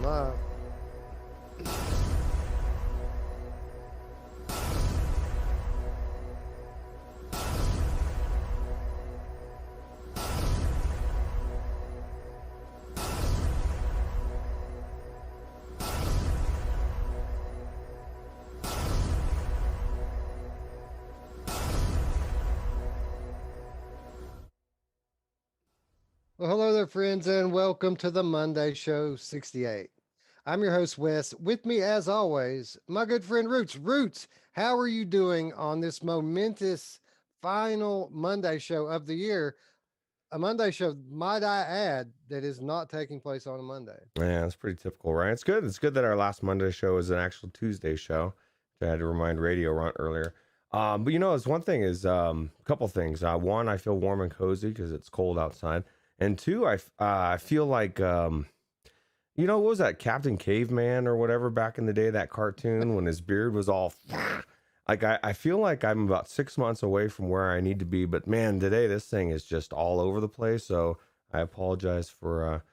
Going live. Well, hello there, friends, and welcome to the Monday Show 68. I'm your host, Wes. With me, as always, my good friend Roots. Roots, how are you doing on this momentous final Monday show of the year? A Monday show, might I add, that is not taking place on a Monday. Yeah, it's pretty typical, right? It's good. It's good that our last Monday show is an actual Tuesday show, which I had to remind Radio Runt earlier. But it's one thing is a couple things. One, I feel warm and cozy because it's cold outside, and two, I feel like what was that Captain Caveman or whatever back in the day, that cartoon when his beard was all like I feel like I'm about 6 months away from where I need to be. But man, today this thing is just all over the place. So I apologize for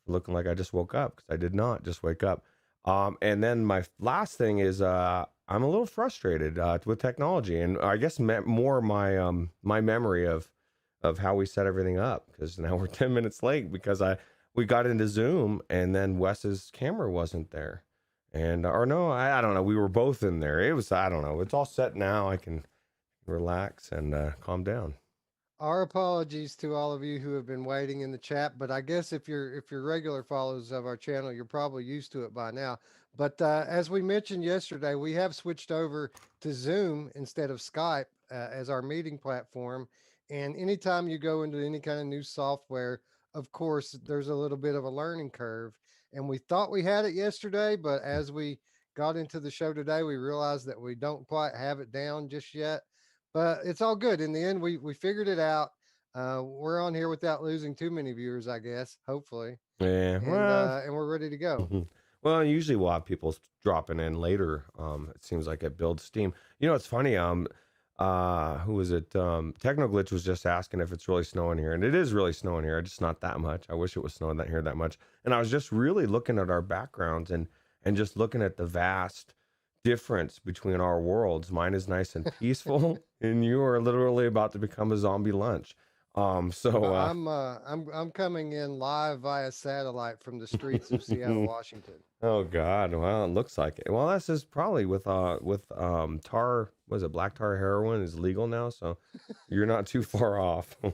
looking like I just woke up, because I did not just wake up. And then my last thing is I'm a little frustrated with technology, and I guess more my memory of how we set everything up, because now we're 10 minutes late because we got into Zoom and then Wes's camera wasn't there, and or no, I don't know, we were both in there. It was, I don't know, it's all set now. I can relax and calm down. Our apologies to all of you who have been waiting in the chat, but I guess if you're regular followers of our channel, you're probably used to it by now. But as we mentioned yesterday, we have switched over to Zoom instead of Skype as our meeting platform. And anytime you go into any kind of new software, of course, there's a little bit of a learning curve. And we thought we had it yesterday, but as we got into the show today, we realized that we don't quite have it down just yet. But it's all good. In the end, we figured it out. We're on here without losing too many viewers, I guess, hopefully. Yeah, well, And we're ready to go. well, usually we'll have people dropping in later. It seems like it builds steam. It's funny. Who was it? Technoglitch was just asking if it's really snowing here, and it is really snowing here. Just not that much. I wish it was snowing here that much. And I was just really looking at our backgrounds and just looking at the vast difference between our worlds. Mine is nice and peaceful, and you are literally about to become a zombie lunch. Well, I'm coming in live via satellite from the streets of Seattle, Washington. Oh God! Well, it looks like it. Well, this is probably with tar. Was it black tar heroin is legal now? So you're not too far off. I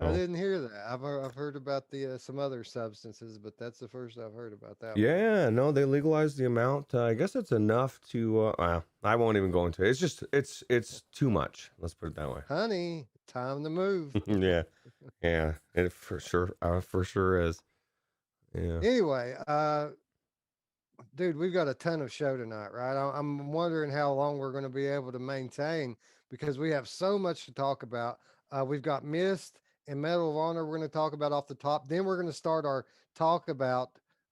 Oh. didn't hear that. I've heard about the some other substances, but that's the first I've heard about that one. Yeah, no, they legalized the amount. I guess it's enough to. I won't even go into it. It's just it's too much. Let's put it that way. Honey, time to move. Yeah, yeah, it for sure is. Yeah. Anyway, dude, we've got a ton of show tonight, right? I'm wondering how long we're going to be able to maintain, because we have so much to talk about. We've got Myst and Medal of Honor we're going to talk about off the top. Then we're going to start our talk about,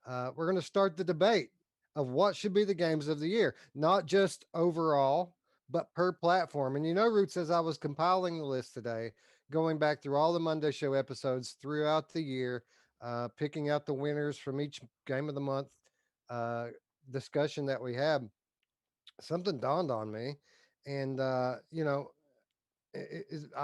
we're going to start the debate of what should be the games of the year, not just overall, but per platform. And Roots, as I was compiling the list today, going back through all the Monday show episodes throughout the year, picking out the winners from each game of the month discussion that we had, something dawned on me. And, I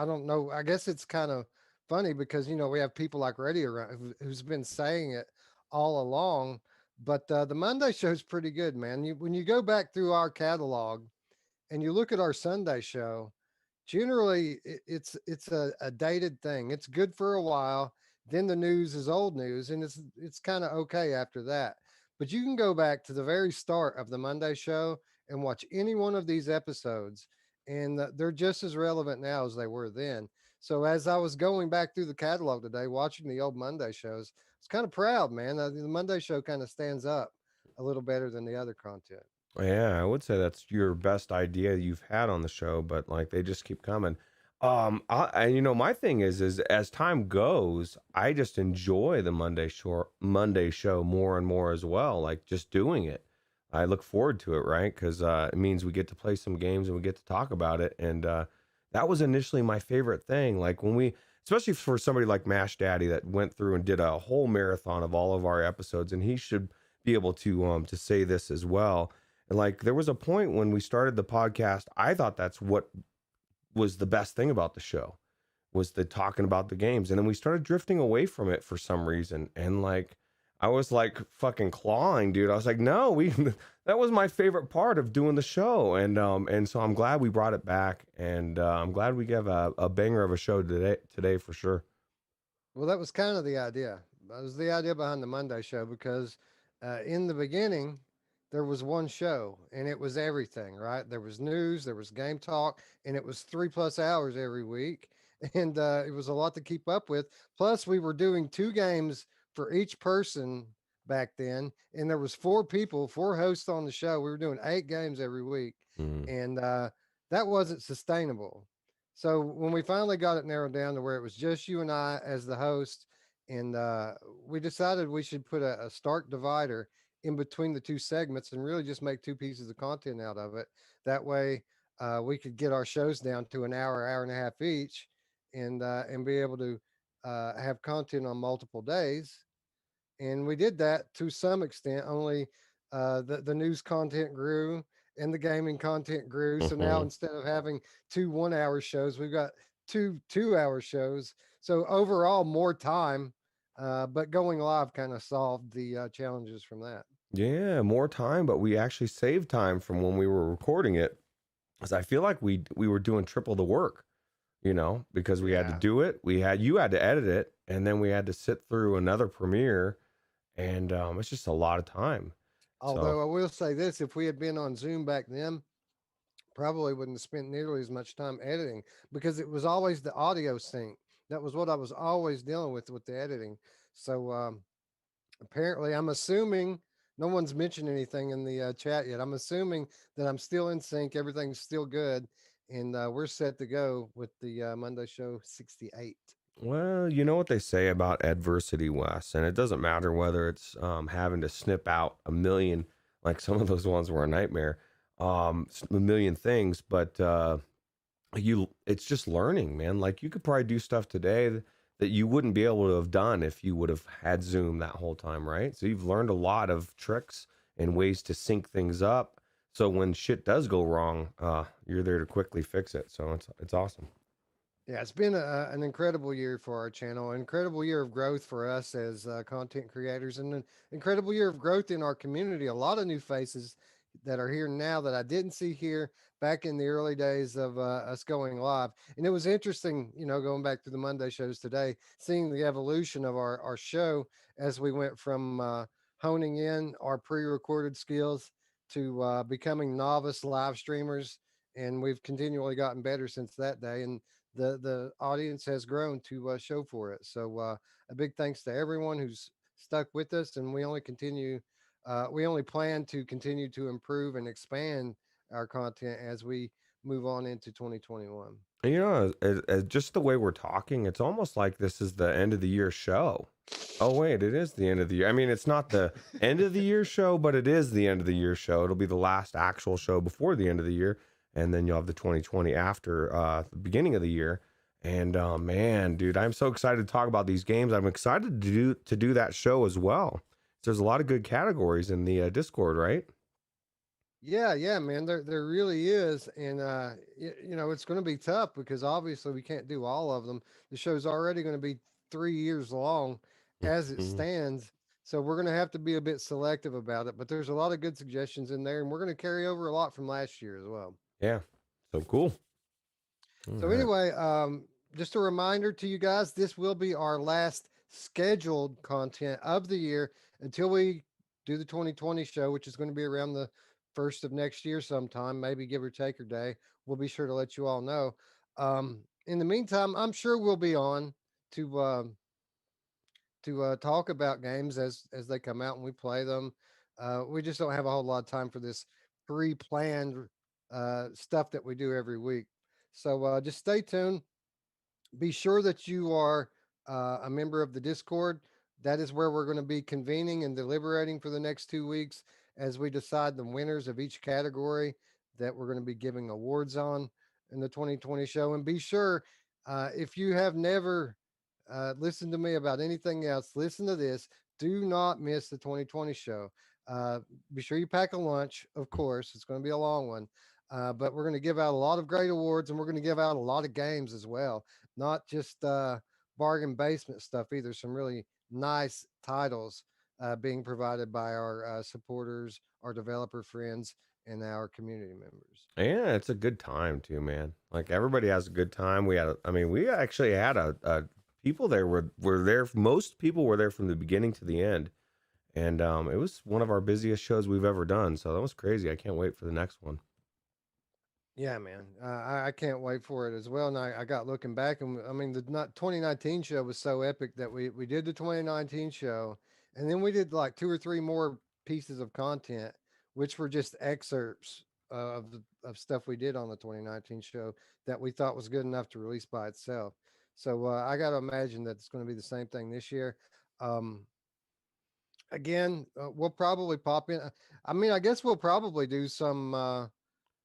don't know. I guess it's kind of funny because, we have people like Radio Runt who's been saying it all along. But the Monday show's pretty good, man. When you go back through our catalog and you look at our Sunday show, generally it's a dated thing. It's good for a while. Then the news is old news, and it's kind of okay after that. But you can go back to the very start of the Monday show and watch any one of these episodes, and they're just as relevant now as they were then. So as I was going back through the catalog today, watching the old Monday shows, I was kind of proud, man. The Monday show kind of stands up a little better than the other content. Yeah, I would say that's your best idea you've had on the show, but like they just keep coming. My thing is as time goes, I just enjoy the Monday show more and more as well. Like just doing it, I look forward to it, right? Because it means we get to play some games and we get to talk about it. And that was initially my favorite thing. Like when especially for somebody like Mash Daddy that went through and did a whole marathon of all of our episodes, and he should be able to say this as well. And like there was a point when we started the podcast, I thought that's what was the best thing about the show was the talking about the games. And then we started drifting away from it for some reason. And like, I was like fucking clawing, dude. I was like, no, we, that was my favorite part of doing the show. And so I'm glad we brought it back. And I'm glad we gave a banger of a show today for sure. Well, that was kind of the idea. That was the idea behind the Monday show because in the beginning, there was one show and it was everything, right? There was news, there was game talk, and it was 3+ hours every week. And it was a lot to keep up with. Plus, we were doing 2 games for each person back then. And there was 4 people, 4 hosts on the show. We were doing 8 games every week. Mm. And that wasn't sustainable. So when we finally got it narrowed down to where it was just you and I as the host, and we decided we should put a stark divider in between the 2 segments and really just make 2 pieces of content out of it. That way, we could get our shows down to an hour, hour and a half each, and be able to have content on multiple days. And we did that to some extent. Only the news content grew and the gaming content grew. So now Mm-hmm. instead of having 2 1-hour shows, we've got 2 2-hour shows. So overall, more time. But going live kind of solved the challenges from that. Yeah, more time, but we actually saved time from when we were recording it. Because I feel like we were doing triple the work, because we had to Yeah. do it. You had to edit it, and then we had to sit through another premiere, and it's just a lot of time. So Although I will say this, if we had been on Zoom back then, probably wouldn't have spent nearly as much time editing because it was always the audio sync. That was what I was always dealing with the editing. So apparently, I'm assuming no one's mentioned anything in the chat yet. I'm assuming that I'm still in sync. Everything's still good. And we're set to go with the Monday show 68. well, you know what they say about adversity, Wes, and it doesn't matter whether it's having to snip out a million, like some of those ones were a nightmare, a million things, but it's just learning, man. Like you could probably do stuff today that you wouldn't be able to have done if you would have had Zoom that whole time, right? So you've learned a lot of tricks and ways to sync things up. So when shit does go wrong, you're there to quickly fix it. So it's awesome. Yeah, it's been an incredible year for our channel, an incredible year of growth for us as content creators, and an incredible year of growth in our community. A lot of new faces that are here now that I didn't see here back in the early days of us going live. And it was interesting, going back to the Monday shows today, seeing the evolution of our show as we went from honing in our pre recorded skills to becoming novice live streamers. And we've continually gotten better since that day. And the audience has grown to show for it. So a big thanks to everyone who's stuck with us, and we only plan to continue to improve and expand our content as we move on into 2021. And, just the way we're talking, it's almost like this is the end of the year show. Oh wait, it is the end of the year. I mean, it's not the end of the year show, but it is the end of the year show. It'll be the last actual show before the end of the year, and then you'll have the 2020 after the beginning of the year. And man, dude, I'm so excited to talk about these games. I'm excited to do that show as well. There's a lot of good categories in the Discord, right? Yeah, yeah, man. There really is, and it's going to be tough because obviously we can't do all of them. The show's already going to be 3 years long, as it Mhm. stands. So we're going to have to be a bit selective about it. But there's a lot of good suggestions in there, and we're going to carry over a lot from last year as well. Yeah. So cool. All So right. anyway, just a reminder to you guys, this will be our last scheduled content of the year until we do the 2020 show, which is going to be around the first of next year sometime, maybe give or take a day. We'll be sure to let you all know. In the meantime, I'm sure we'll be on to talk about games as they come out and we play them. We just don't have a whole lot of time for this pre-planned stuff that we do every week. So just stay tuned. Be sure that you are a member of the Discord. That is where we're going to be convening and deliberating for the next 2 weeks as we decide the winners of each category that we're going to be giving awards on in the 2020 show. And be sure If you have never listened to me about anything else, listen to this. Do not miss the 2020 show. Uh, be sure you pack a lunch, of course. It's going to be a long one. But we're going to give out a lot of great awards, and we're going to give out a lot of games as well, not just bargain basement stuff either. Some really nice titles being provided by our supporters, our developer friends, and our community members. Yeah, it's a good time too, man. Like everybody has a good time. I mean, we actually had a people there were there. Most people were there from the beginning to the end, and it was one of our busiest shows we've ever done. So that was crazy. I can't wait for the next one. Yeah, man. I can't wait for it as well. And I got looking back, and I mean, the 2019 show was so epic that we did the 2019 show, and then we did like two or three more pieces of content, which were just excerpts of stuff we did on the 2019 show that we thought was good enough to release by itself. So I got to imagine that it's going to be the same thing this year. Um, Again, we'll probably pop in. I mean, I guess we'll probably do some.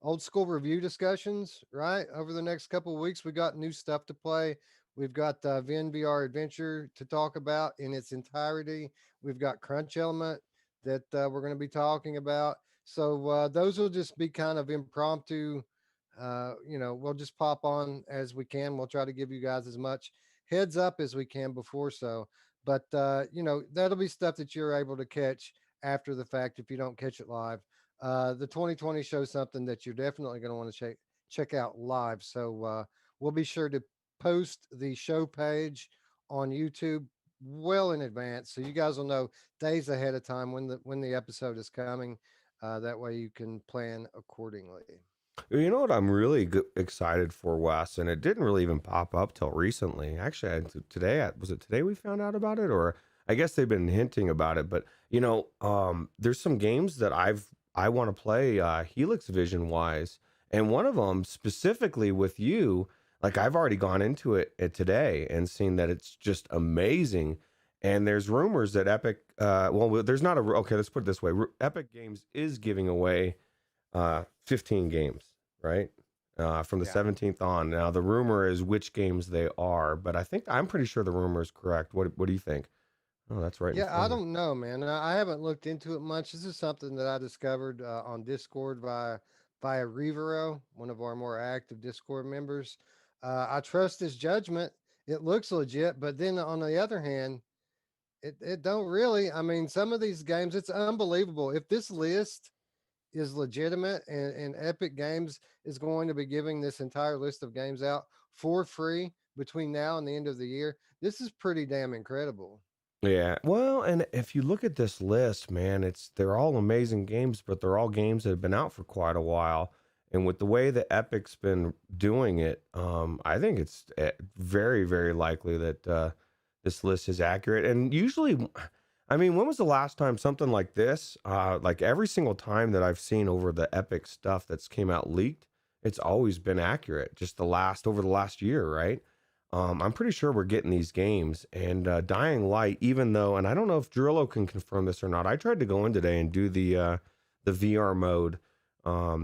Old school review discussions, right? Over the next couple of weeks, we got new stuff to play. We've got Vin VR Adventure to talk about in its entirety. We've got Crunch Element that we're going to be talking about. So those will just be kind of impromptu. We'll just pop on as we can. We'll try to give you guys as much heads up as we can before so. But that'll be stuff that you're able to catch after the fact if you don't catch it live. The 2020 shows something that you're definitely going to want to check out live. So we'll be sure to post the show page on YouTube well in advance, so you guys will know days ahead of time when the episode is coming. That way you can plan accordingly. You know what I'm really excited for, Wes, and it didn't really even pop up till recently. Actually, today was it today we found out about it, or I guess they've been hinting about it. But there's some games that I want to play Helix Vision wise, and one of them specifically with you. Like I've already gone into it today and seen that it's just amazing. And there's rumors that Epic, there's not a okay. Let's put it this way: Epic Games is giving away 15 games, right? From the Yeah. 17th on. Now the rumor is which games they are, but I'm pretty sure the rumor is correct. What do you think? Oh, that's right in Yeah, front I of me. don't know, man. I haven't looked into it much. This is something that I discovered on Discord via Revero, one of our more active Discord members. I trust his judgment. It looks legit, but then on the other hand, it don't really. I mean, some of these games, it's unbelievable. If this list is legitimate and Epic Games is going to be giving this entire list of games out for free between now and the end of the year, this is pretty damn incredible. Yeah. Well, and if you look at this list, man, they're all amazing games, but they're all games that have been out for quite a while. And with the way that Epic's been doing it, I think it's very, very likely that this list is accurate. And usually, I mean, when was the last time something like this, like every single time that I've seen over the Epic stuff that's came out leaked, it's always been accurate. Just over the last year, right? I'm pretty sure we're getting these games and Dying Light, even though, and I don't know if Drillo can confirm this or not. I tried to go in today and do the VR mode.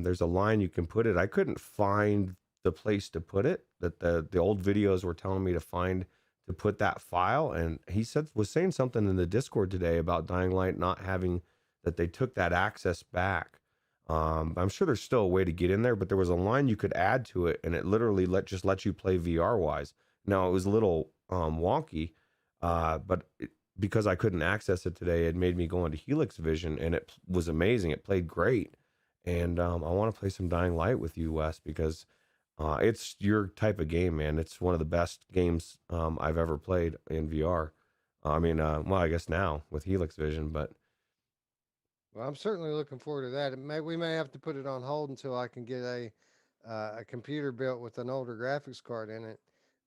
There's a line you can put it. I couldn't find the place to put it that the old videos were telling me to find to put that file. And he was saying something in the Discord today about Dying Light not having that they took that access back. I'm sure there's still a way to get in there, but there was a line you could add to it, and it literally just let you play VR wise. Now it was a little wonky, because I couldn't access it today, it made me go into Helix Vision, and it was amazing. It played great, and I want to play some Dying Light with you, Wes, because it's your type of game, man. It's one of the best games I've ever played in VR. I mean, I guess now with Helix Vision, but Well, I'm certainly looking forward to that. We may have to put it on hold until I can get a computer built with an older graphics card in it.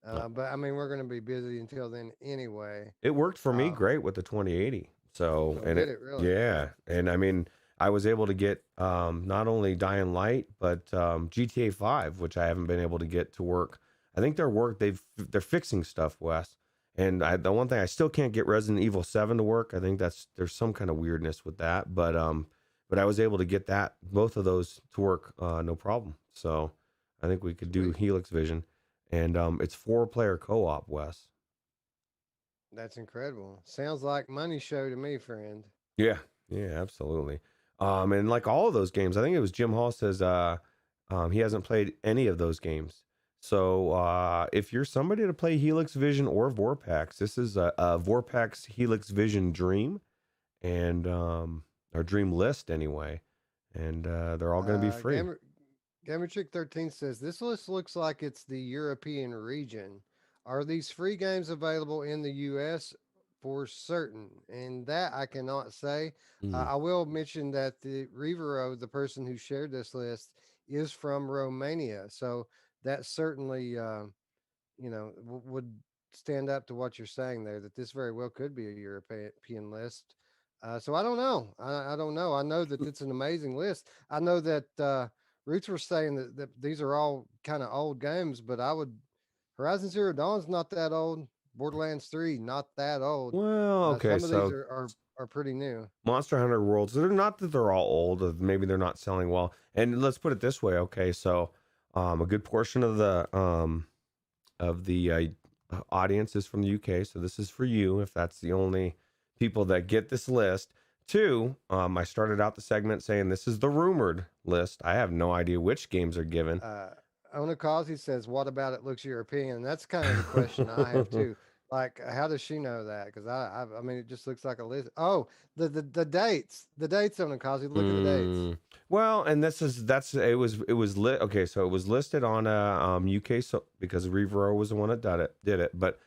uh, But I mean, we're going to be busy until then anyway. it worked for me Um, great with the 2080. So, so and did it, it really? yeah. And I mean, I was able to get not only Dying Light, but GTA 5, which I haven't been able to get to work. I think they're fixing stuff, Wes. And the one thing I still can't get Resident Evil 7 to work. I think there's some kind of weirdness with that, but I was able to get both of those to work no problem. So I think we could do Sweet. Helix Vision. and it's 4-player co-op, Wes. That's incredible. Sounds like money show to me, friend. Yeah, yeah, absolutely. And like all of those games, I think it was Jim Hall says he hasn't played any of those games. So if you're somebody to play Helix Vision or Vorpax, this is a Vorpax Helix Vision Dream, and or Dream List anyway, and they're all going to be free. Gamerchick 13 says this list looks like it's the European region. Are these free games available in the US? For certain? And that I cannot say. Mm. I will mention that the Rivero, the person who shared this list, is from Romania. So that certainly, would stand up to what you're saying there, that this very well could be a European list. So I don't know. I don't know. I know that it's an amazing list. I know that Roots were saying that these are all kind of old games, but I would Horizon Zero Dawn's not that old. Borderlands 3, not that old. Well, okay, Some of these so are pretty new. Monster Hunter Worlds, they're not that they're all old, or maybe they're not selling well. And let's put it this way, okay, so a good portion of the audience is from the UK, so this is for you if that's the only people that get this list. Two, I started out the segment saying this is the rumored list. I have no idea which games are given. Onakazi says, "What about it looks European?" And that's kind of the question I have too. Like, how does she know that? Because I mean, it just looks like a list. Oh, the dates Onakazi. Look at the dates. Well, and it was lit. Okay, so it was listed on UK, so because Revero was the one that did it. But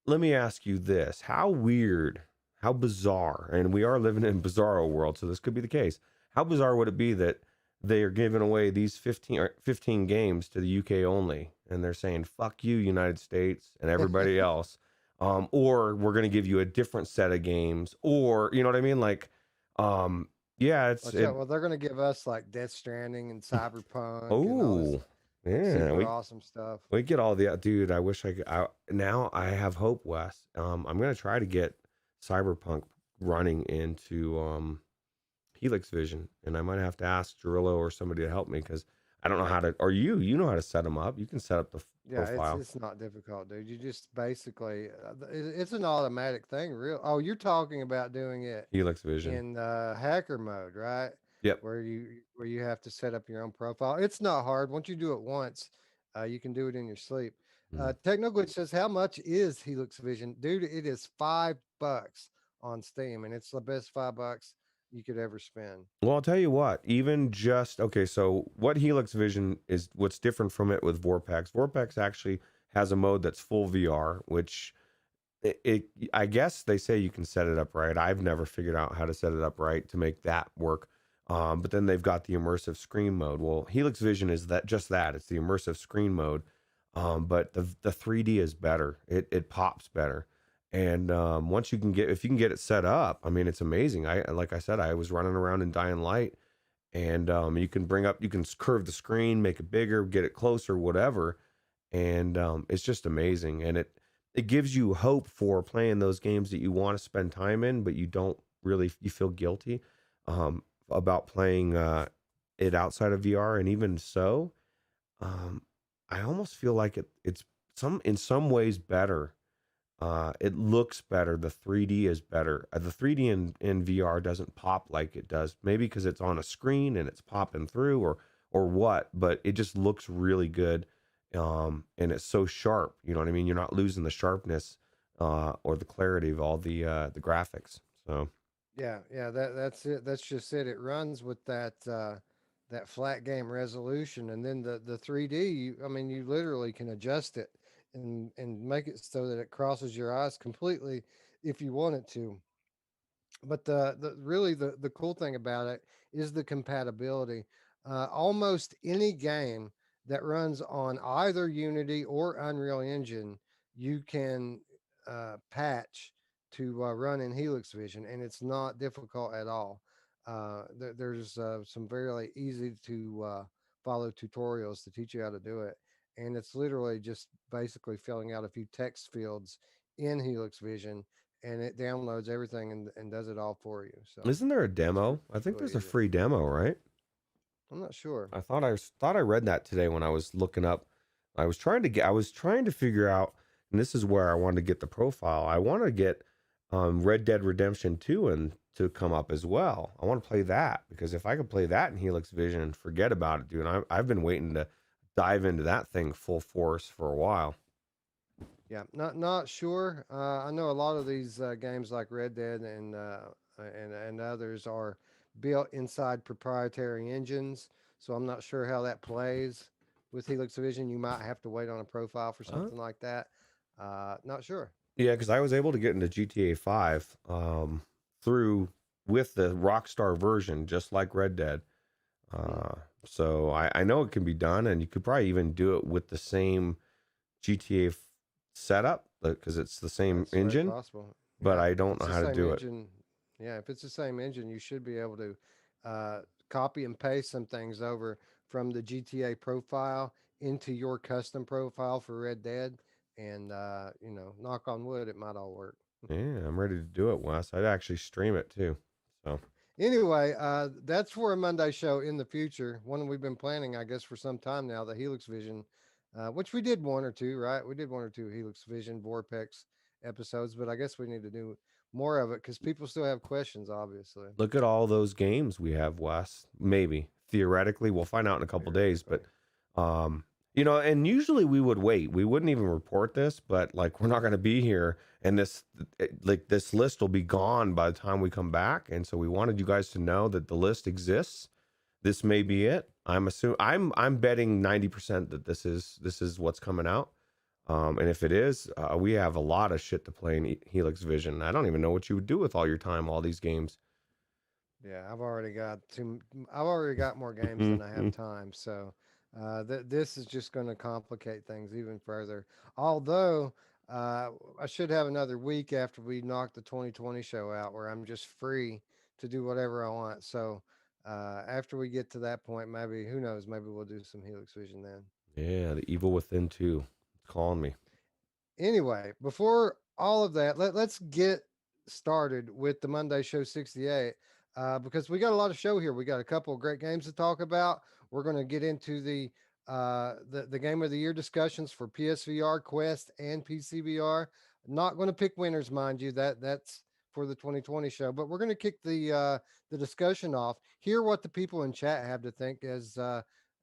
let me ask you this: how weird, how bizarre, and we are living in bizarro world, so this could be the case. How bizarre would it be that they are giving away these 15 games to the UK only, and they're saying "fuck you, United States" and everybody else, or we're going to give you a different set of games, or you know what I mean? Like, yeah, Well, they're gonna give us like Death Stranding and Cyberpunk and all this oh, yeah, super awesome stuff. we get all the dude. I wish I could. Now I have hope, Wes. I'm gonna try to get Cyberpunk running into Helix Vision, and I might have to ask Gerillo or somebody to help me because I don't know how to. Or you know how to set them up. You can set up the profile. It's not difficult, dude. You just basically it's an automatic thing. Real. Oh, you're talking about doing it Helix Vision. in hacker mode, right? Yep. Where you have to set up your own profile. It's not hard. Once you do it once, you can do it in your sleep. Technoglitch says, "How much is Helix Vision, dude? It is $5 on Steam, and it's the best $5 you could ever spend." Well, I'll tell you what, even just, okay, so what Helix Vision is, what's different from it with Vorpax, Vorpax actually has a mode that's full VR, which I guess they say you can set it up right. I've never figured out how to set it up right to make that work. But then they've got the immersive screen mode. Well, Helix Vision is just that. It's the immersive screen mode. But the 3D is better. It pops better. And once if you can get it set up, I mean, it's amazing. Like I said, I was running around in Dying Light, and you can curve the screen, make it bigger, get it closer, whatever, and it's just amazing. And it gives you hope for playing those games that you want to spend time in, but you don't really, you feel guilty about playing it outside of VR. And even so, I almost feel like it's in some ways better. It looks better. The 3D is better. The 3D in VR doesn't pop like it does. Maybe because it's on a screen and it's popping through, or what. But it just looks really good, and it's so sharp. You know what I mean? You're not losing the sharpness or the clarity of all the graphics. So Yeah, that's it. That's just it. It runs with that flat game resolution, and then the 3D. I mean, you literally can adjust it and make it so that it crosses your eyes completely if you want it to. But the really the cool thing about it is the compatibility. Almost any game that runs on either Unity or Unreal Engine, you can patch to run in Helix Vision, and it's not difficult at all. There's some very easy to follow tutorials to teach you how to do it, and it's literally just basically filling out a few text fields in Helix Vision, and it downloads everything and does it all for you. So isn't there a demo? I it's think really there's a easy. free demo, right? I'm not sure. I thought I read that today when I was looking up I was trying to figure out, and this is where I wanted to get the profile. I want to get Red Dead Redemption 2 and to come up as well. I want to play that because if I could play that in Helix Vision, forget about it, dude. I've been waiting to dive into that thing full force for a while. Yeah, not sure. I know a lot of these games like Red Dead and others are built inside proprietary engines, so I'm not sure how that plays with Helix Vision. You might have to wait on a profile for Uh, something like that. Not sure. yeah, because I was able to get into GTA 5 through with the Rockstar version, just like Red Dead. Hmm. Uh, so I know it can be done, and you could probably even do it with the same GTA setup because it's the same That's very engine, possible. but Yeah, I if don't it's know the how to same do it. engine, yeah, if it's the same engine, you should be able to uh, copy and paste some things over from the GTA profile into your custom profile for Red Dead, and knock on wood, it might all work. Yeah, I'm ready to do it, Wes. I'd actually stream it too. So Anyway, that's for a Monday show in the future. One we've been planning, I guess, for some time now. The Helix Vision, which we did one or two, right? We did one or two Helix Vision Vortex episodes, but I guess we need to do more of it because people still have questions. Obviously, look at all those games we have, Wes. Maybe theoretically, we'll find out in a couple days, but theoretically, um, and usually we would wait. We wouldn't even report this, but like we're not going to be here, and this list will be gone by the time we come back, and so we wanted you guys to know that the list exists. This may be it. I'm betting 90% that this is what's coming out. And if it is, we have a lot of shit to play in Helix Vision. I don't even know what you would do with all your time, all these games. yeah, I've already got more games than I have time, so this is just going to complicate things even further. Although I should have another week after we knock the 2020 show out, where I'm just free to do whatever I want. So after we get to that point, maybe who knows? Maybe we'll do some Helix Vision then. Yeah, the evil within too. It's calling me. Anyway, before all of that, let's get started with the Monday Show 68 because we got a lot of show here. We got a couple of great games to talk about. We're going to get into the game of the year discussions for PSVR, Quest, and PCVR. Not going to pick winners, mind you. That's for the 2020 show, but we're going to kick the discussion off. Hear what the people in chat have to think as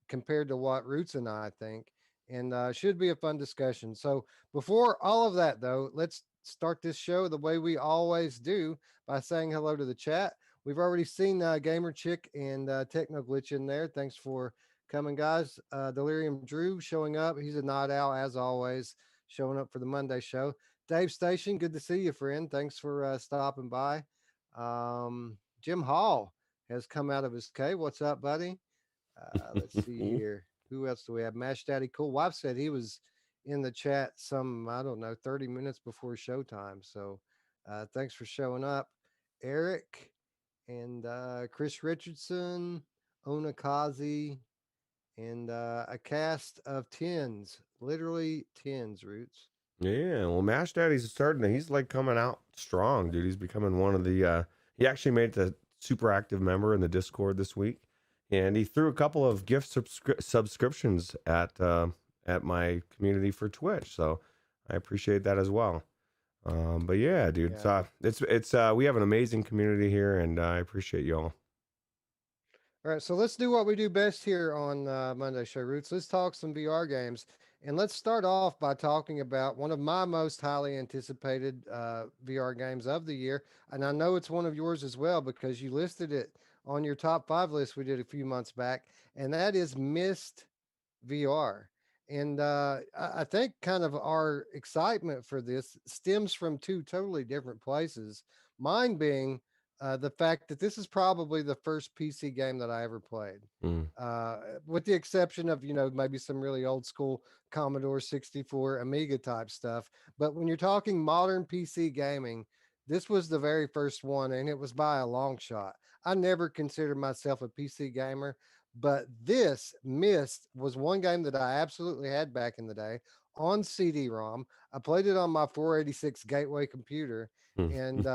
compared to what Roots and I think, and should be a fun discussion. So before all of that, though, let's start this show the way we always do by saying hello to the chat. We've already seen Gamer Chick and Techno Glitch in there. Thanks for coming, guys. Delirium Drew showing up. He's a night owl, as always, showing up for the Monday show. Dave Station, good to see you, friend. Thanks for stopping by. Jim Hall has come out of his cave. What's up, buddy? Let's see here. Who else do we have? Mash Daddy Cool. Wife said he was in the chat some, I don't know, 30 minutes before showtime. So thanks for showing up. Eric and Chris Richardson, Onakazi, and a cast of tens, literally tens, Roots. Yeah, well, Mash Daddy's starting to, he's like coming out strong, dude. He's becoming one of the, he actually made the super active member in the Discord this week. And he threw a couple of gift subscriptions at my community for Twitch. So I appreciate that as well. But yeah, dude, Yeah. it's we have an amazing community here, and I appreciate y'all. All right, so let's do what we do best here on Monday Show Roots. Let's talk some VR games. And let's start off by talking about one of my most highly anticipated VR games of the year. And I know it's one of yours as well because you listed it on your top 5 list we did a few months back. And that is Myst VR. And I think kind of our excitement for this stems from two totally different places. Mine being the fact that this is probably the first PC game that I ever played, Mm. with the exception of, maybe some really old school Commodore 64, Amiga type stuff. But when you're talking modern PC gaming, this was the very first one, and it was by a long shot. I never considered myself a PC gamer, but this Myst was one game that I absolutely had back in the day on CD-ROM. I played it on my 486 Gateway computer, and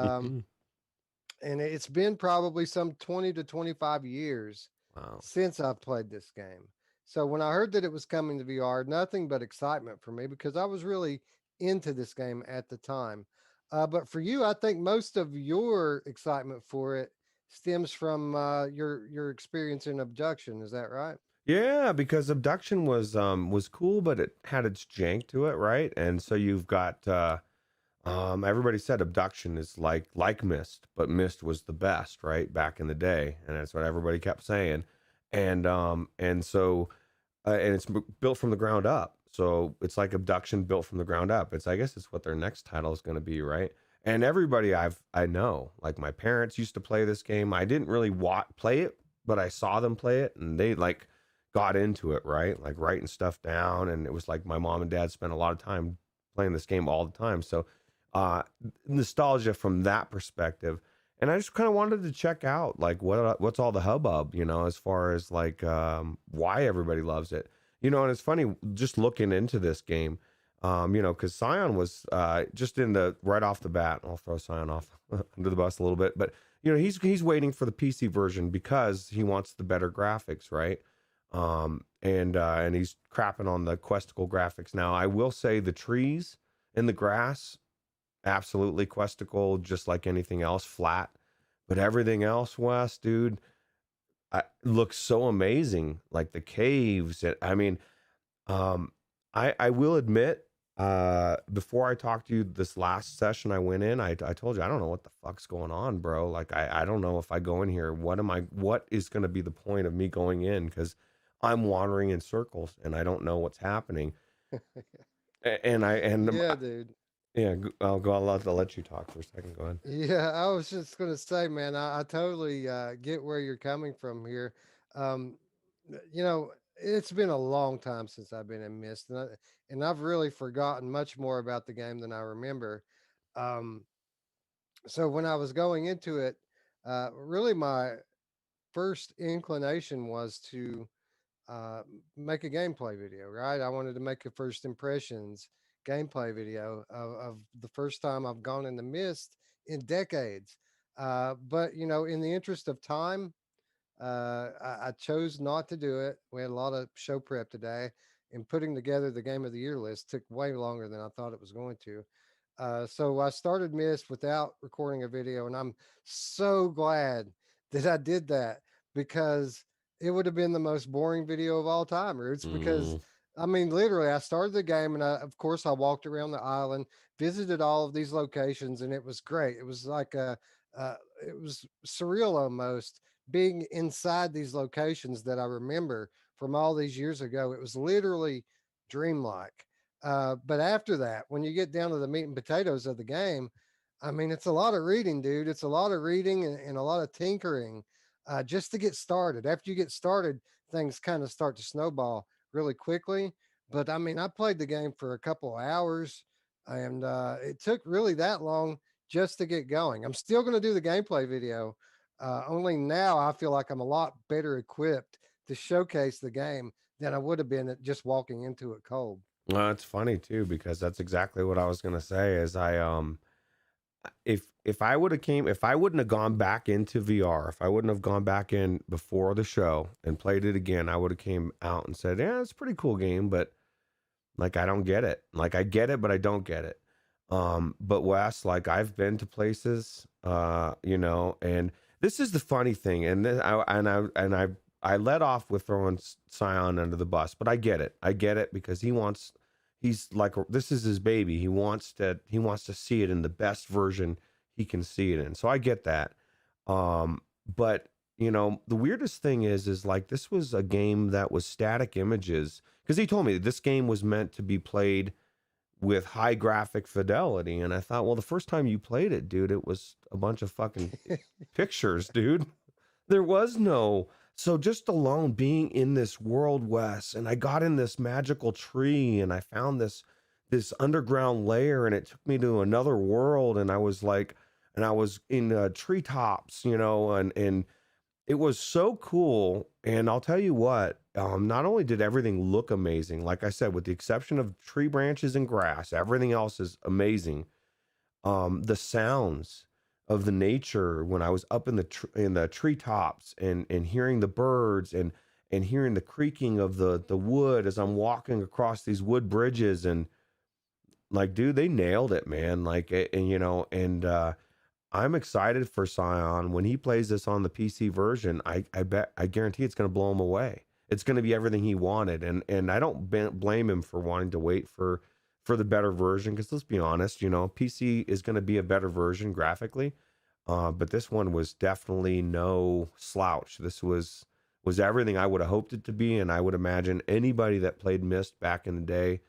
and it's been probably some 20 to 25 years Wow. since I've played this game. So when I heard that it was coming to VR, nothing but excitement for me because I was really into this game at the time. But for you, I think most of your excitement for it stems from your experience in Abduction. Is that right? Yeah, because Abduction was cool, but it had its jank to it, right? And so you've got everybody said Abduction is like Myst, but Myst was the best, right? Back in the day, and that's what everybody kept saying. And so and it's built from the ground up. So it's like Abduction built from the ground up. It's, I guess it's what their next title is going to be, right? And everybody I know, like my parents used to play this game. I didn't really play it, but I saw them play it, and they like got into it, right? Like writing stuff down, and it was like my mom and dad spent a lot of time playing this game all the time. So uh nostalgia from that perspective. And I just kind of wanted to check out like what's all the hubbub, as far as like why everybody loves it. And it's funny just looking into this game, because Scion was just in the right off the bat. I'll throw Scion off under the bus a little bit, but he's waiting for the PC version because he wants the better graphics, right? And he's crapping on the Questicle graphics. Now, I will say the trees and the grass, absolutely Questicle, just like anything else, flat. But everything else, Wes, dude, looks so amazing. Like the caves. I mean, I will admit, before I talked to you this last session I went in, I told you I don't know what the fuck's going on, bro. Like I don't know if I go in here, what is going to be the point of me going in? Because I'm wandering in circles and I don't know what's happening. Yeah, dude. Yeah, I'll go. I'll let you talk for a second. Go ahead. Yeah, I was just gonna say, man, I totally get where you're coming from here. Um, it's been a long time since I've been in Myst, and I've really forgotten much more about the game than I remember. Um, so when I was going into it, really my first inclination was to uh, make a gameplay video, right? I wanted to make a first impressions gameplay video of the first time I've gone in the Myst in decades. But in the interest of time, I chose not to do it. We had a lot of show prep today, and putting together the game of the year list took way longer than I thought it was going to. So I started Myst without recording a video, and I'm so glad that I did that because it would have been the most boring video of all time, Roots. Because Mm. I mean, literally, I started the game, and of course, I walked around the island, visited all of these locations, and it was great. It was like it was surreal almost being inside these locations that I remember from all these years ago. It was literally dreamlike. But after that, when you get down to the meat and potatoes of the game, I mean, it's a lot of reading, dude. It's a lot of reading and a lot of tinkering just to get started. After you get started, things kind of start to snowball really quickly. But I mean, I played the game for a couple of hours, and it took really that long just to get going. I'm still going to do the gameplay video. Only now I feel like I'm a lot better equipped to showcase the game than I would have been at just walking into it cold. Well, it's funny too because that's exactly what I was gonna say. Is if I would have if I wouldn't have gone back into VR, if I wouldn't have gone back in before the show and played it again, I would have came out and said, "Yeah, it's a pretty cool game, but like I don't get it. Like I get it, but I don't get it." But Wes, like I've been to places, and this is the funny thing, and then I let off with throwing Scion under the bus, but I get it. I get it because he's like this is his baby. He wants to see it in the best version he can see it in. So I get that. But the weirdest thing is like this was a game that was static images because he told me this game was meant to be played with high graphic fidelity. And I thought, well, the first time you played it, dude, it was a bunch of fucking pictures, dude. There was no. So just alone being in this world, Wes, and I got in this magical tree and I found this underground layer and it took me to another world and I was in treetops, and it was so cool. And I'll tell you what, not only did everything look amazing, like I said, with the exception of tree branches and grass, everything else is amazing. The sounds of the nature when I was up in the treetops and hearing the birds and hearing the creaking of the wood as I'm walking across these wood bridges. And like, dude, they nailed it, man. Like, and I'm excited for Scion when he plays this on the PC version. I guarantee it's going to blow him away. It's going to be everything he wanted, and I don't blame him for wanting to wait for the better version, because let's be honest, PC is going to be a better version graphically, but this one was definitely no slouch. This was everything I would have hoped it to be, and I would imagine anybody that played Myst back in the day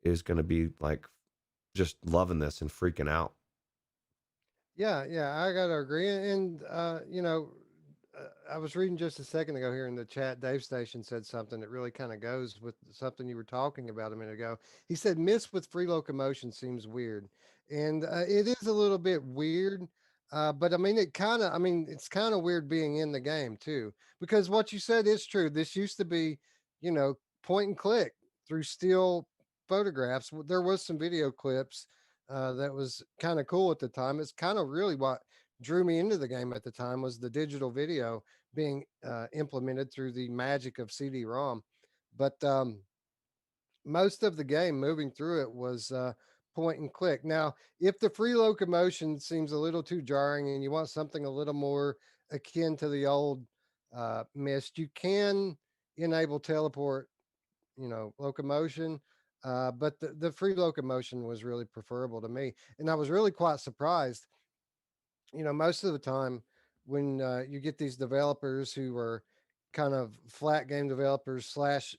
is going to be like just loving this and freaking out. Yeah, yeah, I gotta agree. And I was reading just a second ago here in the chat. Dave Station said something that really kind of goes with something you were talking about a minute ago. He said, "Myst with free locomotion seems weird," and it is a little bit weird. But I mean, it's kind of weird being in the game too, because what you said is true. This used to be, point and click through still photographs. There was some video clips that was kind of cool at the time. It's kind of really what drew me into the game at the time was the digital video being implemented through the magic of CD-ROM. But most of the game moving through it was point and click. Now, if the free locomotion seems a little too jarring and you want something a little more akin to the old Myst, you can enable teleport, locomotion. But the free locomotion was really preferable to me. And I was really quite surprised. Most of the time when you get these developers who are kind of flat game developers slash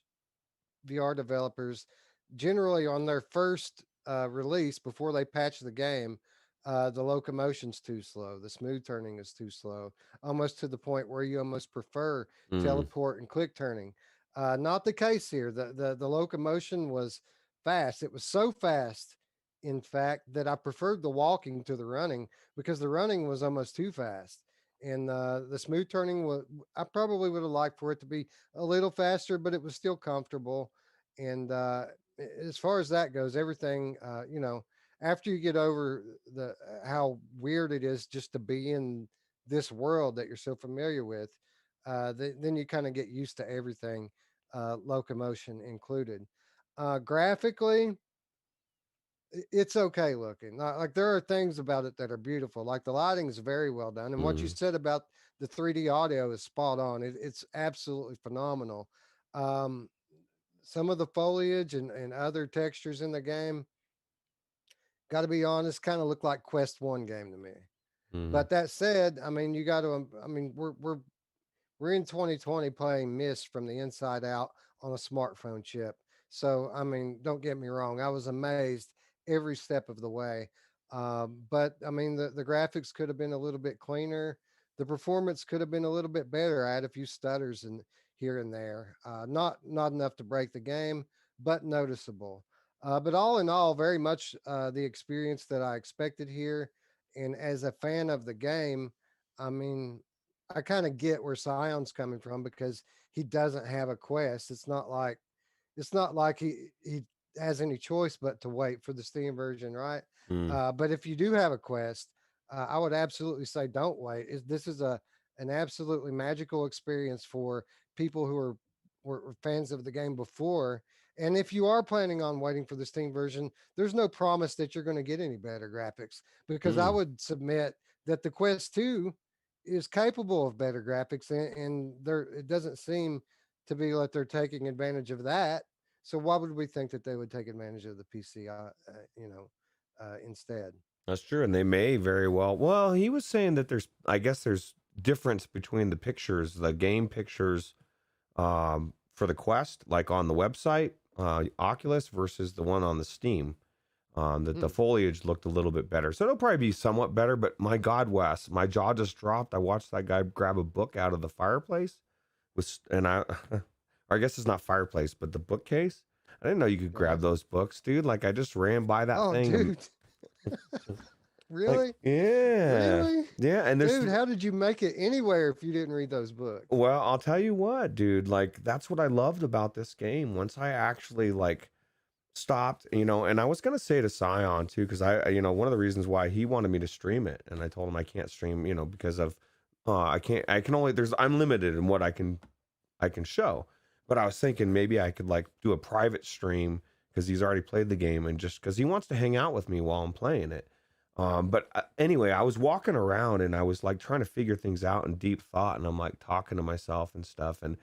VR developers, generally on their first release before they patch the game, the locomotion's too slow. The smooth turning is too slow, almost to the point where you almost prefer Mm, teleport and click turning. Not the case here. The locomotion was fast. It was so fast, in fact, that I preferred the walking to the running because the running was almost too fast. And the smooth turning was, I probably would have liked for it to be a little faster, but it was still comfortable. And as far as that goes, everything, after you get over the how weird it is just to be in this world that you're so familiar with, then you kind of get used to everything, locomotion included. Graphically, it's okay looking. Like there are things about it that are beautiful. Like the lighting is very well done, and what you mm, said about the 3D audio is spot on. It's absolutely phenomenal. Um, some of the foliage and other textures in the game, got to be honest, kind of look like Quest One game to me. mm, But that said, I mean, you got to. I mean, we're in 2020 playing Myst from the inside out on a smartphone chip. So, I mean, don't get me wrong. I was amazed every step of the way. But I mean, the graphics could have been a little bit cleaner. The performance could have been a little bit better. I had a few stutters in here and there. Not enough to break the game, but noticeable. But all in all, very much the experience that I expected here. And as a fan of the game, I mean, I kind of get where Sion's coming from because he doesn't have a quest. It's not like he has any choice but to wait for the Steam version, right? mm, But if you do have a quest, I would absolutely say don't wait. This is an absolutely magical experience for people who were fans of the game before. And if you are planning on waiting for the Steam version, there's no promise that you're going to get any better graphics because I mm. would submit that the Quest 2 is capable of better graphics, and there it doesn't seem to be like they're taking advantage of that. So why would we think that they would take advantage of the PC, instead? That's true, and they may very well. Well, he was saying that I guess there's difference between the pictures, the game pictures, for the Quest, like on the website, Oculus versus the one on the Steam. That the Hmm. foliage looked a little bit better, so it'll probably be somewhat better. But my God, Wes, my jaw just dropped. I watched that guy grab a book out of the fireplace, and I, or I guess it's not fireplace, but the bookcase. I didn't know you could Right. grab those books, dude. Like I just ran by that Oh, thing. dude, Like, really, yeah, really, yeah. And there's, dude, how did you make it anywhere if you didn't read those books? well, I'll tell you what, dude. Like that's what I loved about this game. Once I actually like stopped, and I was gonna say to Scion too, because one of the reasons why he wanted me to stream it, and I told him I can't stream, because of I can only I'm limited in what I can show. But I was thinking maybe I could like do a private stream because he's already played the game and just because he wants to hang out with me while I'm playing it. But anyway, I was walking around and I was like trying to figure things out in deep thought, and I'm like talking to myself and stuff, and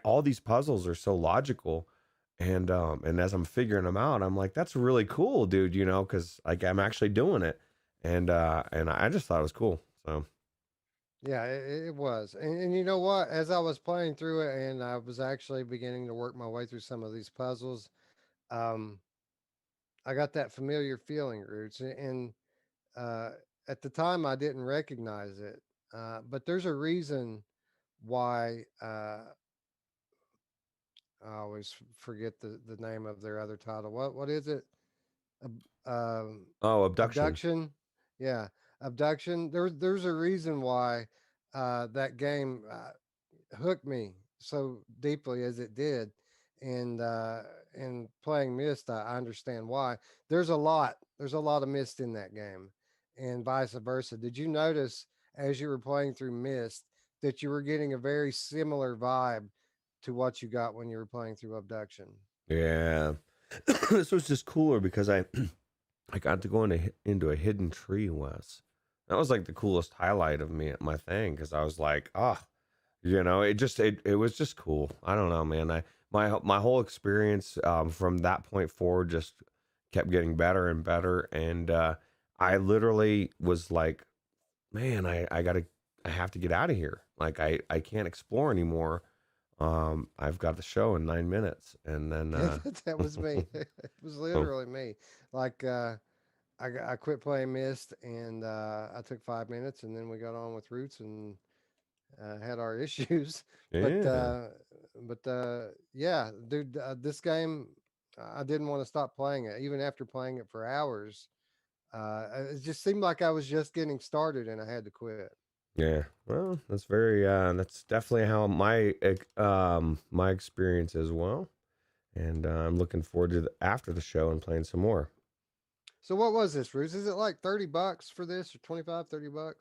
all these puzzles are so logical, and as I'm figuring them out, I'm like, that's really cool, dude. You know, because like I'm actually doing it, and I just thought it was cool. So Yeah, it was. And you know what? As I was playing through it and I was actually beginning to work my way through some of these puzzles, um, I got that familiar feeling, Roots. And uh, at the time, I didn't recognize it. But there's a reason why I always forget the name of their other title. What is it? Um, oh, abduction. Abduction. Yeah, Abduction. There's a reason why that game hooked me so deeply as it did, and playing Myst, I understand why. There's a lot of Myst in that game, and vice versa. Did you notice as you were playing through Myst that you were getting a very similar vibe to what you got when you were playing through Abduction? Yeah, this was just cooler because I got to go into a hidden tree, Wes. That was like the coolest highlight of my thing because I was like, ah, you know, it was just cool. I don't know, man. My whole experience from that point forward just kept getting better and better, and I literally was like, man, I have to get out of here. Like I can't explore anymore. I've got the show in 9 minutes, and then Yeah, that was me. It was oh, literally me. Like I quit playing Myst and I took 5 minutes and then we got on with Roots and had our issues. But yeah. yeah, dude, this game I didn't want to stop playing it even after playing it for hours. It just seemed like I was just getting started and I had to quit. Yeah, well, that's definitely how my experience as well, and I'm looking forward to after the show and playing some more. So what was this, Roots? Is it like $30 for this or 25, $30?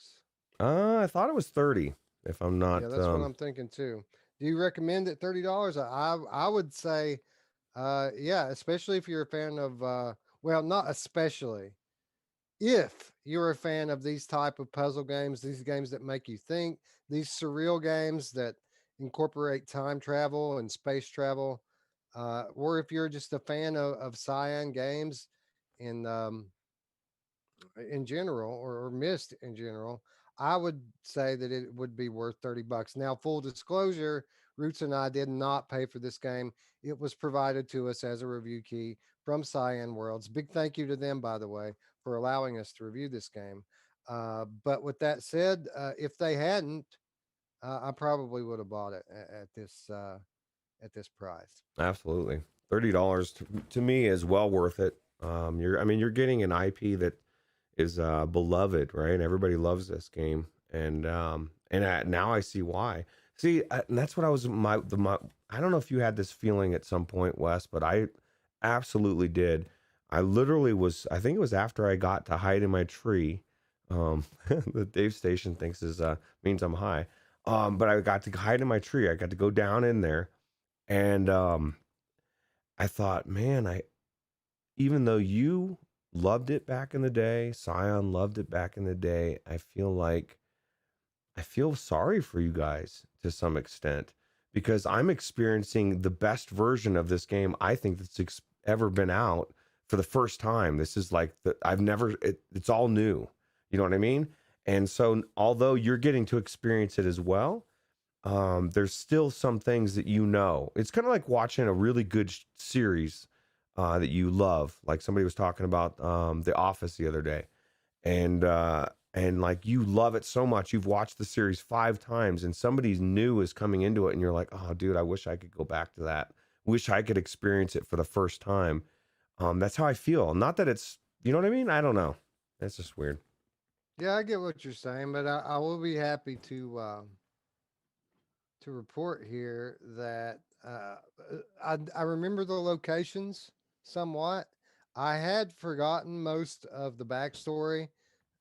I thought it was 30, if I'm Yeah, not that's what I'm thinking too. Do you recommend it $30? I would say yeah, especially if you're a fan of well, not especially. If you're a fan of these type of puzzle games, these games that make you think, these surreal games that incorporate time travel and space travel, or if you're just a fan of Cyan games and in general or Myst in general, I would say that it would be worth $30. Now, full disclosure, Roots and I did not pay for this game. It was provided to us as a review key from Cyan Worlds. Big thank you to them, by the way, for allowing us to review this game. But with that said, if they hadn't, I probably would have bought it at this price. absolutely $30 to me is well worth it. You're getting an IP that is beloved, right? Everybody loves this game, and now I see why. See, and that's what I was my. I don't know if you had this feeling at some point, Wes, but I absolutely did. I literally was. I think it was after I got to hide in my tree. The Dave Station thinks is means I'm high. But I got to hide in my tree. I got to go down in there, and I thought, man, I even though you loved it back in the day, Scion loved it back in the day, I feel sorry for you guys to some extent because I'm experiencing the best version of this game I think that's ever been out for the first time. This is like it's all new. You know what I mean? And so although you're getting to experience it as well, there's still some things that you know. It's kind of like watching a really good series that you love. Like somebody was talking about The Office the other day, and like you love it so much, you've watched the series 5 times, and somebody new is coming into it, and you're like, oh, dude, I wish I could go back to that. Wish I could experience it for the first time. That's how I feel. Not that it's, you know what I mean? I don't know. That's just weird. Yeah, I get what you're saying, but I will be happy to report here that I remember the locations somewhat. I had forgotten most of the backstory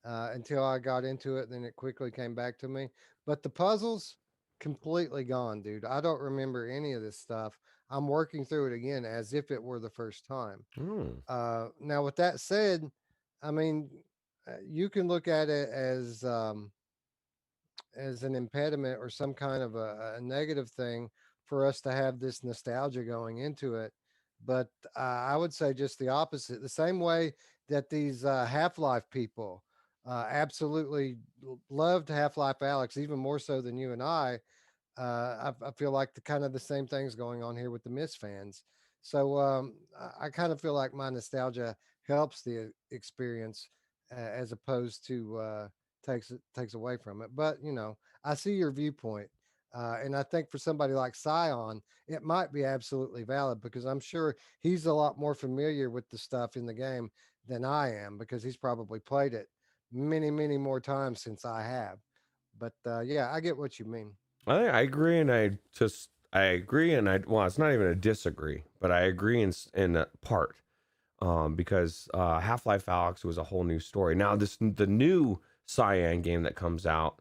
until I got into it, then it quickly came back to me. But the puzzles, completely gone, dude. I don't remember any of this stuff. I'm working through it again as if it were the first time. Hmm. Now, with that said, I mean, you can look at it as an impediment or some kind of a negative thing for us to have this nostalgia going into it. But I would say just the opposite. The same way that these Half Life people absolutely loved Half Life Alex, even more so than you and I feel like the kind of the same things going on here with the Myst fans. So I kind of feel like my nostalgia helps the experience as opposed to takes away from it. But I see your viewpoint, and I think for somebody like Scion, it might be absolutely valid because I'm sure he's a lot more familiar with the stuff in the game than I am because he's probably played it many, many more times since I have. But yeah, I get what you mean. I agree, and I agree, and well, it's not even a disagree, but I agree in a part, because Half Life Alex was a whole new story. Now the new Cyan game that comes out,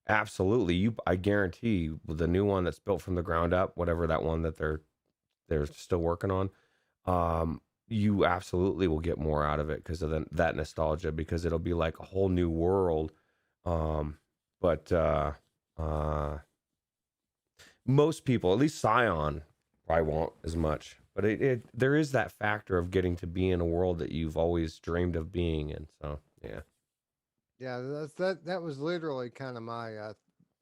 absolutely, I guarantee the new one that's built from the ground up, whatever that one that they're still working on, you absolutely will get more out of it because of that nostalgia, because it'll be like a whole new world. Um, but uh, most people, at least Scion, probably won't as much. But there is that factor of getting to be in a world that you've always dreamed of being in. So yeah. Yeah, that was literally kind of my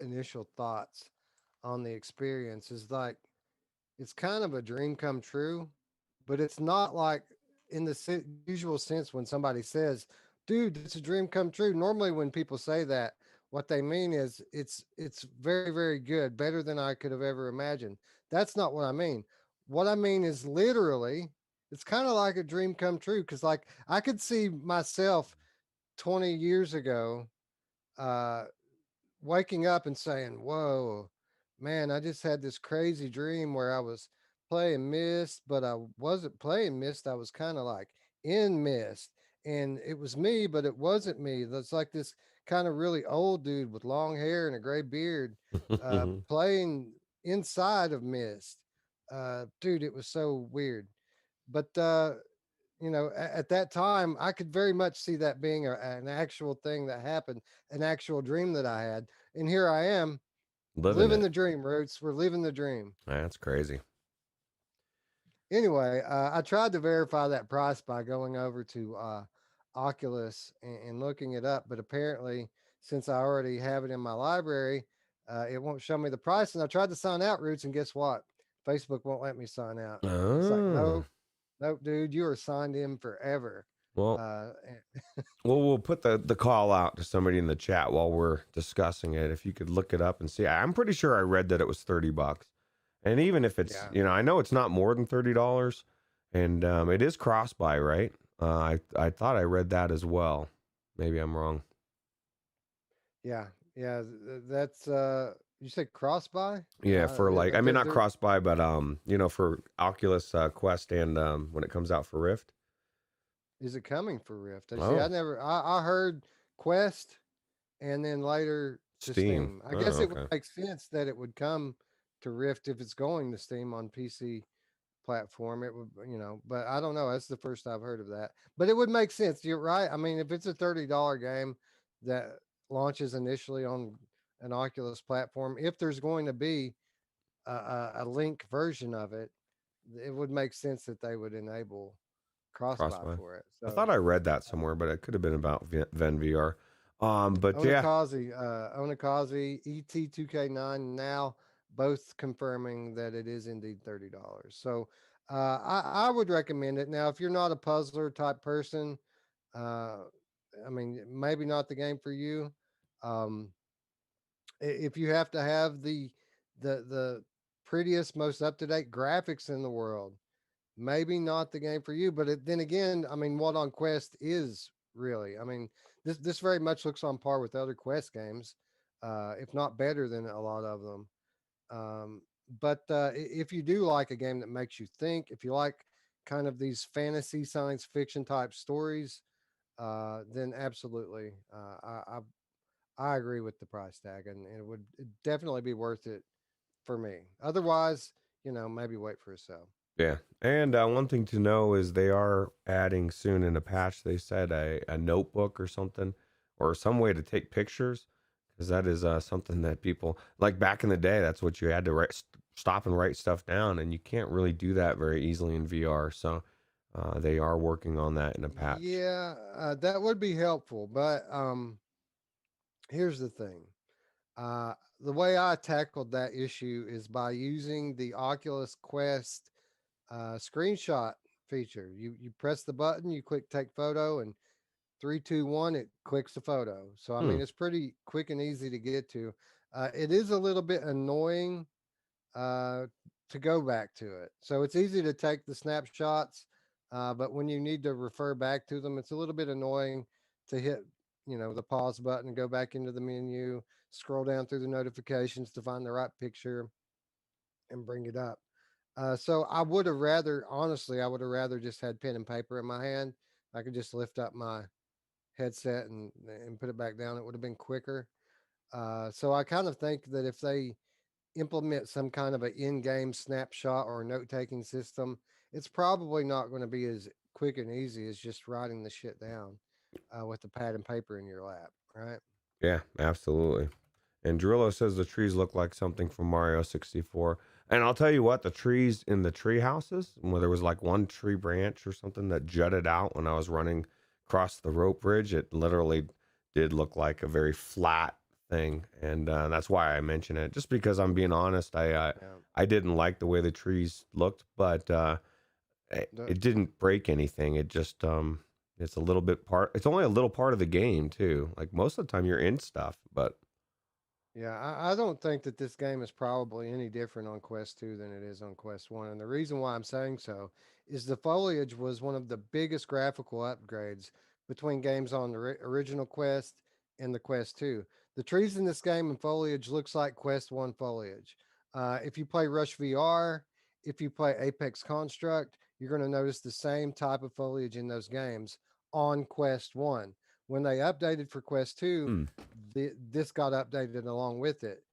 initial thoughts on the experience. Is like it's kind of a dream come true, but it's not like in the usual sense when somebody says, "Dude, it's a dream come true." Normally, when people say that, what they mean is it's very very good, better than I could have ever imagined. That's not what I mean. What I mean is literally, it's kind of like a dream come true because like I could see myself 20 years ago uh, waking up and saying, "Whoa, man, I just had this crazy dream where I was playing Myst, but I wasn't playing Myst. I was kind of like in Myst, and it was me, but it wasn't me. That's like this kind of really old dude with long hair and a gray beard playing inside of Myst. Dude, it was so weird. But at that time, I could very much see that being an actual thing that happened, an actual dream that I had. And here I am Living living it. the dream, Roots. We're living the dream. That's crazy. Anyway, I tried to verify that price by going over to Oculus and looking it up, but apparently, since I already have it in my library, it won't show me the price. And I tried to sign out, Roots, and guess what? Facebook won't let me sign out. It's like, Oh, nope, nope, dude, you are signed in forever. well, Uh, we'll put the call out to somebody in the chat while we're discussing it. If you could look it up and see, I'm pretty sure I read that it was $30. And even if it's, yeah, I know it's not more than $30, and it is cross buy, right? I thought I read that as well. Maybe I'm wrong. yeah, yeah. That's you said cross by? Yeah, for like, I mean, not There cross buy, but for Oculus Quest, and when it comes out for Rift. is it coming for Rift? I see. I Oh, never. I heard Quest and then later to Steam. Steam. I guess Oh, it would okay. make sense that it would come to Rift if it's going to Steam on PC platform. It would, but I don't know. That's the first I've heard of that. But it would make sense. You're right. I mean, if it's a $30 game that launches initially on an Oculus platform, if there's going to be a link version of it, it would make sense that they would enable cross Cross buy buy. for it. I So thought I read that somewhere, but it could have been about Ven VR. But yeah. Onikazi, ET2K9 now both confirming that it is indeed $30. So I would recommend it. Now, if you're not a puzzler type person, uh, I mean, maybe not the game for you. Um, if you have to have the prettiest, most up to date graphics in the world, maybe not the game for you. But then again, I mean, what on Quest is really? I mean, this very much looks on par with other Quest games, if not better than a lot of them. Um, but if you do like a game that makes you think, if you like kind of these fantasy science fiction type stories, then absolutely, I I agree with the price tag, and it would definitely be worth it for me. Otherwise, maybe wait for a sale. Yeah. And one thing to know is they are adding soon in a patch, they said a notebook or something, or some way to take pictures. Because that is something that people, like back in the day, that's what you had to stop and write stuff down. And you can't really do that very easily in VR. So they are working on that in a patch. Yeah, that would be helpful, but here's the thing. The way I tackled that issue is by using the Oculus Quest screenshot feature. You press the button, you click take photo, and 3, 2, 1, it clicks the photo. So I Hmm. mean, it's pretty quick and easy to get to. It is a little bit annoying uh, to go back to it. So it's easy to take the snapshots, but when you need to refer back to them, it's a little bit annoying to hit, the pause button and go back into the menu, scroll down through the notifications to find the right picture and bring it up. So I would have rather, honestly, I would have rather just had pen and paper in my hand. I could just lift up my headset and put it back down. It would have been quicker. So I kind of think that if they implement some kind of an in-game snapshot or note-taking system, it's probably not going to be as quick and easy as just writing the shit down with the pad and paper in your lap, right? Yeah, absolutely. And Drillo says the trees look like something from Mario 64. And I'll tell you what, the trees in the tree houses, where there was like one tree branch or something that jutted out when I was running across the rope bridge, it literally did look like a very flat thing. And that's why I mention it. Just because I'm being honest, Yeah. I didn't like the way the trees looked, but The, it didn't break anything. It just it's a little bit part. It's only a little part of the game too. Like most of the time, you're in stuff, but Yeah, I don't think that this game is probably any different on Quest 2 than it is on Quest 1. And the reason why I'm saying so is the foliage was one of the biggest graphical upgrades between games on the original Quest and the Quest 2. The trees in this game and foliage looks like Quest 1 foliage. If you play Rush VR, if you play Apex Construct, you're going to notice the same type of foliage in those games on Quest 1. When they updated for Quest 2, hmm. this got updated along with it.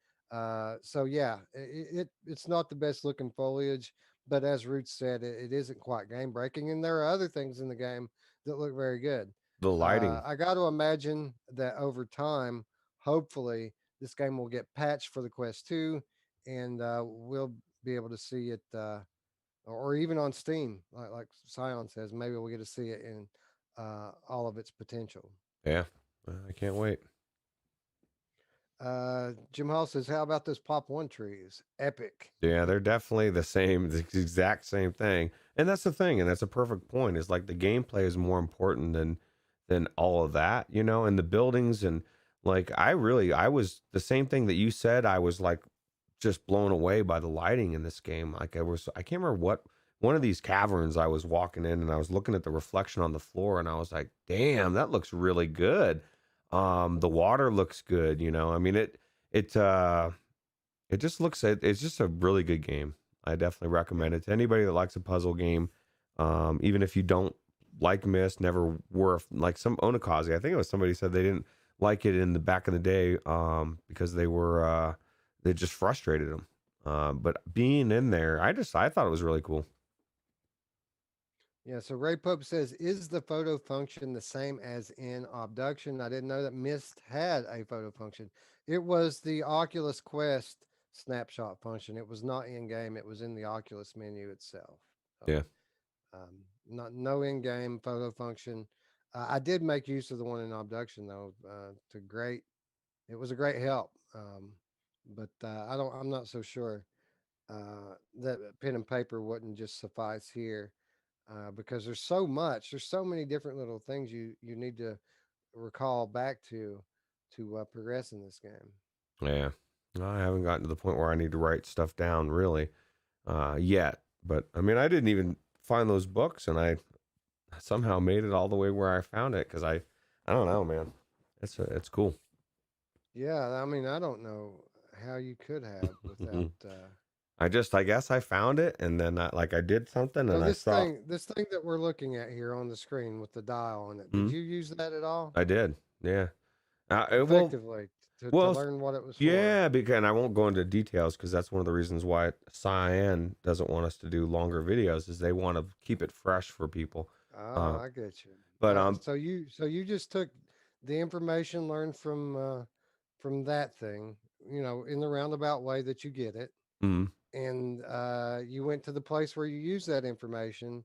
So yeah, it's not the best looking foliage, but as Roots said, it isn't quite game breaking, and there are other things in the game that look very good. The lighting. I got to imagine that over time, hopefully, this game will get patched for the Quest 2, and we'll be able to see it, or even on Steam, like Scion says, maybe we'll get to see it in all of its potential. Yeah, I can't wait. Jim Hall says, "How about those Pop One trees? Epic." Yeah, they're definitely the same, the exact same thing. And that's the thing, and that's a perfect point. Is like the gameplay is more important than all of that, you know, and the buildings and like I was the same thing that you said. I was like just blown away by the lighting in this game. Like I can't remember what one of these caverns I was walking in and I was looking at the reflection on the floor and I was like, damn, that looks really good. The water looks good, you know. I mean it just looks it's just a really good game. I definitely Yeah. recommend it to anybody that likes a puzzle game. Even if you don't like Myst, never were like some Onikaze. I think it was somebody said they didn't like it in the back in the day because they just frustrated them. But being in there, I thought it was really cool. Yeah. So Ray Pope says, "Is the photo function the same as in Abduction?" I didn't know that Mist had a photo function. It was the Oculus Quest snapshot function. It was not in game. It was in the Oculus menu itself. So, Yeah, not no in game photo function. I did make use of the one in Abduction though. To great, it was a great help. But I'm not so sure that pen and paper wouldn't just suffice here because there's so much. There's so many different little things you need to recall back to progress in this game. yeah. I haven't gotten to the point where I need to write stuff down really yet. But I mean, I didn't even find those books, and I somehow made it all the way where I found it because I don't know, man. It's cool. Yeah, I mean, I don't know how you could have without. I guess I found it, and then I did something, So and I saw. this thing that we're looking at here on the screen with the dial on it, did Hmm, you use that at all I did, yeah. Well, effectively? to Well, learn what it was for. yeah, because and I won't go into details because that's one of the reasons why Cyan doesn't want us to do longer videos is they want to keep it fresh for people. Oh, Uh, I get you. but So you just took the information learned from that thing, in the roundabout way that you get it, mm, and you went to the place where you use that information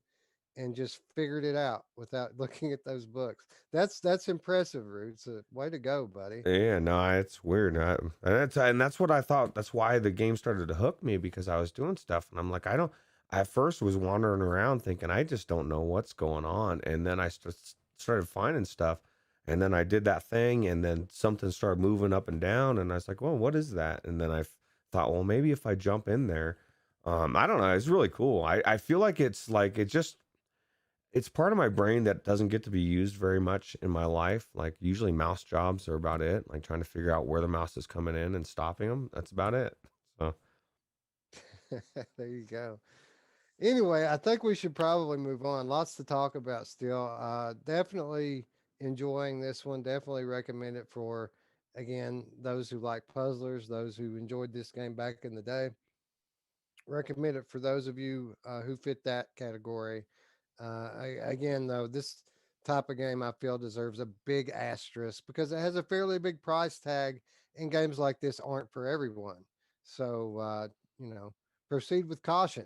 and just figured it out without looking at those books. That's impressive, Roots. Way to go, buddy. yeah, no, it's weird. And that's what I thought. That's why the game started to hook me because I was doing stuff, and I'm like, I don't. I at first was wandering around thinking I just don't know what's going on, and then I started finding stuff, and then I did that thing, and then something started moving up and down, and I was like, well, what is that? And then thought, well, maybe if I jump in there, I don't know. It's really cool. I feel like it's part of my brain that doesn't get to be used very much in my life. Like usually mouse jobs are about it. Like trying to figure out where the mouse is coming in and stopping them. That's about it. So There you go. Anyway, I think we should probably move on. Lots to talk about still. Definitely enjoying this one. Definitely recommend it for, again, those who like puzzlers, those who enjoyed this game back in the day. Recommend it for those of you who fit that category. Again, though, this type of game I feel deserves a big asterisk because it has a fairly big price tag, and games like this aren't for everyone. So, proceed with caution.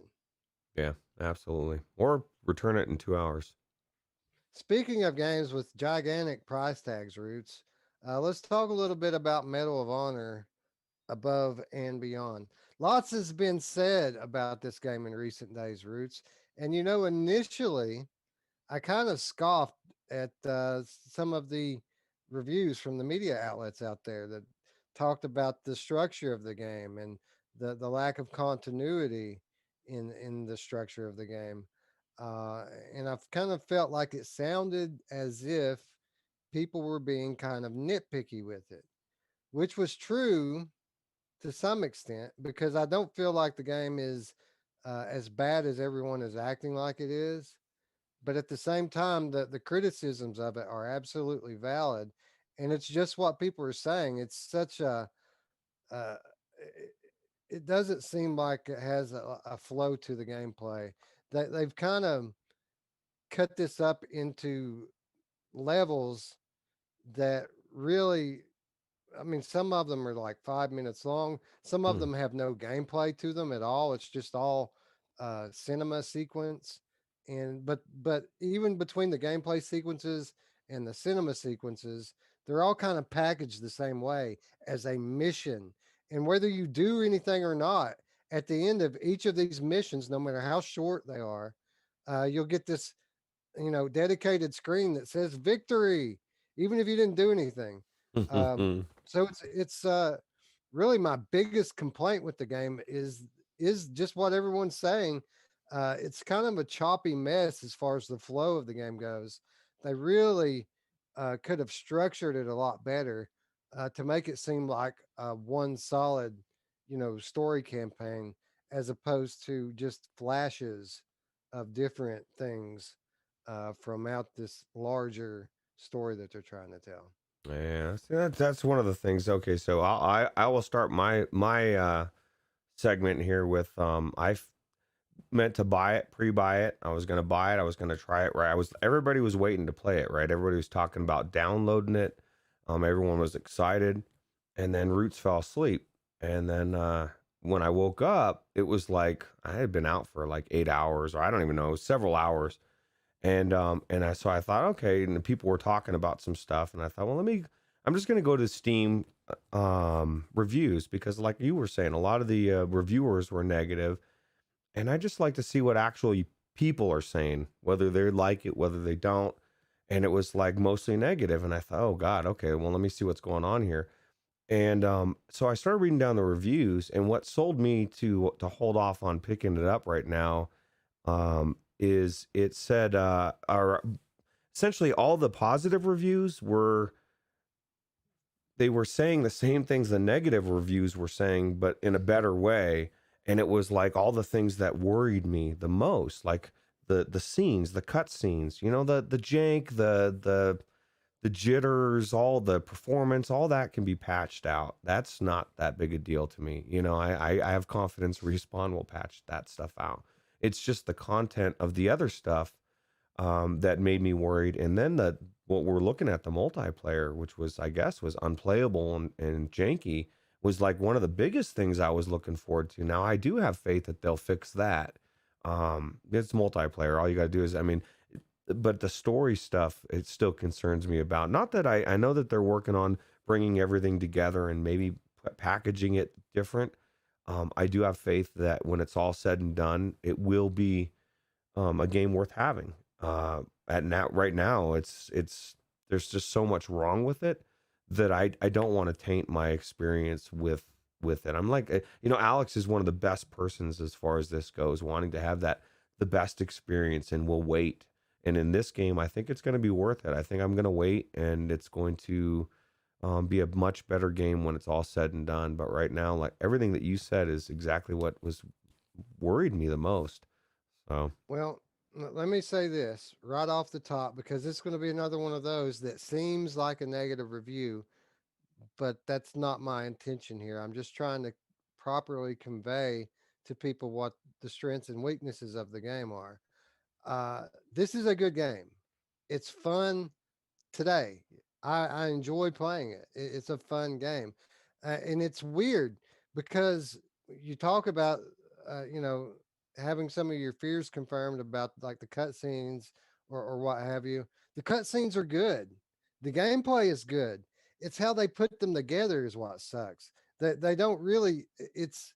yeah, absolutely. Or return it in 2 hours. Speaking of games with gigantic price tags, Roots, let's talk a little bit about Medal of Honor Above and Beyond. Lots has been said about this game in recent days, Roots. And initially, I kind of scoffed at some of the reviews from the media outlets out there that talked about the structure of the game and the lack of continuity in the structure of the game. And I've kind of felt like it sounded as if people were being kind of nitpicky with it, which was true to some extent because I don't feel like the game is as bad as everyone is acting like it is. But at the same time, the criticisms of it are absolutely valid, and it's just what people are saying. It's such a uh, it doesn't seem like it has a flow to the gameplay. They've kind of cut this up into levels that really, I mean, some of them are like 5 minutes long. Some of Hmm. them have no gameplay to them at all. It's just all cinema sequence. But even between the gameplay sequences and the cinema sequences, they're all kind of packaged the same way as a mission. And whether you do anything or not, at the end of each of these missions, no matter how short they are, you'll get this dedicated screen that says victory, even if you didn't do anything. Um, so it's really my biggest complaint with the game is just what everyone's saying. It's kind of a choppy mess as far as the flow of the game goes. They really could have structured it a lot better to make it seem like one solid, story campaign as opposed to just flashes of different things from out this larger story that they're trying to tell. Yeah, see, that's one of the things. Okay, so I will start my segment here with meant to buy it, pre-buy it. I was gonna buy it. I was gonna try it. Right, everybody was waiting to play it. Right, everybody was talking about downloading it. Everyone was excited, and then Roots fell asleep, and then when I woke up, it was like I had been out for like 8 hours, or I don't even know, several hours. So I thought, okay, and the people were talking about some stuff, and I thought, well, I'm just gonna go to Steam reviews because, like you were saying, a lot of the reviewers were negative, and I just like to see what actually people are saying, whether they like it, whether they don't, and it was like mostly negative, and I thought, oh God, okay, well, let me see what's going on here, and so I started reading down the reviews, and what sold me to hold off on picking it up right now is it said essentially all the positive reviews were they were saying the same things the negative reviews were saying, but in a better way. And it was like all the things that worried me the most, like the scenes, the cut scenes, the jank, the the jitters, all the performance, all that can be patched out. That's not that big a deal to me. You know, I have confidence Respawn will patch that stuff out. It's just the content of the other stuff that made me worried. And then what we're looking at, the multiplayer, which was, I guess, was unplayable and janky, was like one of the biggest things I was looking forward to. Now I do have faith that they'll fix that. It's multiplayer. All you got to do is, I mean, but the story stuff, it still concerns me about. Not that I know that they're working on bringing everything together and maybe packaging it different. I do have faith that when it's all said and done, it will be a game worth having. At now, right now, it's there's just so much wrong with it that I don't want to taint my experience with it. I'm like, you know, Alyx is one of the best persons as far as this goes, wanting to have that the best experience, and will wait. And in this game, I think it's going to be worth it. I think I'm going to wait, and it's going to be a much better game when it's all said and done. But right now, like everything that you said is exactly what was worried me the most. So Well, let me say this right off the top because it's going to be another one of those that seems like a negative review, but that's not my intention here. I'm just trying to properly convey to people what the strengths and weaknesses of the game are. This is a good game. It's fun today. I enjoy playing it. It's a fun game, and it's weird because you talk about you know having some of your fears confirmed about like the cutscenes or what have you. The cutscenes are good. The gameplay is good. It's how they put them together is what sucks. They don't really. It's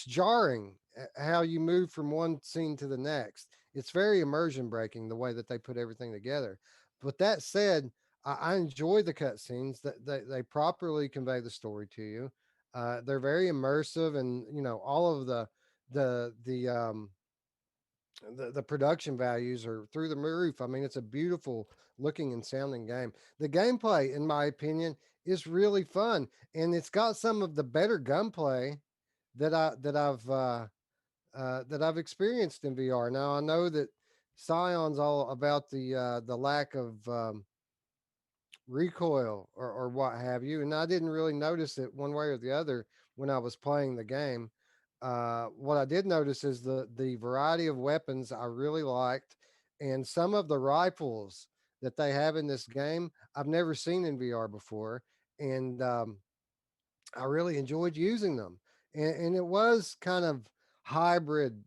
jarring how you move from one scene to the next. It's very immersion breaking the way that they put everything together. But that said, I enjoy the cutscenes that they properly convey the story to you. They're very immersive, and you know all of the the um, the production values are through the roof. I mean, it's a beautiful looking and sounding game. The gameplay, in my opinion, is really fun, and it's got some of the better gunplay that I've experienced in VR. Now I know that Scion's all about the lack of recoil or what have you, and I didn't really notice it one way or the other when I was playing the game. What I did notice is the variety of weapons I really liked, and some of the rifles that they have in this game I've never seen in VR before, and I really enjoyed using them. And it was kind of hybrid,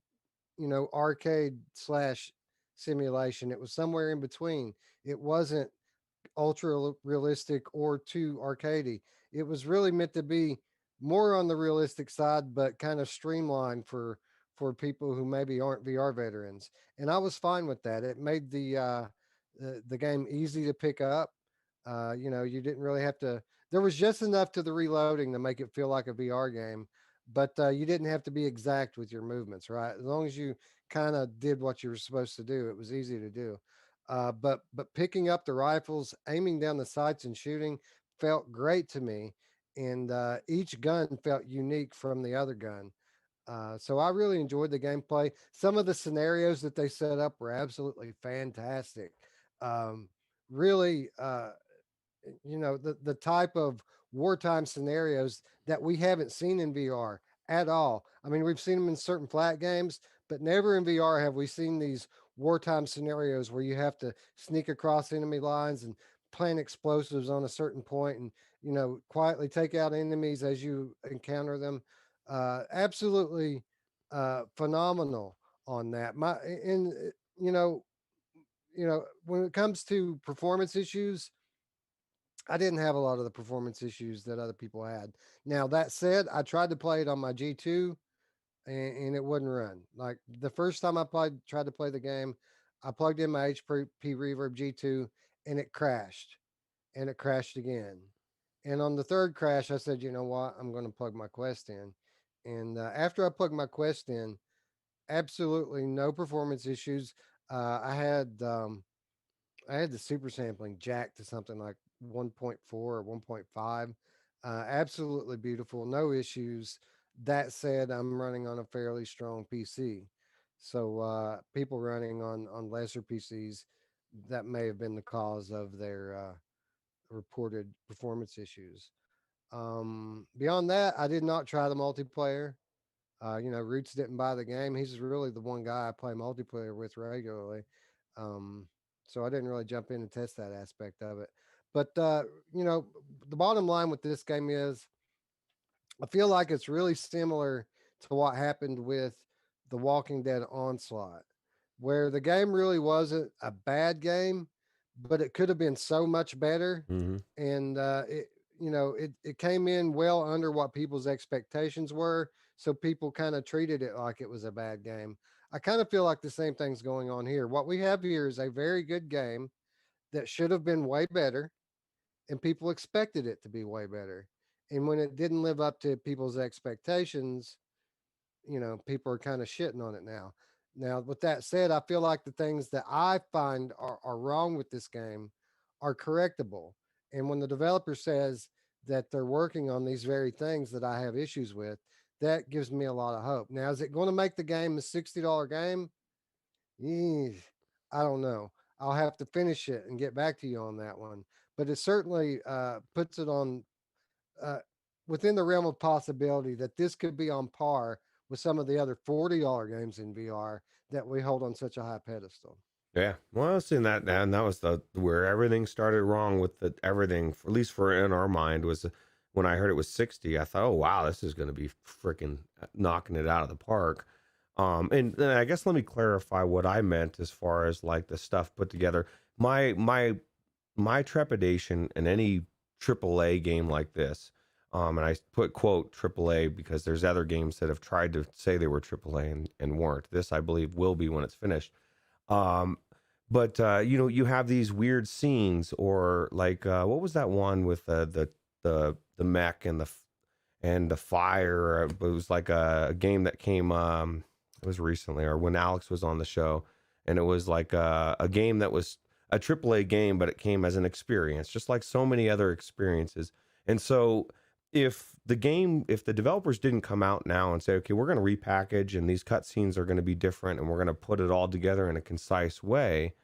you know, arcade slash simulation. It was somewhere in between. It wasn't ultra realistic or too arcadey. It was really meant to be more on the realistic side, but kind of streamlined for people who maybe aren't VR veterans. And I was fine with that. It made the game easy to pick up. You know, you didn't really have to. There was just enough to the reloading to make it feel like a VR game, but you didn't have to be exact with your movements, right? As long as you kind of did what you were supposed to do, it was easy to do. But picking up the rifles, aiming down the sights, and shooting felt great to me, and each gun felt unique from the other gun. So I really enjoyed the gameplay. Some of the scenarios that they set up were absolutely fantastic. Um, really, you know, the type of wartime scenarios that we haven't seen in VR at all. I mean, we've seen them in certain flat games, but never in VR have we seen these wartime scenarios where you have to sneak across enemy lines and plant explosives on a certain point and you know quietly take out enemies as you encounter them. Absolutely phenomenal on that. My and you know when it comes to performance issues, I didn't have a lot of the performance issues that other people had. Now that said, I tried to play it on my G2 and it wouldn't run. Like the first time I tried to play the game, I plugged in my HP Reverb G2 and it crashed and it crashed again. And on the third crash, I said, you know what? I'm going to plug my Quest in. And after I plugged my Quest in, absolutely no performance issues. Uh, I had um, I had the super sampling jacked to something like 1.4 or 1.5. Absolutely beautiful, no issues. That said, I'm running on a fairly strong PC. So people running on lesser PCs that may have been the cause of their reported performance issues. Beyond that, I did not try the multiplayer. Roots didn't buy the game. He's really the one guy I play multiplayer with regularly. Um, so I didn't really jump in and test that aspect of it. But the bottom line with this game is I feel like it's really similar to what happened with the Walking Dead Onslaught, where the game really wasn't a bad game, but it could have been so much better. Hmm. And it came in well under what people's expectations were. So people kind of treated it like it was a bad game. I kind of feel like the same thing's going on here. What we have here is a very good game that should have been way better, and people expected it to be way better. And when it didn't live up to people's expectations, people are kind of shitting on it now. Now, with that said, I feel like the things that I find are wrong with this game are correctable. And when the developer says that they're working on these very things that I have issues with, that gives me a lot of hope. Now, is it going to make the game a $60 game? Eh, I don't know. I'll have to finish it and get back to you on that one. But it certainly puts it on uh, within the realm of possibility that this could be on par with some of the other $40 games in VR that we hold on such a high pedestal. Yeah, well, I've seen that, and that was the where everything started wrong with the everything. At least for in our mind was when I heard it was 60. I thought, oh wow, this is going to be freaking knocking it out of the park. And then I guess let me clarify what I meant as far as like the stuff put together. My trepidation in any AAA game like this, and I put quote AAA because there's other games that have tried to say they were AAA and weren't. This I believe will be when it's finished. Um, but you have these weird scenes, or like what was that one with the mech and the fire? It was like a game that came. It was recently, or when Alyx was on the show, and it was like a game that was a AAA game, but it came as an experience, just like so many other experiences. And so, if the developers didn't come out now and say, okay, we're going to repackage, and these cutscenes are going to be different, and we're going to put it all together in a concise way,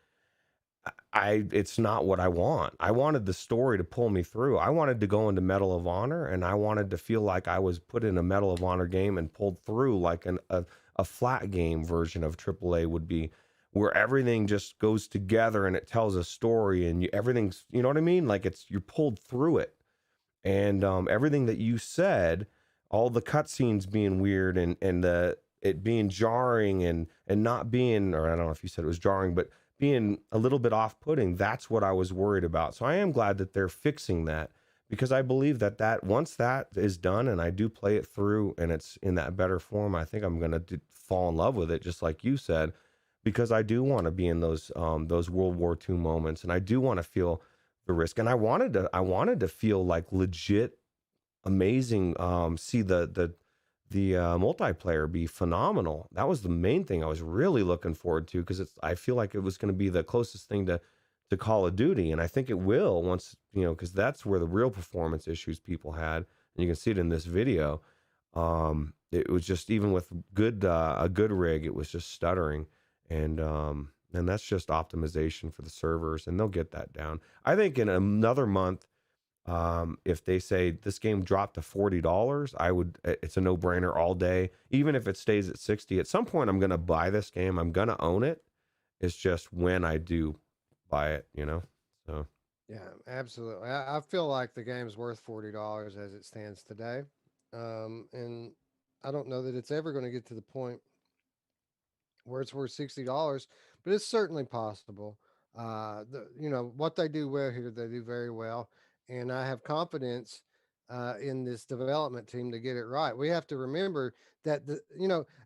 it's not what I want. I wanted the story to pull me through. I wanted to go into Medal of Honor, and I wanted to feel like I was put in a Medal of Honor game and pulled through like a flat game version of AAA would be, where everything just goes together and it tells a story, and everything's, you know what I mean? Like you're pulled through it. And everything that you said, all the cutscenes being weird, and the it being jarring, and not being, or I don't know if you said it was jarring, but being a little bit off-putting, that's what I was worried about. So I am glad that they're fixing that, because I believe that once that is done and I do play it through and it's in that better form, I think I'm going to fall in love with it, just like you said, because I do want to be in those World War II moments, and I do want to feel the risk, and I wanted to feel like legit amazing. See the multiplayer be phenomenal. That was the main thing I was really looking forward to, because I feel like it was going to be the closest thing to Call of Duty, and I think it will, once, because that's where the real performance issues people had, and you can see it in this video. It was just, even with a good rig, it was just stuttering, and that's just optimization for the servers, and they'll get that down. I think in another month, if they say this game dropped to $40, it's a no-brainer all day. Even if it stays at 60, at some point I'm gonna buy this game. I'm gonna own it. It's just when I do buy it. So Yeah, absolutely. I feel like the game's worth $40 as it stands today. And I don't know that it's ever going to get to the point where it's worth $60, but it's certainly possible. What they do well here, they do very well, and I have confidence in this development team to get it right. We have to remember that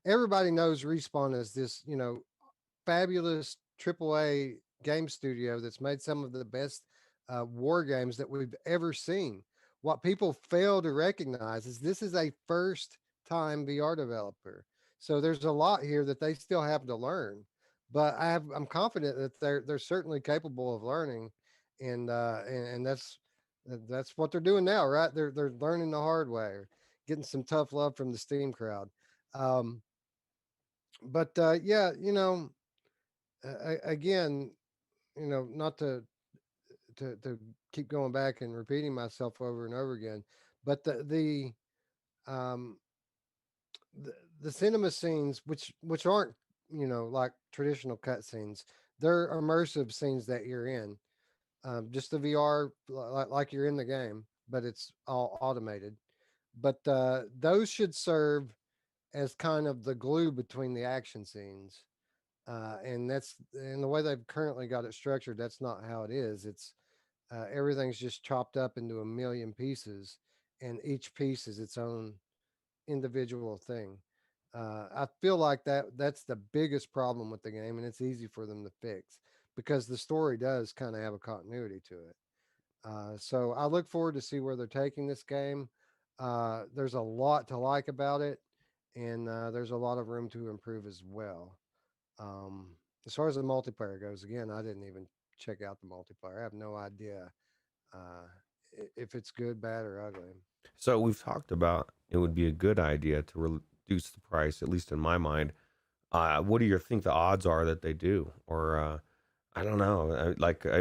everybody knows Respawn is this fabulous AAA game studio that's made some of the best war games that we've ever seen. What people fail to recognize is this is a first time VR developer. So there's a lot here that they still have to learn. But I'm confident that they're certainly capable of learning, and that's what they're doing now, right? They're learning the hard way, getting some tough love from the Steam crowd. Um, but yeah, again, not to keep going back and repeating myself over and over again, but um the, the cinema scenes, which aren't like traditional cutscenes, they're immersive scenes that you're in. Just the VR, like you're in the game, but it's all automated. But those should serve as kind of the glue between the action scenes. And that's in the way they've currently got it structured. That's not how it is. It's everything's just chopped up into a million pieces, and each piece is its own individual thing. I feel like that's the biggest problem with the game, and it's easy for them to fix because the story does kind of have a continuity to it. So I look forward to see where they're taking this game. There's a lot to like about it, and there's a lot of room to improve as well. Um, as far as the multiplayer goes, again, I didn't even check out the multiplayer. I have no idea uh, if it's good, bad, or ugly. So we've talked about it would be a good idea to reduce the price, at least in my mind. What do you think the odds are that they do? Or I don't know.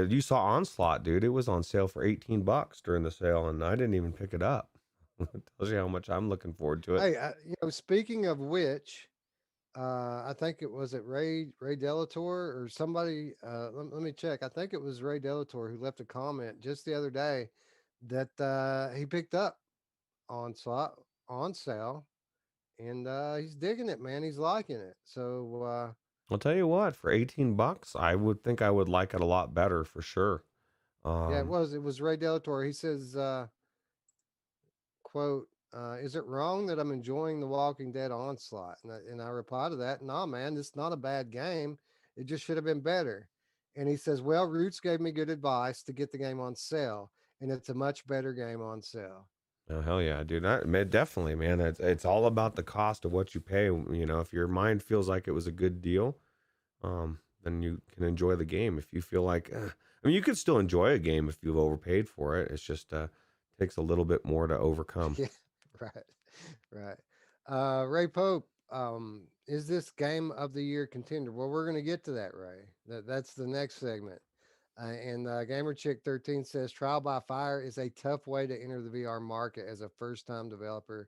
You saw Onslaught, dude. It was on sale for $18 during the sale, and I didn't even pick it up. It tells you how much I'm looking forward to it. Hey, speaking of which, I think it was at Ray Delator or somebody. Let me check. I think it was Ray Delator who left a comment just the other day that he picked up Onslaught on sale, and he's digging it, man. He's liking it. So I'll tell you what, for $18, I would think I would like it a lot better for sure. yeah, it Um, was. It was Ray Delator. He says, "quote Is it wrong that I'm enjoying The Walking Dead Onslaught?" And I reply to that, "Nah, man, it's not a bad game. It just should have been better." And he says, "Well, Roots gave me good advice to get the game on sale, and it's a much better game on sale." oh hell yeah, dude! Definitely, man. It's all about the cost of what you pay. If your mind feels like it was a good deal, then you can enjoy the game. If you feel like, I mean, you could still enjoy a game if you've overpaid for it. It's just takes a little bit more to overcome. Yeah, right, right. Ray Pope, is this game of the year contender? Well, we're going to get to that, Ray. That's the next segment. And Gamer Chick 13 says Trial by Fire is a tough way to enter the VR market as a first time developer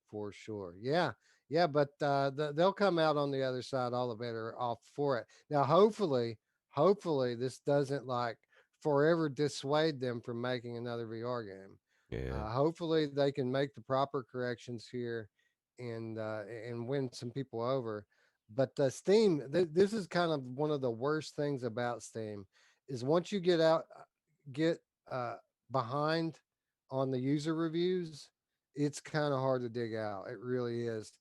for sure. Yeah, yeah, but they'll come out on the other side all the better off for it. Now, hopefully, this doesn't like forever dissuade them from making another VR game. Yeah. Hopefully, they can make the proper corrections here and win some people over. But Steam, this is kind of one of the worst things about Steam is once you get uh, behind on the user reviews, it's kind of hard to dig out. It really is.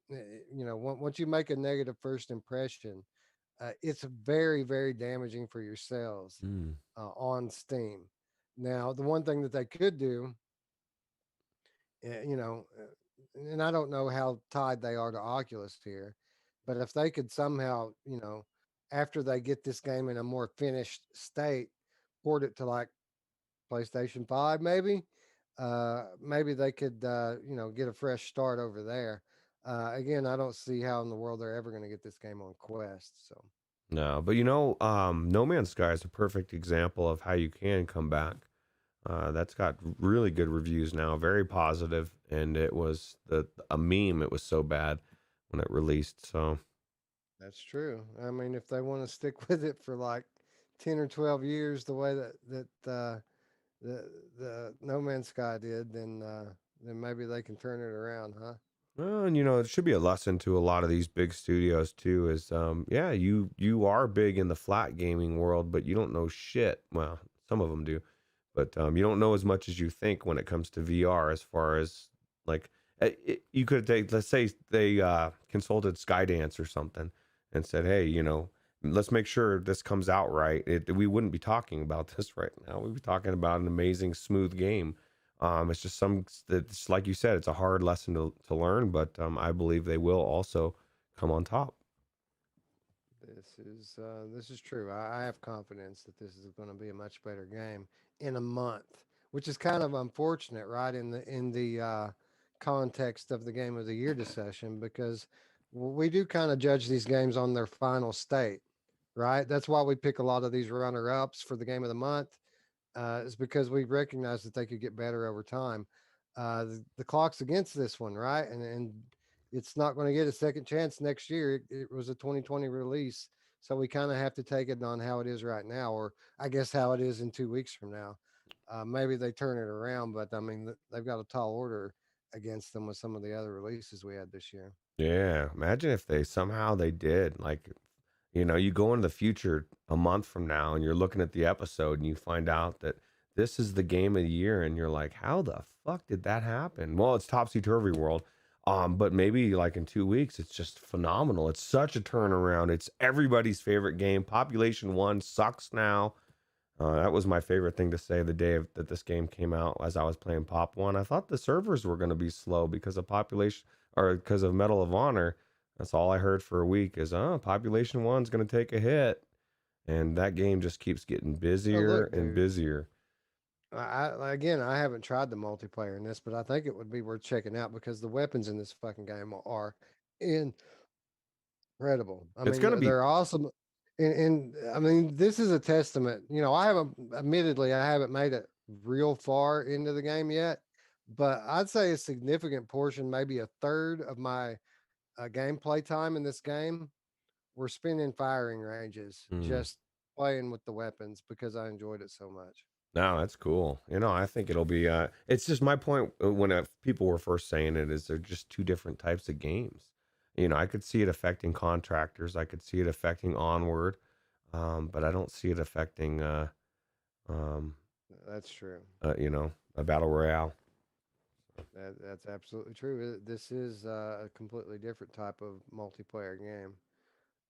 Once you make a negative first impression, it's very, very damaging for your sales Mm. on Steam. Now, the one thing that they could do, and I don't know how tied they are to Oculus here, but if they could somehow, after they get this game in a more finished state, port it to like PlayStation 5, maybe they could, get a fresh start over there. Again, I don't see how in the world they're ever going to get this game on Quest. So, No, but No Man's Sky is a perfect example of how you can come back. That's got really good reviews now, very positive, and it was a meme. It was so bad when it released. So that's true. I mean, if they want to stick with it for like 10 or 12 years, the way the No Man's Sky did, then maybe they can turn it around, huh? well, and it should be a lesson to a lot of these big studios too. Is yeah, you are big in the flat gaming world, but you don't know shit. Well, some of them do, but you don't know as much as you think when it comes to VR. As far as like, you could take, let's say they consulted Skydance or something and said, hey, let's make sure this comes out right. We wouldn't be talking about this right now. We'd be talking about an amazing, smooth game. It's just that's like you said, it's a hard lesson to learn, but I believe they will also come on top. This is true. I have confidence that this is going to be a much better game in a month, which is kind of unfortunate, right? In the context of the game of the year discussion, because we do kind of judge these games on their final state. right? That's why we pick a lot of these runner ups for the game of the month, is because we recognize that they could get better over time. The clock's against this one, right? And it's not going to get a second chance next year. It was a 2020 release, so we kind of have to take it on how it is right now, or I guess how it is in 2 weeks from now. Maybe they turn it around, but I mean they've got a tall order against them with some of the other releases we had this year. Yeah, imagine if they somehow they did. Like, you go into the future a month from now and you're looking at the episode and you find out that this is the game of the year and you're like, how the fuck did that happen? Well, it's Topsy Turvy World. But maybe like in 2 weeks, it's just phenomenal. It's such a turnaround. It's everybody's favorite game. Population One sucks now. That was my favorite thing to say the day that this game came out as I was playing Pop One. I thought the servers were going to be slow because of population or because of Medal of Honor. That's all I heard for a week is, Population One's going to take a hit. And that game just keeps getting Oh busier look, and dude. busier. Again, I haven't tried the multiplayer in this, but I think it would be worth checking out because the weapons in this fucking game are incredible. I It's mean, going to be, they're awesome. And I mean, this is a testament. I haven't, admittedly, I haven't made it real far into the game yet, but I'd say a significant portion, maybe a third of my gameplay time in this game, we're spending firing ranges, mm, just playing with the weapons because I enjoyed it so much. no, that's cool. I think it'll be, it's just my point when people were first saying it is they're just two different types of games. I could see it affecting contractors. I could see it affecting Onward. But I don't see it affecting, um, That's true. a battle royale. That's absolutely true. This is a completely different type of multiplayer game.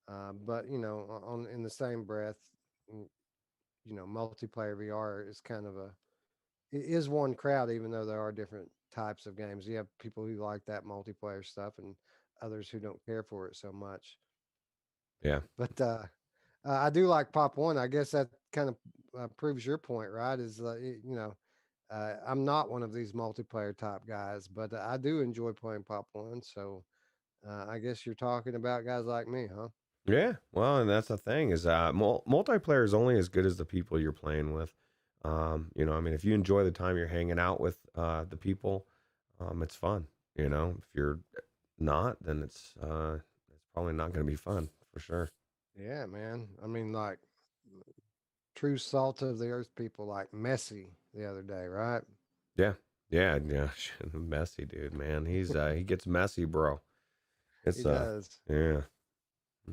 But on in the same breath, mm, multiplayer VR is kind of it is one crowd, even though there are different types of games. You have people who like that multiplayer stuff, and others who don't care for it so much. Yeah. But I do like Pop One. I guess that kind of proves your point, right? Is I'm not one of these multiplayer type guys, but I do enjoy playing Pop One. So I guess you're talking about guys like me, huh? Yeah. Well, and that's the thing is, multiplayer is only as good as the people you're playing with. I mean, if you enjoy the time you're hanging out with the people, it's fun. If you're not, then it's probably not going to be fun for sure. Yeah, man. I mean, like true salt of the earth people like Messi the other day, right? Yeah. Yeah. Yeah. Messy dude, man. He gets messy, bro. He It's does. yeah,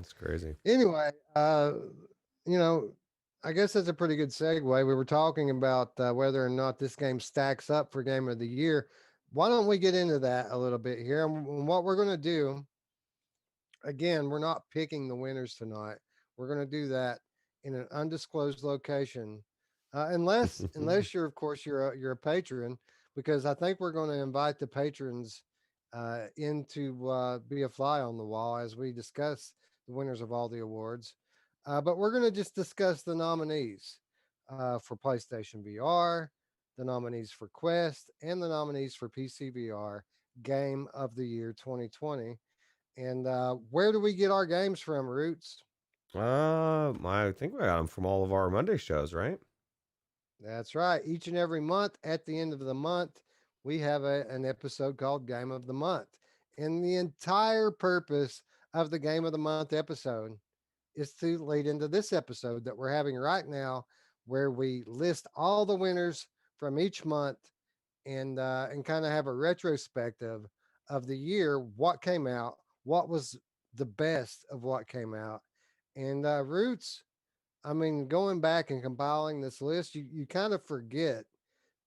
it's crazy. Anyway, you know, I guess that's a pretty good segue. We were talking about whether or not this game stacks up for game of the year. Why don't we get into that a little bit here? And what we're going to do, again, we're not picking the winners tonight. We're going to do that in an undisclosed location, unless you're, of course, you're a patron, because I think we're going to invite the patrons in to be a fly on the wall as we discuss the winners of all the awards. But we're going to just discuss the nominees for PlayStation VR, the nominees for Quest, and the nominees for PCVR Game of the Year 2020. And where do we get our games from, Roots? I think we got them from all of our Monday shows, right? That's right. Each and every month, at the end of the month, we have an episode called Game of the Month. And the entire purpose of the Game of the Month episode is to lead into this episode that we're having right now, where we list all the winners from each month and kind of have a retrospective of the year, what came out, what was the best of what came out. And Roots, I mean, going back and compiling this list, you kind of forget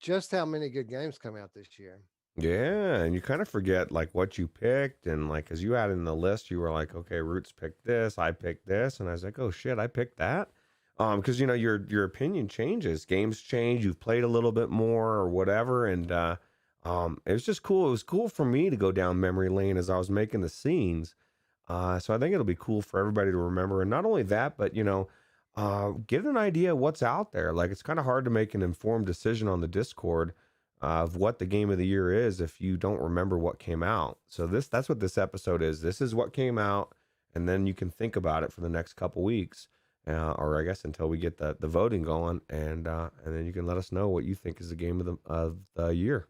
just how many good games come out this year. Yeah, and you kind of forget like what you picked, and like as you had in the list, you were like, okay, Roots picked this, I picked this, and I was like, oh shit, I picked that. Because your opinion changes, games change, you've played a little bit more or whatever, and it was just cool. It was cool for me to go down memory lane as I was making the scenes. So I think it'll be cool for everybody to remember, and not only that, but get an idea of what's out there. Like it's kind of hard to make an informed decision on the Discord of what the game of the year is if you don't remember what came out. So that's what this episode is. This is what came out, and then you can think about it for the next couple weeks. or I guess until we get the voting going, and then you can let us know what you think is the game of the year.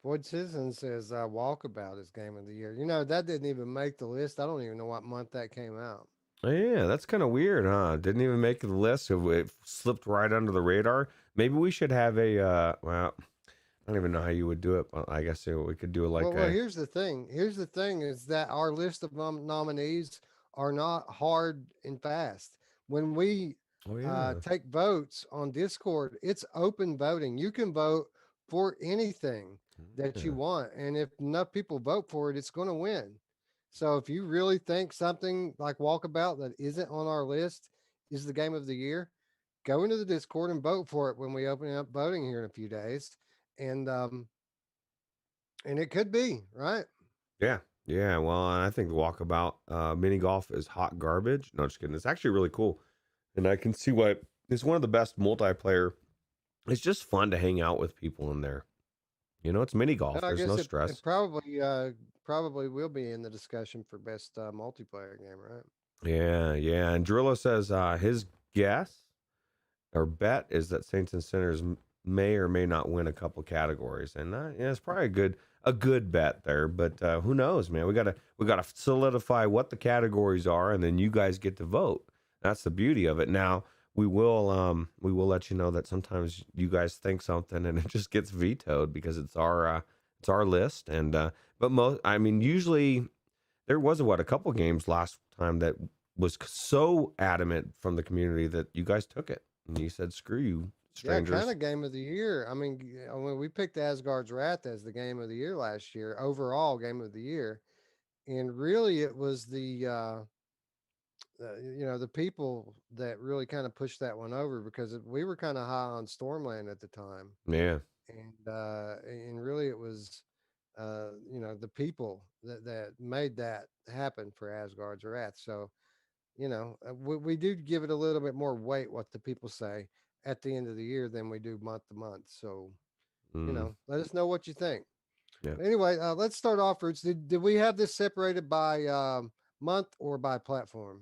Void Citizen says Walkabout is game of the year. You know, that didn't even make the list. I don't even know what month that came out. Yeah, that's kind of weird, huh? Didn't even make the list. It slipped right under the radar. Maybe we should have a well, I don't even know how you would do it, but I guess we could do like Well, a. here's the thing. Here's the thing is that our list of nominees are not hard and fast. When we Oh yeah. take votes on Discord, it's open voting. You can vote for anything that you Yeah. want. And if enough people vote for it, it's going to win. So if you really think something like Walkabout that isn't on our list is the game of the year, go into the Discord and vote for it when we open up voting here in a few days. And and it could be, right? Yeah. Yeah. Well, I think the walkabout mini golf is hot garbage. No, just kidding. It's actually really cool, and I can see why it's one of the best multiplayer. It's just fun to hang out with people in there. You know, it's mini golf. I There's guess no it stress. probably will be in the discussion for best multiplayer game, right? Yeah, yeah. And Drillo says his guess or bet is that Saints and Sinners may or may not win a couple categories, and yeah, it's probably a good bet there. But who knows, man? We gotta solidify what the categories are, and then you guys get to vote. That's the beauty of it. Now we will let you know that sometimes you guys think something and it just gets vetoed because it's our list, and but most I mean usually there was a couple games last time that was so adamant from the community that you guys took it and you said screw you Yeah, kind strangers. of game of the year. I mean, we picked Asgard's Wrath as the game of the year last year, overall game of the year, and really it was the people that really kind of pushed that one over because we were kind of high on Stormland at the time, Yeah. and really it was the people that made that happen for Asgard's Wrath. So we do give it a little bit more weight what the people say at the end of the year than we do month to month. So Mm, let us know what you think. yeah. But anyway, let's start off. Roots. Did we have this separated by month or by platform?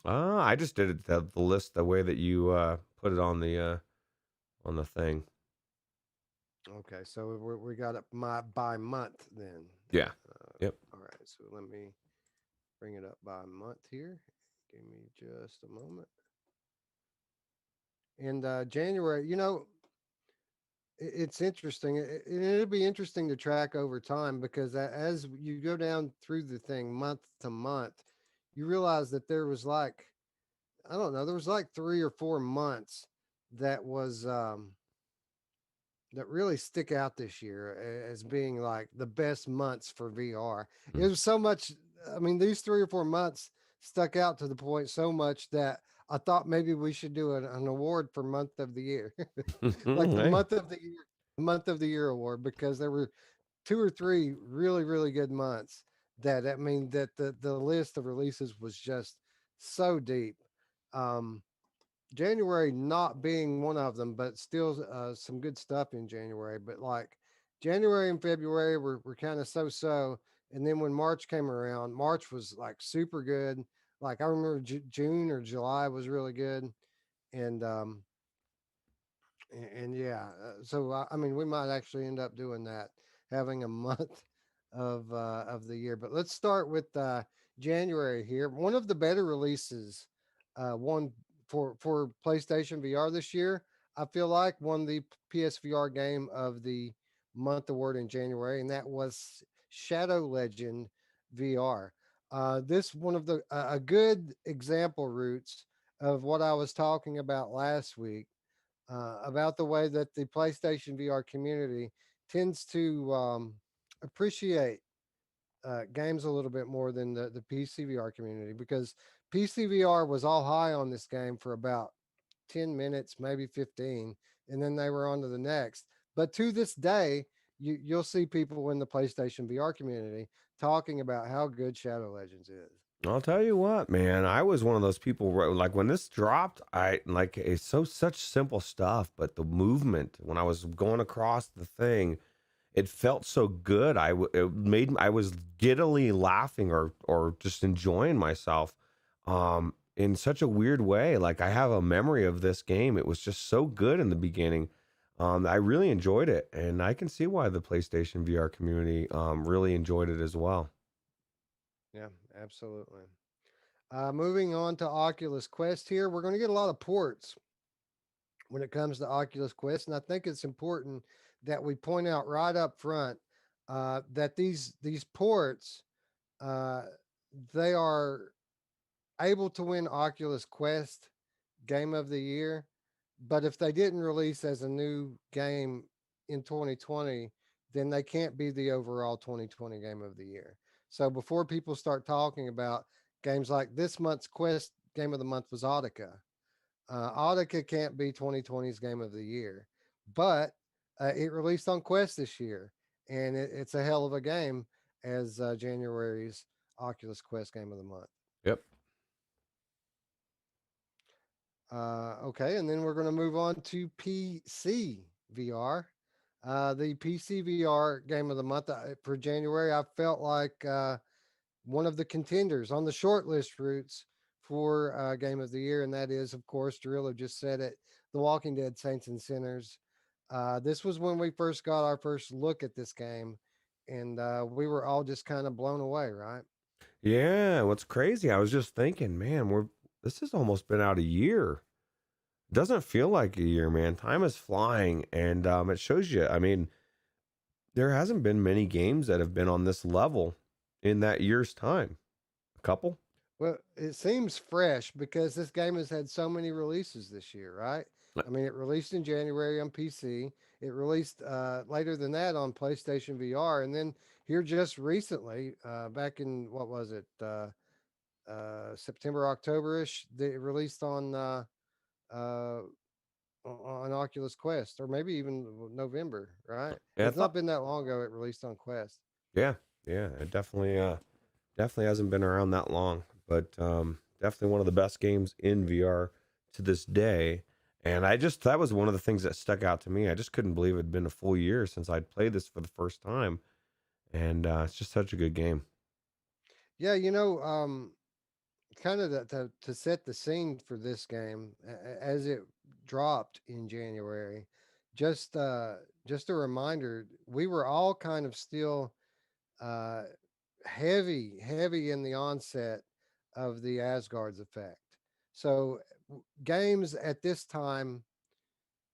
I just did it the list the way that you put it on the thing. Okay, so we got it by month then. Yeah. Yep. All right, so let me bring it up by month here. Give me just a moment. And January, it's interesting. It'll be interesting to track over time because as you go down through the thing month to month, you realize that there was like, I don't know, there was like 3 or 4 months that was that really stick out this year as being like the best months for VR. It Mm. was so much. I mean, these 3 or 4 months stuck out to the point so much that I thought maybe we should do an award for month of the year, like the Hey. month of the year award, because there were 2 or 3 really, really good months that, I mean, that the list of releases was just so deep. Um, January not being one of them, but still some good stuff in January. But like January and February were kind of so. And then when March came around, March was like super good. Like I remember June or July was really good. And and yeah, so I mean, we might actually end up doing that, having a month of the year. But let's start with January here. One of the better releases, one for PlayStation VR this year, I feel like won the PSVR game of the month award in January, and that was Shadow Legend VR. This one of the a good example roots of what I was talking about last week about the way that the PlayStation VR community tends to appreciate games a little bit more than the PC VR community because PC VR was all high on this game for about 10 minutes, maybe 15, and then they were on to the next. But to this day, you'll see people in the PlayStation VR community talking about how good Shadow Legends is. I'll tell you what, man. I was one of those people like when this dropped, I like it's such simple stuff, but the movement when I was going across the thing, it felt so good. It made I was giddily laughing or just enjoying myself. in such a weird way. Like I have a memory of this game. It was just so good in the beginning. I really enjoyed it, and I can see why the PlayStation VR community really enjoyed it as well. Yeah, absolutely. Moving on to Oculus Quest here, we're going to get a lot of ports when it comes to Oculus Quest, and I think it's important that we point out right up front that these ports uh, they are able to win Oculus Quest Game of the Year, but if they didn't release as a new game in 2020, then they can't be the overall 2020 Game of the Year. So before people start talking about games like this month's Quest Game of the Month was Audica. Audica can't be 2020's Game of the Year, but it released on Quest this year, and it's a hell of a game as January's Oculus Quest Game of the Month. Yep. Okay, and then we're going to move on to PC VR. The PC VR game of the month for January, I felt like one of the contenders on the short list routes for game of the year, and that is, of course, Derillo just said it, The Walking Dead Saints and Sinners. This was when we first got our first look at this game, and we were all just kind of blown away, right? Yeah. What's crazy? I was just thinking, man, this has almost been out a year. Doesn't feel like a year, man. Time is flying, and it shows you. I mean, there hasn't been many games that have been on this level in that year's time. A couple. Well, it seems fresh because this game has had so many releases this year, right? I mean, it released in January on PC. It released later than that on PlayStation VR, and then here just recently, back in what was it, September, October-ish, they released uh, on Oculus Quest, or maybe even November, right? Yeah, I It's not thought. been that long ago. It released on Quest. Yeah, yeah. It definitely hasn't been around that long, but definitely one of the best games in VR to this day. And that was one of the things that stuck out to me. I just couldn't believe it had been a full year since I'd played this for the first time, and it's just such a good game. Yeah, kind of to set the scene for this game as it dropped in January. Just just a reminder, we were all kind of still uh, heavy in the onset of the Asgard's effect. So games at this time,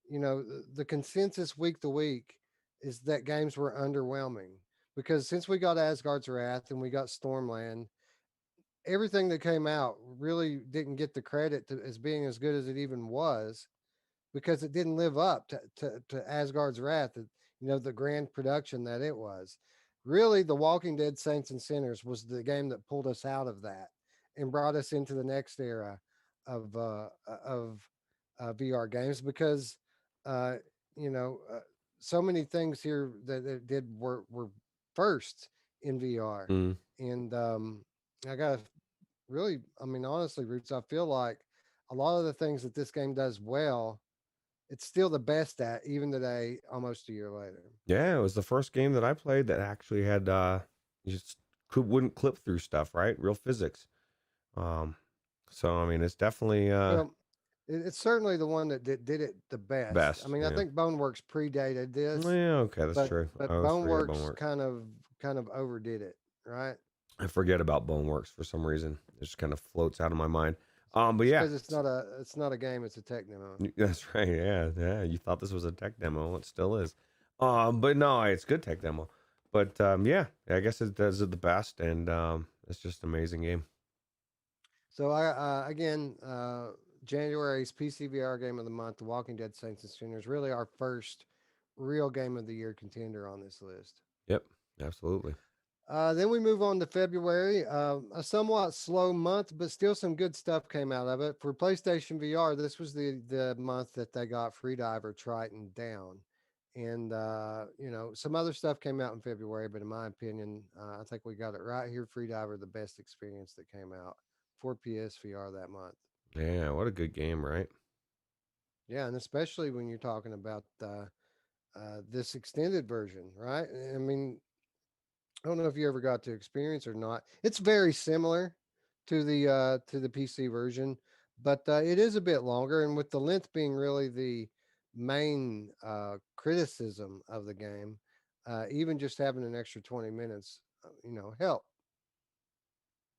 the consensus week to week is that games were underwhelming because since we got Asgard's Wrath and we got Stormland, everything that came out really didn't get the credit as being as good as it even was because it didn't live up to Asgard's Wrath, the grand production that it was. Really, The Walking Dead Saints and Sinners was the game that pulled us out of that and brought us into the next era of VR games because, uh, you know, uh, so many things here that it did were first in VR. Mm. And I got to really, I mean, honestly, Roots, I feel like a lot of the things that this game does well, it's still the best at even today, almost a year later. Yeah, it was the first game that I played that actually had you just wouldn't clip through stuff, right? Real physics. Um, so I mean, it's definitely Well, it's certainly the one that did it the best. I best. mean, I Yeah. think Boneworks predated this, Yeah. Okay, that's but true. I but always forget Boneworks Boneworks. kind of overdid it, right? I forget about Boneworks for some reason. It just kind of floats out of my mind. But It's yeah, because it's not a game; it's a tech demo. that's right. Yeah, yeah. You thought this was a tech demo. It still is. But no, it's good tech demo. But yeah, I guess it does it the best, and it's just an amazing game. So I again January's PCVR game of the month, The Walking Dead Saints and Sinners, really our first real game of the year contender on this list. Yep, absolutely. Then we move on to February, a somewhat slow month, but still some good stuff came out of it. For PlayStation VR, this was the month that they got Freediver Triton down. And, some other stuff came out in February, but in my opinion, I think we got it right here. Freediver, the best experience that came out for PSVR that month. Yeah, what a good game, right? Yeah, and especially when you're talking about this extended version, right? I mean, I don't know if you ever got to experience or not. It's very similar to the PC version, but it is a bit longer, and with the length being really the main criticism of the game, even just having an extra 20 minutes, help.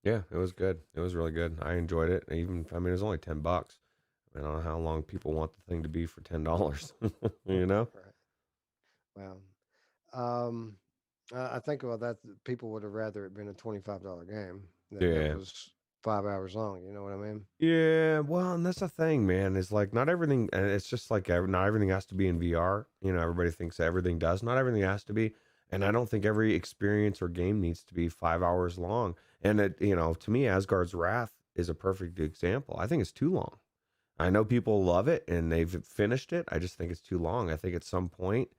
Yeah, it was good. It was really good. I enjoyed it. Even I mean, it was only $10. I don't know how long people want the thing to be for $10. You know? Right. Wow. Um, I think about that. People would have rather it been a $25 game that Yeah. was 5 hours long. You know what I mean? Yeah, well, and that's the thing, man. Is like not everything, and it's just like not everything has to be in VR. You know, everybody thinks everything does. Not everything has to be, and I don't think every experience or game needs to be 5 hours long. And to me, Asgard's Wrath is a perfect example. I think it's too long. I know people love it and they've finished it. I just think it's too long. I think at some point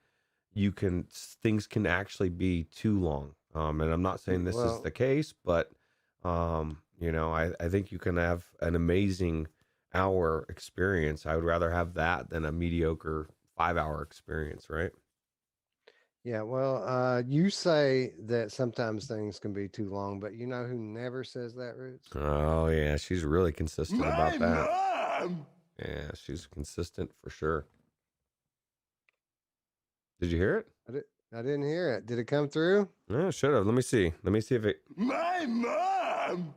things can actually be too long. And I'm not saying this is Well, the case, but I think you can have an amazing hour experience. I would rather have that than a mediocre 5 hour experience, right? yeah. Well, you say that sometimes things can be too long, but you know who never says that, Roots? Oh yeah, she's really consistent My about that. mom! Yeah, she's consistent for sure. Did you hear it? I, did, I didn't hear it. Did it come through? No, should have. Let me see. Let me see if it. My mom!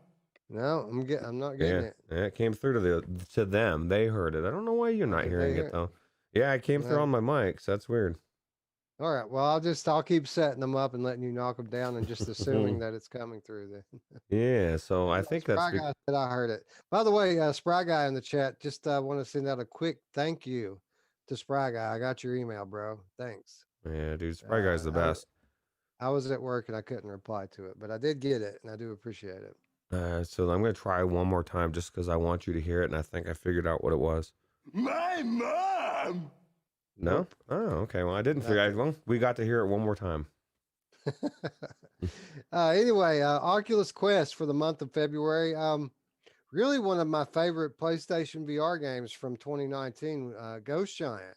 No, I'm not getting Yeah, it. yeah, it came through to them. They heard it. I don't know why you're Oh, not did they hearing hear it it? though. Yeah, it came through on No. my mic, so that's weird. All right. Well, I'll keep setting them up and letting you knock them down and just assuming that it's coming through then. Yeah, so I think that's Spry Guy said I heard it. By the way, Spry Guy in the chat, just want to send out a quick thank you to Spry Guy. I got your email, bro. Thanks. yeah, dude. Spry Guy's Uh, the I, w- best. I was at work and I couldn't reply to it, but I did get it and I do appreciate it. So I'm gonna try one more time just because I want you to hear it, and I think I figured out what it was. My mom! No? Nope, Oh, okay. Well, I didn't figure. nothing. Well, we got to hear it one more time. Anyway, Oculus Quest for the month of February. Really one of my favorite PlayStation VR games from 2019, Ghost Giant,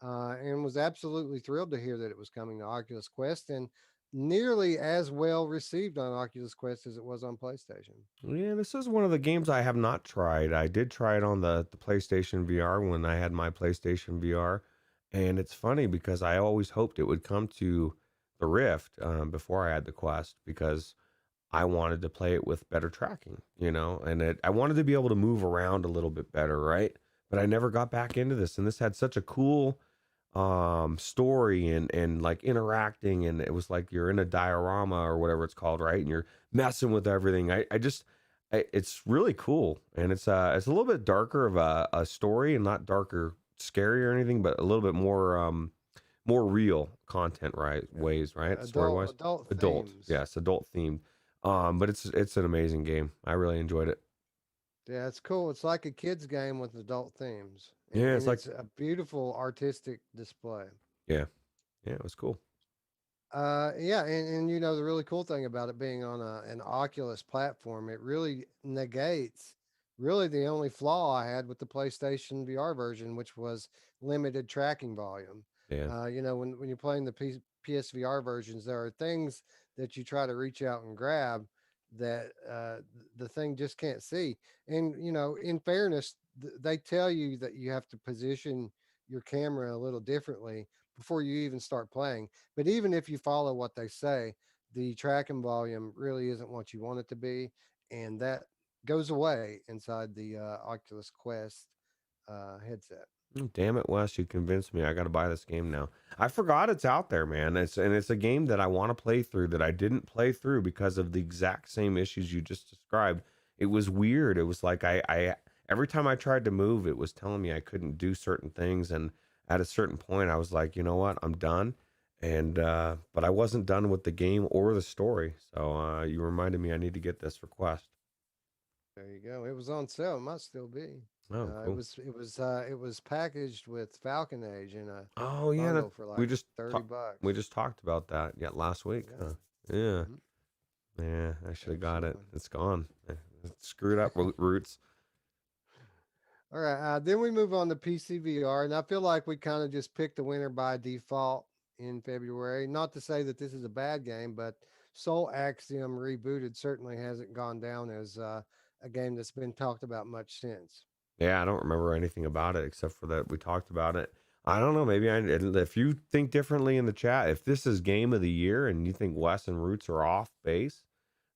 and was absolutely thrilled to hear that it was coming to Oculus Quest and nearly as well received on Oculus Quest as it was on PlayStation. Yeah, this is one of the games I have not tried. I did try it on the PlayStation VR when I had my PlayStation VR, and it's funny because I always hoped it would come to the Rift before I had the Quest because I wanted to play it with better tracking, and I wanted to be able to move around a little bit better, right? But I never got back into this, and this had such a cool story and like interacting, and it was like you're in a diorama or whatever it's called, right? And you're messing with everything. It's really cool, and it's a little bit darker of a story, and not darker scary or anything, but a little bit more real content, right? Ways, right? Story wise, Adult adult, themes. yes, adult themed. But it's an amazing game. I really enjoyed it. Yeah, it's cool. It's like a kids game with adult themes, Yeah, it's and like it's a beautiful artistic display. yeah, yeah, it was cool. Yeah, and the really cool thing about it being on an Oculus platform, it really negates really the only flaw I had with the PlayStation VR version, which was limited tracking volume. Yeah, When you're playing the PSVR versions, there are things that you try to reach out and grab that the thing just can't see. And in fairness, they tell you that you have to position your camera a little differently before you even start playing. But even if you follow what they say, the tracking volume really isn't what you want it to be, and that goes away inside the Oculus Quest headset. Damn it, Wes, you convinced me. I got to buy this game now. I forgot it's out there, man. It's a game that I want to play through that I didn't play through because of the exact same issues you just described. It was weird. It was like I every time I tried to move, it was telling me I couldn't do certain things, and at a certain point, I was like, you know what, I'm done. And but I wasn't done with the game or the story. So you reminded me I need to get this request. There you go. It was on sale. It might still be. Oh, It cool. was it was it was packaged with Falcon Age in a Oh yeah, bundle for we like just 30 talked. We bucks. just talked about that last week. Yeah. Huh? Yeah, Mhm. yeah. I should have got it. Absolutely. It's gone. It's screwed up roots. All right. Then we move on to PCVR, and I feel like we kind of just picked the winner by default in February. Not to say that this is a bad game, but Soul Axiom rebooted certainly hasn't gone down as a game that's been talked about much since. Yeah, I don't remember anything about it except for that we talked about it. I don't know. Maybe if you think differently in the chat, if this is game of the year and you think Wes and Roots are off base,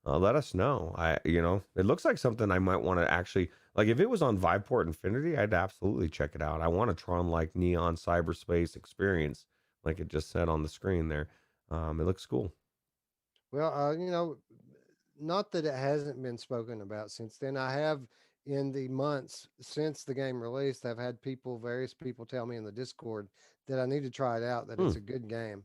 let us know. It looks like something I might want to actually like. If it was on Viveport Infinity, I'd absolutely check it out. I want a Tron like neon cyberspace experience, like it just said on the screen there. It looks cool. Well, not that it hasn't been spoken about since then. I have in the months since the game released, I've had various people tell me in the Discord that I need to try it out, that Hmm. it's a good game.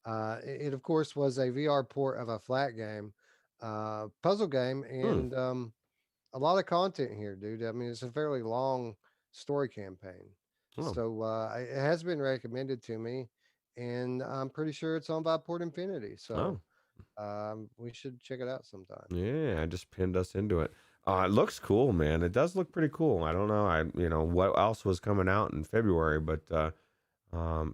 It of course was a VR port of a flat game, puzzle game, Hmm. and a lot of content here, dude. I mean, it's a fairly long story campaign. Oh. So it has been recommended to me, and I'm pretty sure it's on Viveport Infinity. So Oh. we should check it out sometime. Yeah, I just pinned us into it. It looks cool, man. It does look pretty cool. I don't know. What else was coming out in February, but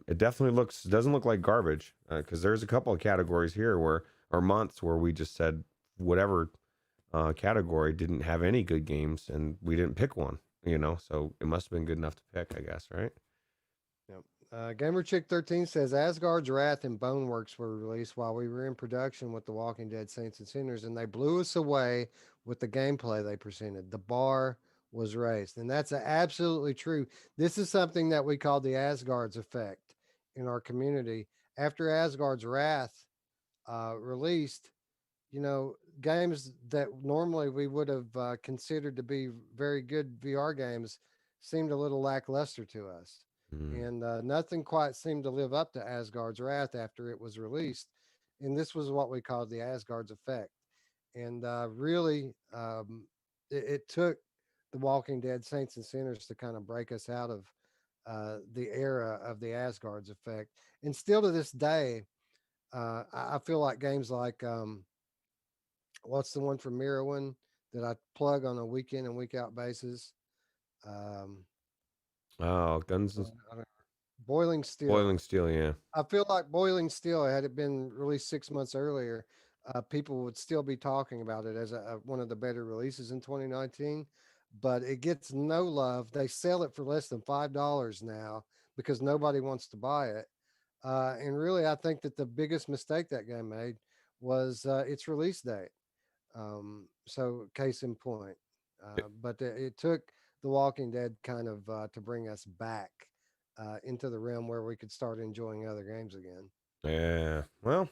it definitely doesn't look like garbage. Because there's a couple of categories here or months where we just said whatever category didn't have any good games, and we didn't pick one. So it must have been good enough to pick, I guess, right? Yep. Gamer Chick 13 says Asgard's Wrath and Boneworks were released while we were in production with The Walking Dead Saints and Sinners, and they blew us away with the gameplay they presented. The bar was raised, and that's absolutely true. This is something that we call the Asgard's effect in our community. After Asgard's Wrath released, games that normally we would have considered to be very good VR games seemed a little lackluster to us. Mm. And nothing quite seemed to live up to Asgard's Wrath after it was released. And this was what we called the Asgard's effect. And really, it took the Walking Dead Saints and Sinners to kind of break us out of the era of the Asgard's effect. And still to this day, I feel like games like what's the one from Mirrorwind that I plug on a week in and week out basis? Um, Oh, Guns and I don't Boiling Steel. Boiling Steel, yeah. I feel like Boiling Steel, had it been released 6 months earlier, people would still be talking about it as one of the better releases in 2019. But it gets no love. They sell it for less than $5 now because nobody wants to buy it. And really, I think that the biggest mistake that game made was its release date. So case in point. But it took The Walking Dead kind of to bring us back into the realm where we could start enjoying other games again. Yeah. Well,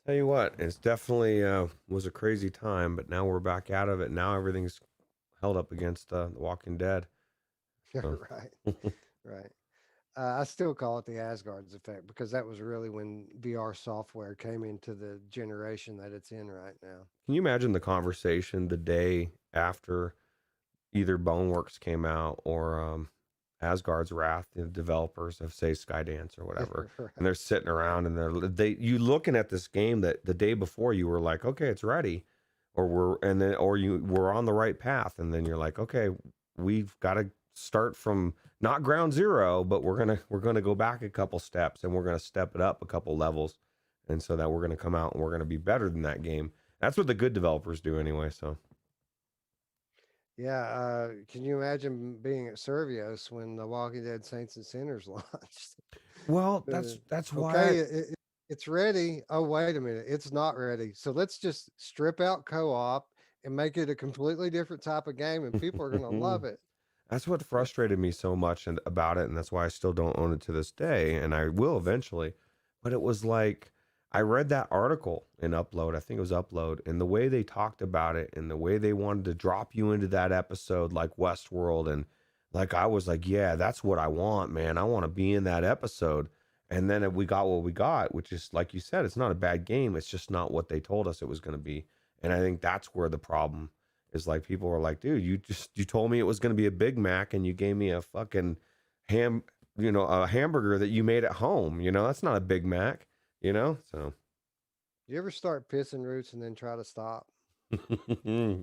tell you what, it's definitely was a crazy time, but now we're back out of it. Now everything's held up against The Walking Dead. So. Right, right. I still call it the Asgard's effect because that was really when VR software came into the generation that it's in right now. Can you imagine the conversation the day after either Boneworks came out or Asgard's Wrath, the developers of say Skydance or whatever, Right. and they're sitting around and you looking at this game that the day before you were like, okay, it's ready, or you were on the right path, and then you're like, okay, we've got to start from not ground zero, but we're gonna go back a couple steps and we're gonna step it up a couple levels, and so that we're gonna come out and we're gonna be better than that game. That's what the good developers do anyway. So. Yeah, can you imagine being at Servios when The Walking Dead Saints and Sinners launched? Well, Uh, that's why. okay, it's ready. Oh, wait a minute, it's not ready. So let's just strip out co-op and make it a completely different type of game, and people are going to love it. That's what frustrated me so much about it, and that's why I still don't own it to this day, and I will eventually. But it was like I read that article in Upload, I think it was Upload, and the way they talked about it, and the way they wanted to drop you into that episode, like Westworld, and like I was like, yeah, that's what I want, man. I want to be in that episode. And then we got what we got, which is like you said, it's not a bad game. It's just not what they told us it was going to be, and I think that's where the problem is. Like people were like, dude, you told me it was going to be a Big Mac and you gave me a fucking a hamburger that you made at home. That's not a Big Mac, So You ever start pissing roots and then try to stop? yeah,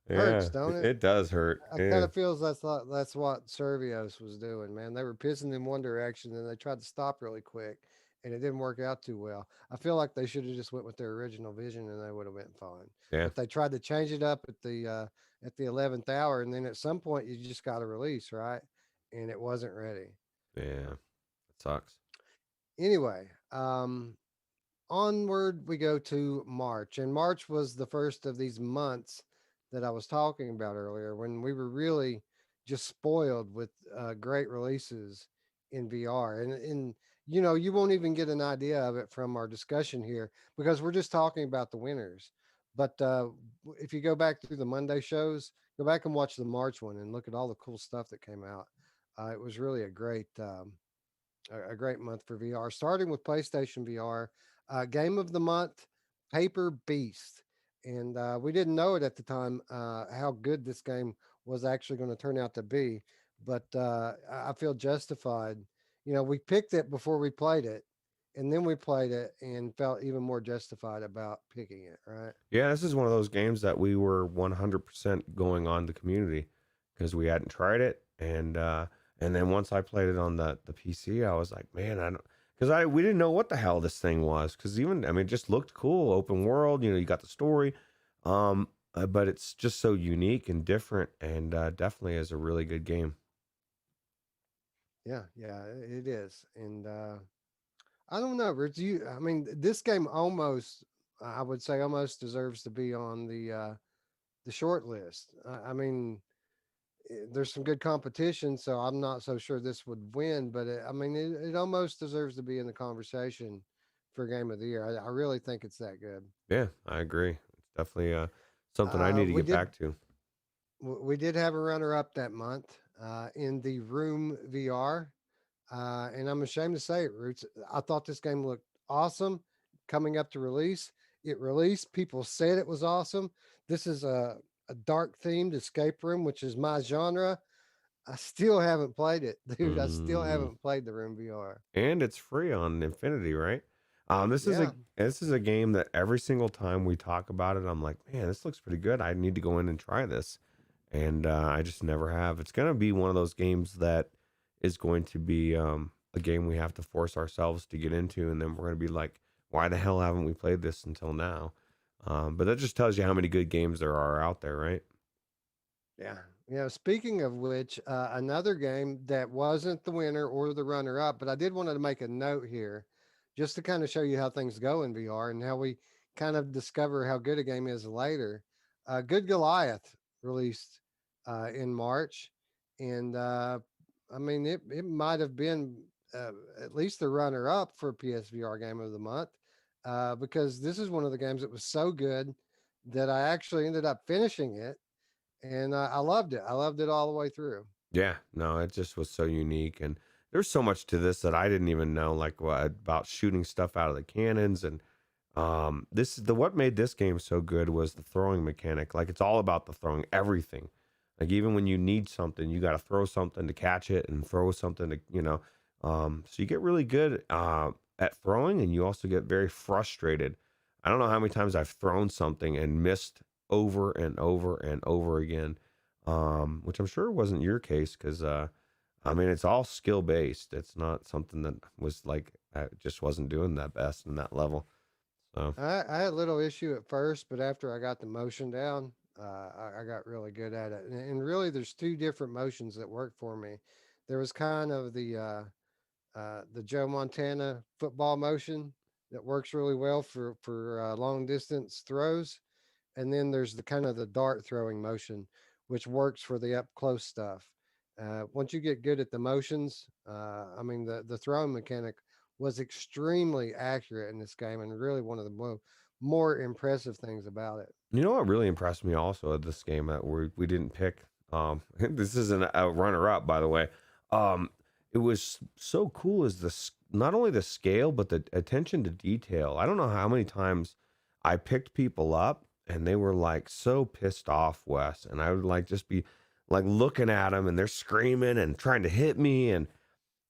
Hurts, don't it? it does hurt. I kind Yeah. of feels that's what Servios was doing, man. They were pissing in one direction and they tried to stop really quick, and it didn't work out too well. I feel like they should have just went with their original vision and they would have went fine. Yeah. But they tried to change it up at the at the 11th hour, and then at some point you just got to release, right? And it wasn't ready. Yeah, it sucks. Anyway, onward we go to March, and March was the first of these months that I was talking about earlier when we were really just spoiled with great releases in VR. And you know, you won't even get an idea of it from our discussion here because we're just talking about the winners. But if you go back through the Monday shows, go back and watch the March one and look at all the cool stuff that came out. It was really a great month for VR, starting with PlayStation VR. Game of the month, Paper Beast. And we didn't know it at the time how good this game was actually going to turn out to be. But I feel justified. You know, we picked it before we played it, and then we played it and felt even more justified about picking it, right? Yeah, this is one of those games that we were 100% going on the community because we hadn't tried it, and then once I played it on the PC, I was like, man, I don't, because I we didn't know what the hell this thing was, because even I mean, it just looked cool, open world, you know, you got the story, but it's just so unique and different, and definitely is a really good game. Yeah, yeah, it is. And I don't know, Rich. I mean, this game almost, I would say, almost deserves to be on the short list. I mean, there's some good competition, so I'm not so sure this would win, but I mean, it almost deserves to be in the conversation for Game of the Year. I really think it's that good. Yeah, I agree. It's definitely something I need to We get did back to. we did have a runner up that month in the Room VR. And I'm ashamed to say it, Roots. I thought this game looked awesome coming up to release. It released. People said it was awesome. This is a dark themed escape room, which is my genre. I still haven't played it, dude. I still Mm. haven't played the Room VR. And it's free on Infinity, right? Yeah, This is a game that every single time we talk about it, I'm like, man, this looks pretty good. I need to go in and try this, and I just never have. It's gonna be one of those games that is going to be a game we have to force ourselves to get into, and then we're gonna be like, why the hell haven't we played this until now? But that just tells you how many good games there are out there, right? yeah. Speaking of which, another game that wasn't the winner or the runner up, but I did want to make a note here just to kind of show you how things go in VR and how we kind of discover how good a game is later. Good Goliath released in March. And I mean, it might have been at least the runner up for PSVR Game of the Month because this is one of the games that was so good that I actually ended up finishing it and I loved it. I loved it all the way through. Yeah, no, it just was so unique, and there's so much to this that I didn't even know, like what about shooting stuff out of the cannons, and this is the what made this game so good was the throwing mechanic. Like it's all about the throwing everything. Like even when you need something, you got to throw something to catch it, and throw something to So you get really good at throwing, and you also get very frustrated. I don't know how many times I've thrown something and missed over and over and over again, which I'm sure wasn't your case because I mean it's all skill based. It's not something that was like I just wasn't doing that best in that level. So I had a little issue at first, but after I got the motion down, I got really good at it. And really, there's two different motions that work for me. There was kind of the Joe Montana football motion that works really well for long distance throws, and then there's the kind of the dart throwing motion, which works for the up close stuff. Once you get good at the motions, I mean the throwing mechanic was extremely accurate in this game, and really one of the more impressive things about it. you know what really impressed me also at this game that we didn't pick. This isn't a runner up, by the way. Um, it was so cool as not only the scale but the attention to detail. I don't know how many times I picked people up and they were like so pissed off, Wes, and I would like just be like looking at them and they're screaming and trying to hit me, and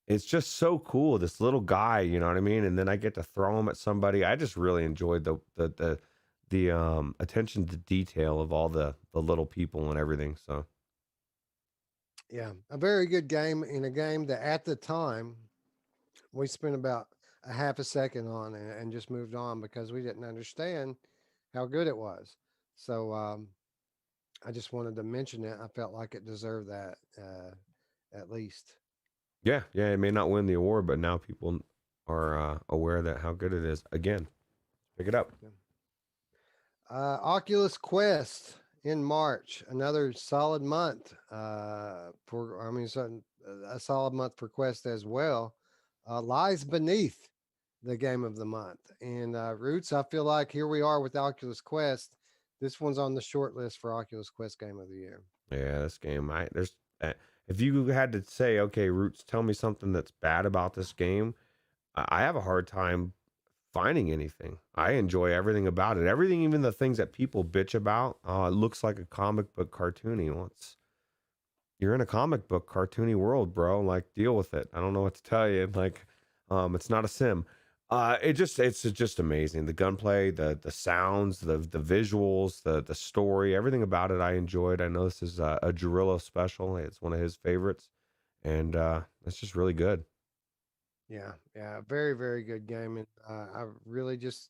it's just so cool. This little guy, you know what I mean? And then I get to throw him at somebody. I just really enjoyed the attention to detail of all the little people and everything. So Yeah, a very good game in a game that at the time we spent about a half a second on and just moved on because we didn't understand how good it was. So I just wanted to mention it. I felt like it deserved that at least. Yeah, yeah, it may not win the award, but now people are aware that how good it is. Again, pick it up. Yeah. Oculus Quest in March, another solid month for. I mean, a solid month for Quest as well. Lies beneath the game of the month, and Roots. I feel like here we are with Oculus Quest. This one's on the short list for Oculus Quest Game of the Year. Yeah, this game. If you had to say, okay, Roots, tell me something that's bad about this game, I have a hard time finding anything. I enjoy everything about it. Everything, even the things that people bitch about. Oh, it looks like a comic book cartoony. Well, you're in a comic book cartoony world, bro. Like, deal with it. I don't know what to tell you. Like, it's not a sim. It's just amazing. The gunplay, the sounds, the visuals, the story, everything about it. I enjoyed. I know this is a Girillo special. It's one of his favorites, and it's just really good. Yeah, yeah, very, very good game, and I really just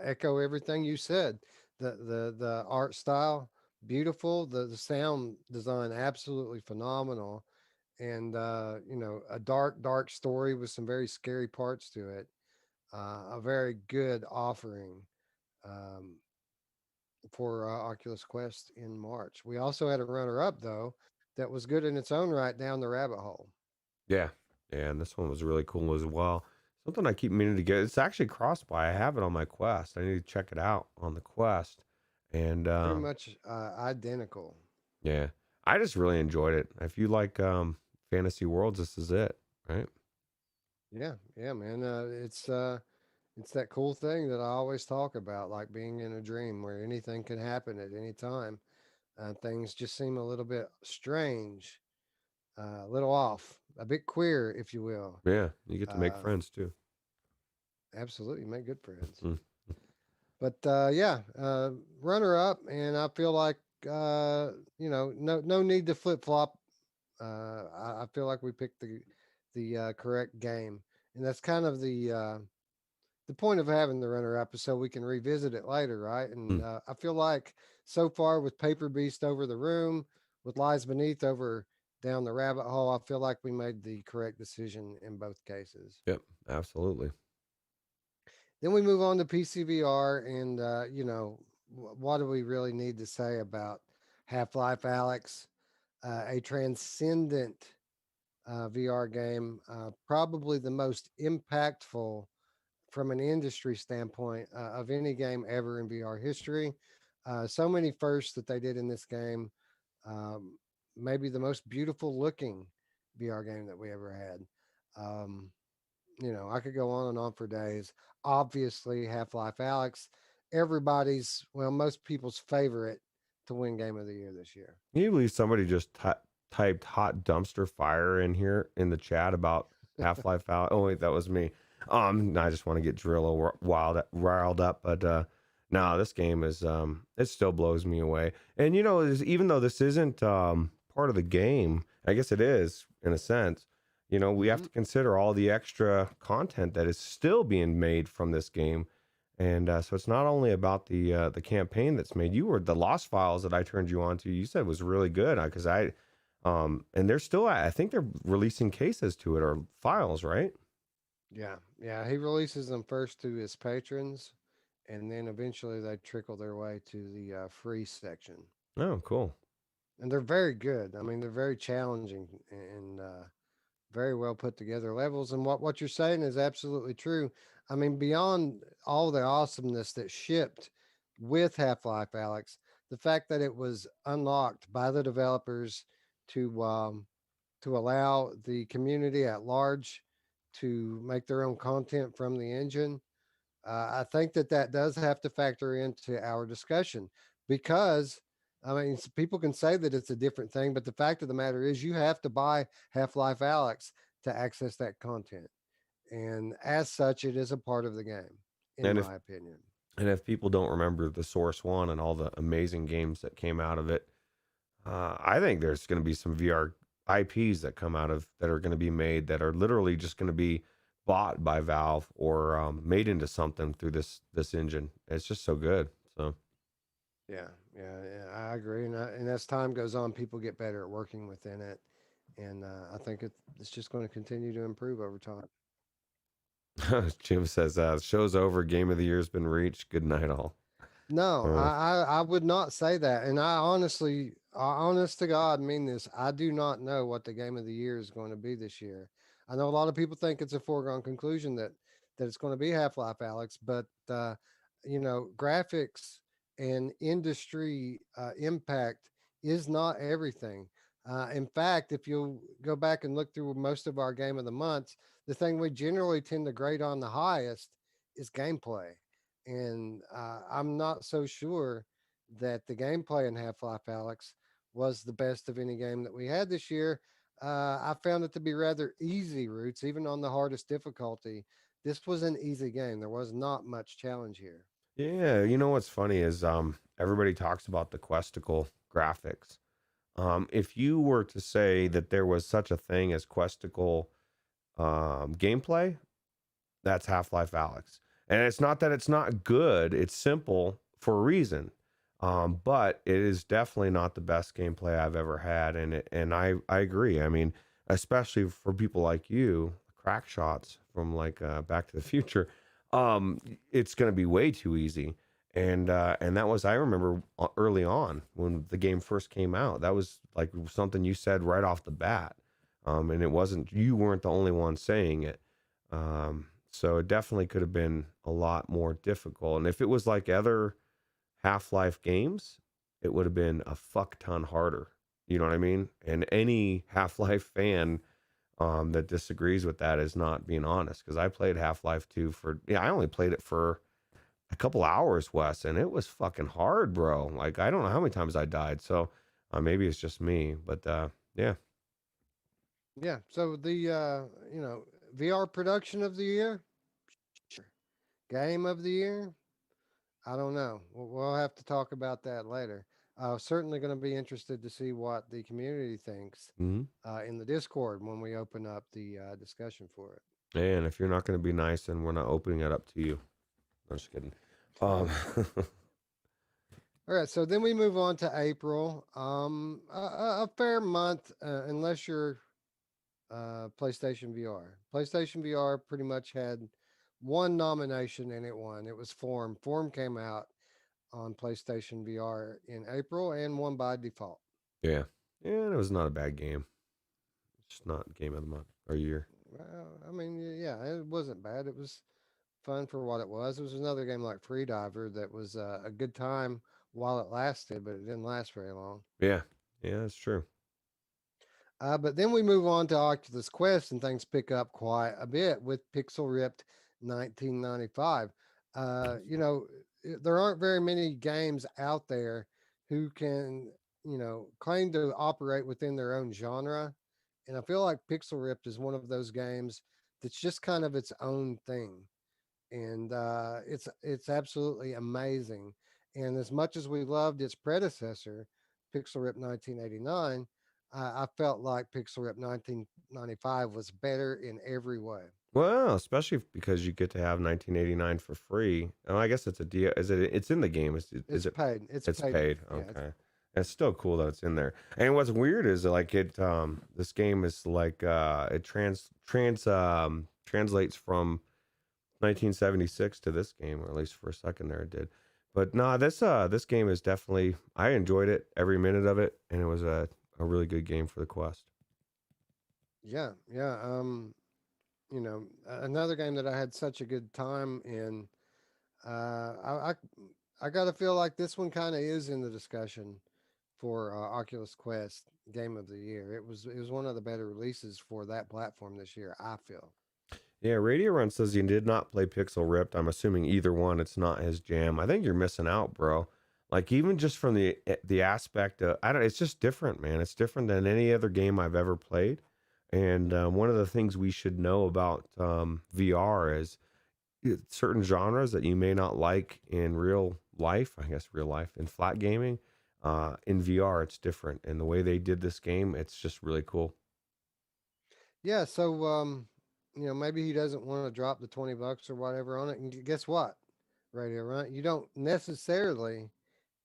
echo everything you said. The art style, beautiful. The sound design, absolutely phenomenal, and a dark story with some very scary parts to it. A very good offering um, for Oculus Quest in March. We also had a runner-up though that was good in its own right, Down the Rabbit Hole. Yeah, yeah, and this one was really cool as well. Something I keep meaning to get. It's actually cross by. I have it on my Quest. I need to check it out on the Quest, and Pretty much identical. yeah, I just really enjoyed it. If you like fantasy worlds, this is it, right? Yeah, yeah, man. It's that cool thing that I always talk about, like being in a dream where anything can happen at any time. Things just seem a little bit strange, a little off, a bit queer, if you will. Yeah, you get to make Uh, friends too. Absolutely, make good friends. Mm. But yeah, runner up, and I feel like no need to flip flop. I feel like we picked the correct game, and that's kind of the point of having the runner up is so we can revisit it later, right? And Mm. I feel like so far with Paper Beast over the room, with Lies Beneath over down the rabbit hole, I feel like we made the correct decision in both cases. Yep, absolutely. Then we move on to PCVR, and what do we really need to say about Half Life Alyx, a transcendent VR game, probably the most impactful from an industry standpoint of any game ever in VR history. So many firsts that they did in this game. Um, Maybe the most beautiful looking VR game that we ever had. Um, I could go on and on for days. Obviously, Half Life Alyx, most people's favorite to win Game of the Year this year. Can you believe somebody just typed "hot dumpster fire" in here in the chat about Half Life Out? Oh wait, that was me. I just want to get Drillo riled up, but no, this game is it still blows me away. And even though this isn't part of the game, I guess it is in a sense. We have Mhm. to consider all the extra content that is still being made from this game. And so it's not only about the campaign that's made. You were the Lost Files that I turned you on to. You said was really good because and they're still, I think they're releasing cases to it or files, right? Yeah, yeah. He releases them first to his patrons, and then eventually they trickle their way to the free section. Oh, cool. And they're very good. I mean, they're very challenging and very well put together levels. And what you're saying is absolutely true. I mean, beyond all the awesomeness that shipped with Half Life Alyx, the fact that it was unlocked by the developers to allow the community at large to make their own content from the engine. I think that does have to factor into our discussion because I mean, people can say that it's a different thing, but the fact of the matter is, you have to buy Half Life Alyx to access that content. And as such, it is a part of the game, in And if my opinion. and if people don't remember the Source One and all the amazing games that came out of it, I think there's going to be some VR IPs that come out of that are going to be made that are literally just going to be bought by Valve or made into something through this engine. It's just so good. So Yeah, yeah, I agree. And as time goes on, people get better at working within it. And I think it's just going to continue to improve over time. Jim says, "Show's over. Game of the year's been reached. Good night, all." No, Uh, I would not say that. And honest to God, mean this. I do not know what the game of the year is going to be this year. I know a lot of people think it's a foregone conclusion that it's going to be Half Life Alex, but graphics and industry impact is not everything. In fact, if you go back and look through most of our game of the months, the thing we generally tend to grade on the highest is gameplay. And I'm not so sure that the gameplay in Half Life Alex was the best of any game that we had this year. I found it to be rather easy routes, even on the hardest difficulty. This was an easy game. There was not much challenge here. yeah, you know what's funny is everybody talks about the Questicle graphics. If you were to say that there was such a thing as Questicle gameplay, that's Half-Life Alex. And it's not that it's not good, it's simple for a reason. But it is definitely not the best gameplay I've ever had. And I agree. I mean, especially for people like you, crack shots from like Back to the Future, it's going to be way too easy. And that was, I remember early on when the game first came out, that was like something you said right off the bat. And it wasn't, you weren't the only one saying it. So it definitely could have been a lot more difficult. And if it was like other Half-Life games, it would have been a fuck ton harder. You know what I mean? And any Half-Life fan that disagrees with that is not being honest. Because I played Half-Life 2 for, yeah, I only played it for a couple hours, Wes, and it was fucking hard, bro. Like, I don't know how many times I died. So maybe it's just me. But yeah. Yeah. So the VR production of the year, sure. Game of the year, I don't know. We'll have to talk about that later. Certainly going to be interested to see what the community thinks Hmm. in the Discord when we open up the discussion for it. And if you're not going to be nice, then we're not opening it up to you. I'm just kidding. Um, All right, so then we move on to April. A fair month, unless you're PlayStation VR. PlayStation VR pretty much had one nomination and it won. It was Form. Form came out on PlayStation VR in April and won by default. yeah. Yeah, it was not a bad game. It's just not game of the month or year. Well, I mean, yeah, it wasn't bad. It was fun for what it was. It was another game like Freediver that was a good time while it lasted, but it didn't last very long. Yeah. Yeah, that's true. But then we move on to Oculus Quest, and things pick up quite a bit with Pixel Ripped 1995. There aren't very many games out there who can, claim to operate within their own genre. And I feel like Pixel Ripped is one of those games that's just kind of its own thing. And it's absolutely amazing. And as much as we loved its predecessor, Pixel Rip 1989, I felt like Pixel Rip 1995 was better in every way. Well, especially because you get to have 1989 for free. Oh, I guess it's a deal. Is it? It's in the game. Is It's it? paid. It's It's paid. paid. Yeah. Okay. It's still cool that it's in there. And what's weird is like this game is like it translates from 1976 to this game, or at least for a second there it did. But nah, this game is definitely, I enjoyed it every minute of it, and it was a really good game for the Quest. Yeah. Yeah. Another game that I had such a good time in. I got to feel like this one kind of is in the discussion for Oculus Quest Game of the Year. It was one of the better releases for that platform this year. I feel. Yeah, Radio Run says he did not play Pixel Ripped. I'm assuming either one, it's not his jam. I think you're missing out, bro. Like even just from the aspect of, I don't, it's just different, man. It's different than any other game I've ever played. And one of the things we should know about VR is certain genres that you may not like in real life. I guess real life in flat gaming. In VR, it's different, and the way they did this game, it's just really cool. Yeah, so maybe he doesn't want to drop the $20 or whatever on it. And guess what? Radio Run, you don't necessarily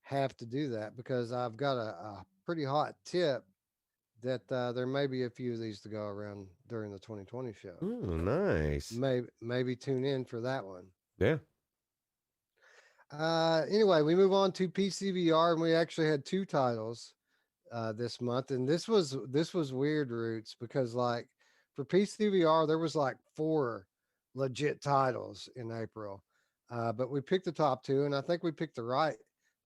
have to do that because I've got a pretty hot tip that there may be a few of these to go around during the 2020 show. Ooh, So nice. maybe tune in for that one. Yeah. Anyway, we move on to PCVR, and we actually had two titles this month, and this was weird, Roots, because like for PCVR there was like four legit titles in April, but we picked the top two, and I think we picked the right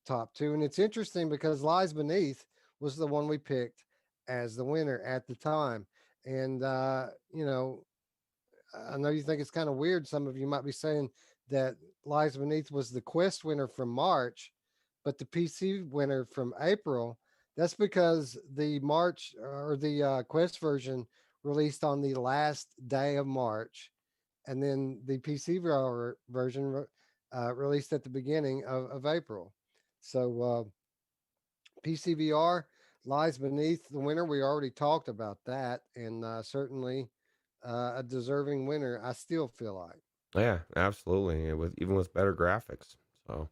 top two, and it's interesting because Lies Beneath was the one we picked as the winner at the time, and I know you think it's kind of weird. Some of you might be saying that Lies Beneath was the Quest winner from March, but the PC winner from April. That's because the March or the Quest version released on the last day of March, and then the PC version released at the beginning of April. So PCVR Lies Beneath the winner. We already talked about that, and certainly a deserving winner. I still feel like. Yeah, absolutely. And with even with better graphics. So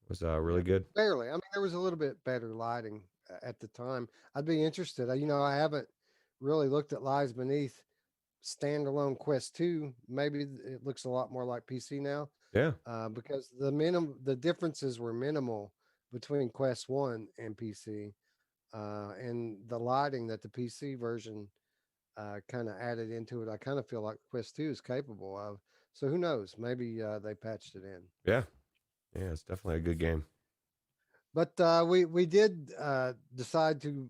it was Yeah, really good. barely. I mean, there was a little bit better lighting at the time. I'd be interested. I haven't really looked at Lies Beneath standalone Quest 2. Maybe it looks a lot more like PC now Yeah. because the differences were minimal between Quest 1 and PC. And the lighting that the PC version kind of added into it, I kind of feel like Quest 2 is capable of. So who knows? Maybe they patched it in. Yeah. Yeah, it's definitely a good game. But we did decide to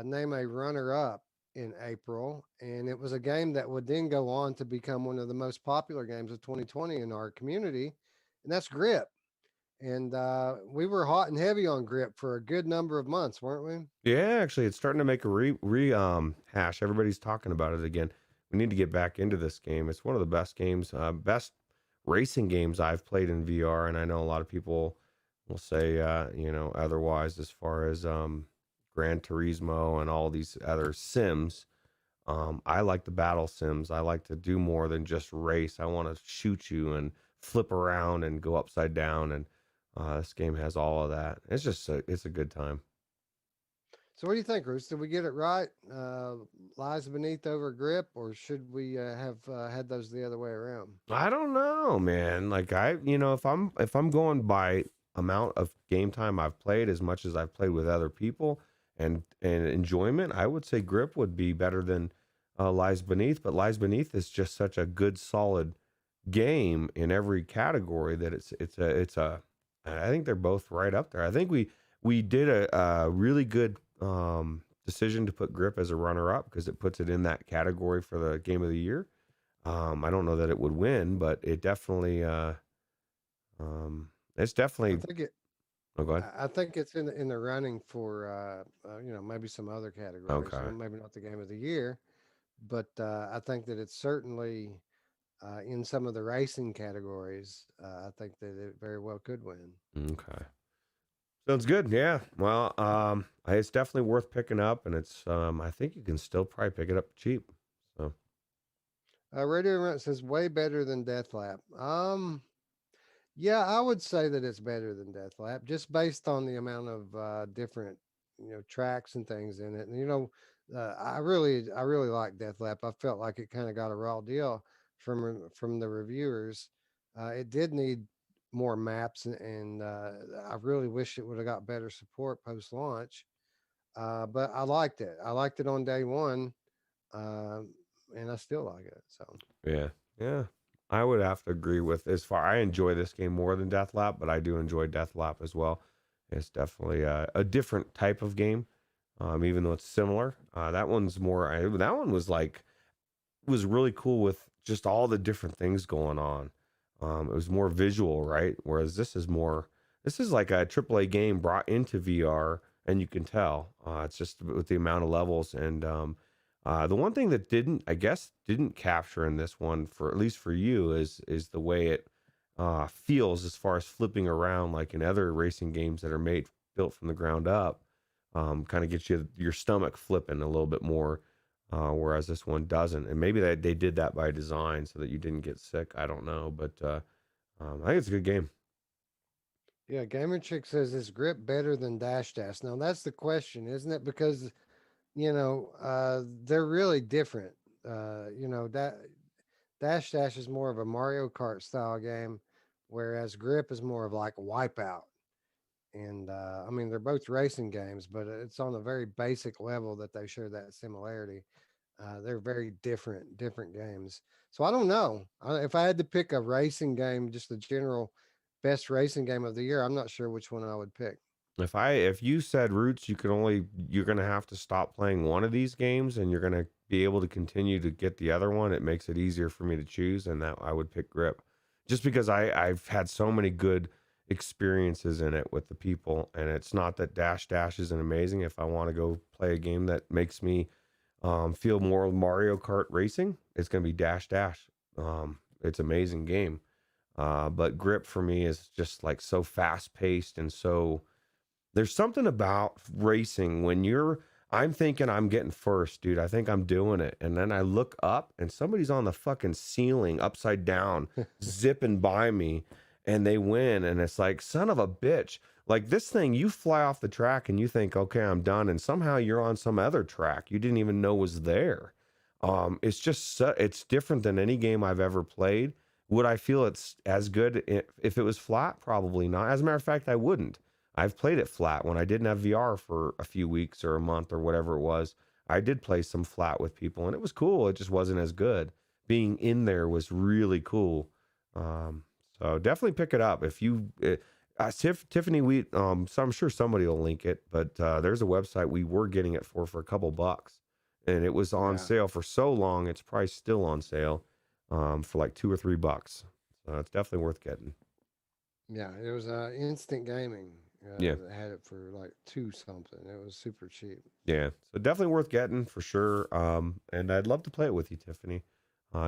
name a runner up in April, and it was a game that would then go on to become one of the most popular games of 2020 in our community, and that's Grip. And we were hot and heavy on Grip for a good number of months, weren't we? Yeah, actually it's starting to make a re hash. Everybody's talking about it again. We need to get back into this game. It's one of the best games, best racing games I've played in VR, and I know a lot of people will say otherwise as far as Gran Turismo and all these other sims. I like the battle sims. I like to do more than just race. I want to shoot you and flip around and go upside down, and this game has all of that. It's a good time. So what do you think, Bruce? Did we get it right? Lies Beneath over Grip, or should we have had those the other way around? I don't know, man. Like if I'm going by amount of game time I've played as much as I've played with other people and enjoyment, I would say Grip would be better than Lies Beneath. But Lies Beneath is just such a good, solid game in every category that it's a. I think they're both right up there. I think we did a really good decision to put Grip as a runner up because it puts it in that category for the game of the year. I don't know that it would win, but it definitely, it's definitely. I think it. Oh, go ahead. I think it's in the running for maybe some other categories. Okay. Maybe not the game of the year, but I think that it's certainly in some of the racing categories. I think that it very well could win. Okay. Sounds good. Yeah. Well, it's definitely worth picking up, and it's, I think you can still probably pick it up cheap. So. Radio Rent says way better than Deathlap. Yeah, I would say that it's better than Deathlap just based on the amount of different tracks and things in it. And I really like Deathlap. I felt like it kind of got a raw deal from the reviewers. It did need more maps, and I really wish it would have got better support post launch. But I liked it. I liked it on day one, and I still like it. So Yeah. Yeah. I would have to agree with as far. I enjoy this game more than Deathlap, but I do enjoy Deathlap as well. It's definitely a different type of game, even though it's similar. That one's more. That one was really cool with just all the different things going on. It was more visual, right? Whereas this is more. This is like a AAA game brought into VR, and you can tell. It's just with the amount of levels and. The one thing that didn't capture in this one, for at least for you, is the way it feels as far as flipping around, like in other racing games that are built from the ground up. Kind of gets your stomach flipping a little bit more, whereas this one doesn't. And maybe they did that by design so that you didn't get sick. I don't know, but I think it's a good game. Yeah, Gamer Chick says is grip better than Dash Dash? Now that's the question, isn't it? Because they're really different. That Dash Dash is more of a Mario Kart style game, whereas Grip is more of like Wipeout. And I mean, they're both racing games, but it's on a very basic level that they share that similarity. They're very different games. So I don't know. If I had to pick a racing game, just the general best racing game of the year, I'm not sure which one I would pick. If you said Roots, you're gonna have to stop playing one of these games, and you're gonna be able to continue to get the other one. It makes it easier for me to choose, and that I would pick Grip, just because I've had so many good experiences in it with the people, and it's not that Dash Dash isn't amazing. If I want to go play a game that makes me feel more Mario Kart racing, it's gonna be Dash Dash. It's amazing game, but Grip for me is just like so fast paced and so there's something about racing when I'm thinking I'm getting first, dude. I think I'm doing it. And then I look up and somebody's on the fucking ceiling upside down, zipping by me, and they win. And it's like, son of a bitch. Like this thing, you fly off the track and you think, okay, I'm done. And somehow you're on some other track you didn't even know was there. It's just, it's different than any game I've ever played. Would I feel it's as good if it was flat? Probably not. As a matter of fact, I wouldn't. I've played it flat when I didn't have VR for a few weeks or a month or whatever it was. I did play some flat with people and it was cool. It just wasn't as good. Being in there was really cool. Um, so definitely pick it up. If you, Tiffany, so I'm sure somebody will link it, but there's a website we were getting it for a couple bucks and it was on Yeah. sale for so long. It's probably still on sale for like $2 or $3. So it's definitely worth getting. Yeah, it was Instant Gaming Yeah. that had it for like two something. It was super cheap. Yeah, so definitely worth getting for sure. And I'd love to play it with you, Tiffany.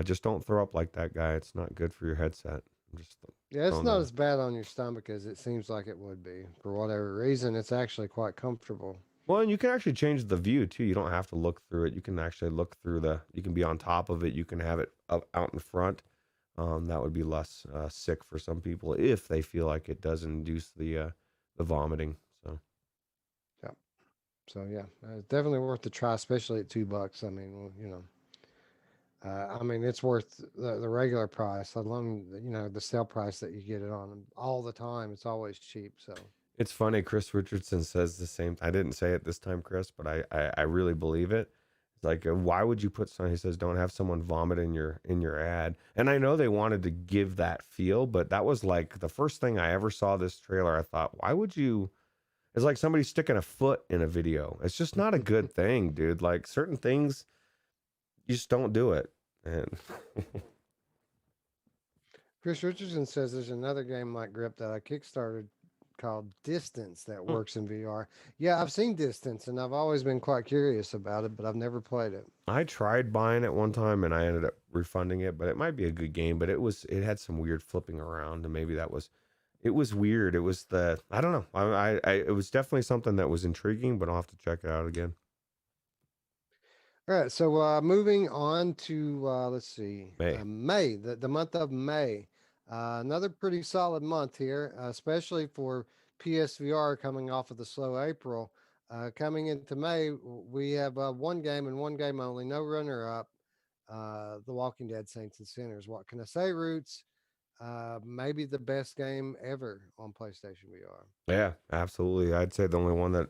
Just don't throw up like that guy. It's not good for your headset. I'm just Yeah, it's throwing not that. as bad on your stomach as it seems like it would be. For whatever reason, it's actually quite comfortable. Well, and you can actually change the view too. You don't have to look through it. You can actually look through you can be on top of it. You can have it up out in front. That would be less sick for some people if they feel like it does induce the vomiting. So Yeah. So yeah, it's definitely worth the try, especially at $2. I mean, I mean it's worth the regular price, let alone the sale price that you get it on all the time. It's always cheap. So it's funny. Chris Richardson says the same. I didn't say it this time, Chris, but I really believe it. It's like, why would you put some? He says, don't have someone vomit in your ad. And I know they wanted to give that feel, but that was like the first thing I ever saw this trailer. I thought, why would you? It's like somebody sticking a foot in a video. It's just not a good thing, dude. Like certain things, you just don't do it. And Chris Richardson says there's another game like Grip that I kickstarted called Distance that works in VR. Yeah, I've seen Distance and I've always been quite curious about it, but I've never played it. I tried buying it one time and I ended up refunding it, but it might be a good game, but it had some weird flipping around and maybe it was weird. It was I don't know. It was definitely something that was intriguing, but I'll have to check it out again. All right, so moving on to let's see, May. May, the month of May. Another pretty solid month here, especially for PSVR coming off of the slow April. Coming into May, we have one game and one game only, no runner up. The Walking Dead Saints and Sinners. What can I say, Roots? Maybe the best game ever on PlayStation VR. Yeah, absolutely. I'd say the only one that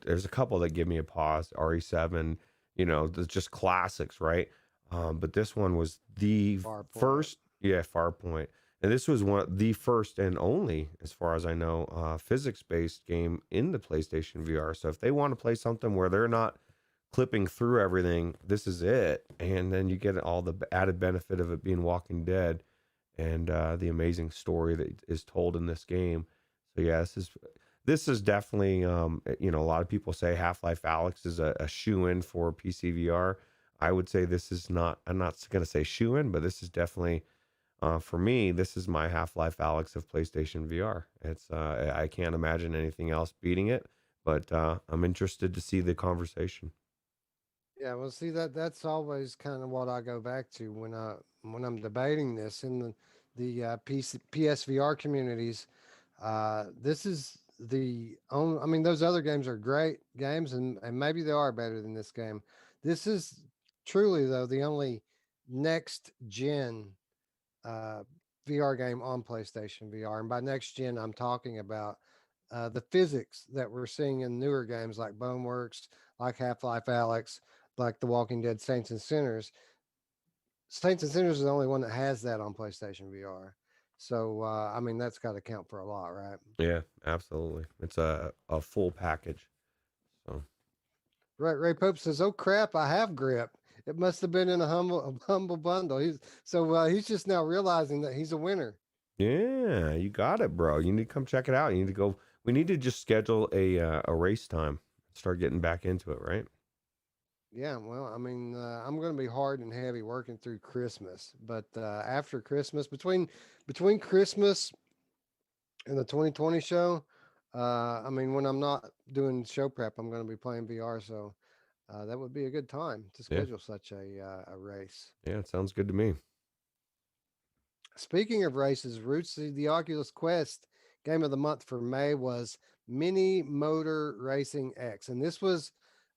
there's a couple that give me a pause. RE7, there's just classics, right? But this one was the Farpoint. first, yeah, Farpoint. And this was the first and only, as far as I know, physics-based game in the PlayStation VR. So if they want to play something where they're not clipping through everything, this is it. And then you get all the added benefit of it being Walking Dead and the amazing story that is told in this game. So yeah, this is definitely a lot of people say Half-Life Alyx is a shoe-in for PC VR. I would say this is not. I'm not going to say shoe-in, but this is definitely for me. This is my Half-Life Alyx of PlayStation VR. It's I can't imagine anything else beating it, but I'm interested to see the conversation. Yeah, well, see that's always kind of what I go back to when I'm debating this in the PSVR communities. This is the only, I mean, those other games are great games, and maybe they are better than this game. This is truly, though, the only next gen uh, VR game on PlayStation VR. And by next gen, I'm talking about the physics that we're seeing in newer games like Boneworks, like Half Life Alyx, like The Walking Dead Saints and Sinners. Saints and Sinners is the only one that has that on PlayStation VR. So, I mean, that's got to count for a lot, right? Yeah, absolutely. It's a full package. So Right. Ray Pope says, "Oh crap, I have grip. It must have been in a humble bundle." He's just now realizing that he's a winner. yeah, you got it, bro. You need to come check it out. You need to go. We need to just schedule a race time. Start getting back into it, right? Yeah, well, I mean, I'm going to be hard and heavy working through Christmas, but after Christmas, between Christmas and the 2020 show, I mean, when I'm not doing show prep, I'm going to be playing VR, so that would be a good time to Yeah, schedule such a race. yeah. It sounds good to me. Speaking of races, Roots, the Oculus Quest game of the month for May was Mini Motor Racing X, and this was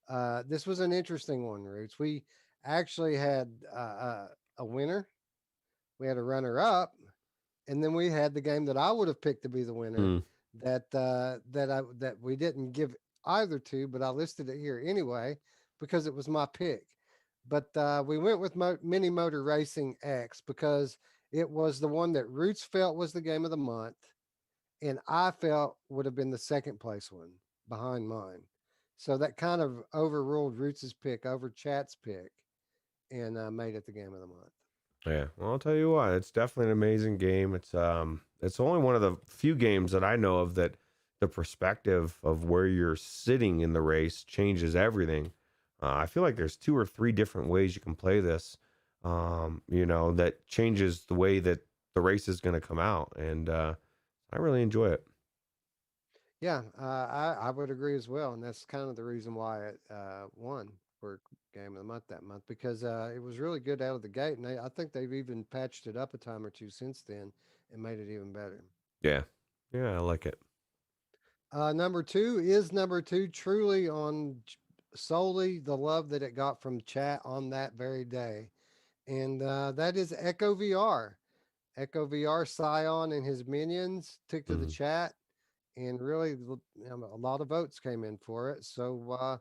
an interesting one, Roots. We actually had a winner, we had a runner up, and then we had the game that I would have picked to be the winner Hmm. that we didn't give either to, but I listed it here anyway because it was my pick. But we went with Mini Motor Racing X because it was the one that Roots felt was the game of the month, and I felt would have been the second place one behind mine. So that kind of overruled Roots's pick over Chat's pick and made it the game of the month. Yeah. Well, I'll tell you what. It's definitely an amazing game. It's only one of the few games that I know of that the perspective of where you're sitting in the race changes everything. I feel like there's two or three different ways you can play this. That changes the way that the race is going to come out, and I really enjoy it. Yeah, I would agree as well, and that's kind of the reason why it won for game of the month that month because it was really good out of the gate, and I think they've even patched it up a time or two since then and made it even better. Yeah, yeah, I like it. Number two truly on solely the love that it got from chat on that very day, and that is Echo VR. Echo VR Scion and his minions took to the Mhm. chat and really a lot of votes came in for it. So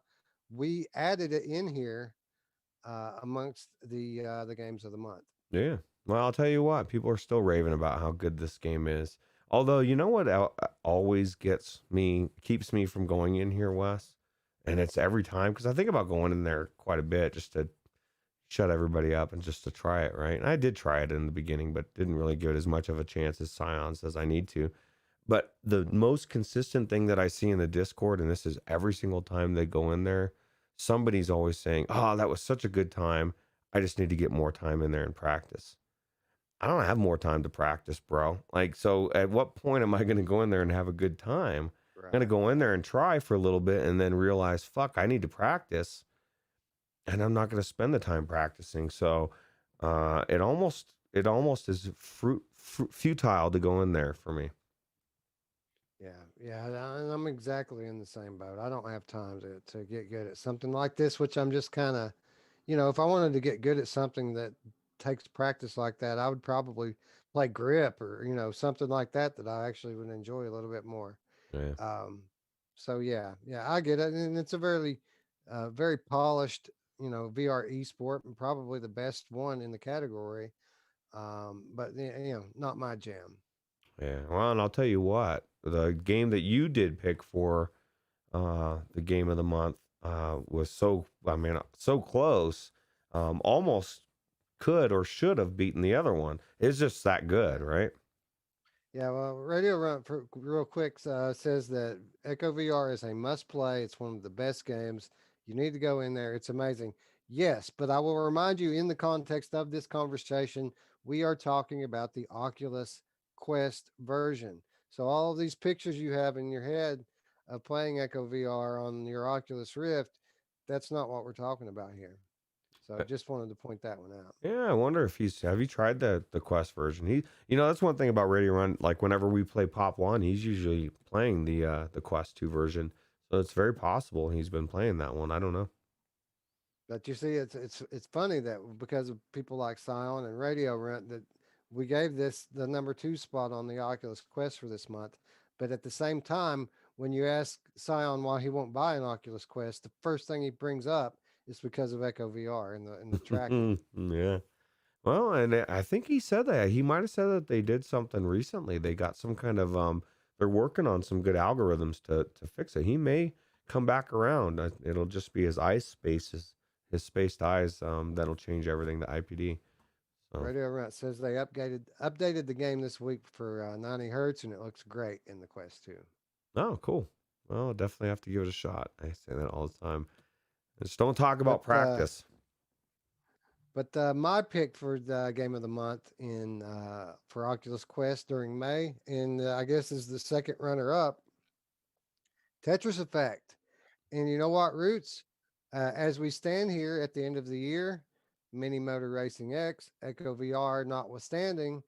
we added it in here amongst the games of the month. Yeah. Well, I'll tell you what, people are still raving about how good this game is. Although, you know what always keeps me from going in here, Wes? And it's every time because I think about going in there quite a bit just to shut everybody up and just to try it, right? And I did try it in the beginning, but didn't really give it as much of a chance as Scions as I need to. But the most consistent thing that I see in the Discord, and this is every single time they go in there, somebody's always saying, "Oh, that was such a good time. I just need to get more time in there and practice." I don't have more time to practice, bro. Like, so at what point am I going to go in there and have a good time? I'm going to Right. go in there and try for a little bit and then realize, fuck, I need to practice and I'm not going to spend the time practicing. So, it almost is futile to go in there for me. Yeah, yeah, and I'm exactly in the same boat. I don't have time to get good at something like this, which I'm just kind of, if I wanted to get good at something that takes practice like that, I would probably play grip or something like that that I actually would enjoy a little bit more. Yeah. Um, so yeah, I get it, and it's a very polished, VR esport, and probably the best one in the category. But not my jam. Yeah. Well, and I'll tell you what, the game that you did pick for the game of the month was so close. Almost could or should have beaten the other one. It's just that good, right? Yeah, well, Radio Run for real quick says that Echo VR is a must play. It's one of the best games. You need to go in there. It's amazing. Yes, but I will remind you in the context of this conversation, we are talking about the Oculus Quest version. So all of these pictures you have in your head of playing Echo VR on your Oculus Rift, that's not what we're talking about here. So just wanted to point that one out. Yeah, I wonder if have you tried the Quest version? That's one thing about Radio Run. Like whenever we play Pop One, he's usually playing the Quest 2 version. So it's very possible he's been playing that one. I don't know. But you see, it's funny that because of people like Scion and Radio Rent that we gave this the number 2 spot on the Oculus Quest for this month. But at the same time, when you ask Scion why he won't buy an Oculus Quest, the first thing he brings up is because of Echo VR and the tracking. Yeah. Well, and I think he said that he might have said that they did something recently. They got some kind of they're working on some good algorithms to fix it. He may come back around. It'll just be his eye spaces, his spaced eyes that'll change everything to IPD. So. Radio Rent says they updated the game this week for 90 hertz and it looks great in the Quest 2. Oh, cool. Well, I'll definitely have to give it a shot. I say that all the time. Just don't talk about practice. But my pick for the game of the month in for Oculus Quest during May, and I guess is the second runner-up, Tetris Effect. And you know what, Roots? As we stand here at the end of the year, Mini Motor Racing X, Echo VR notwithstanding,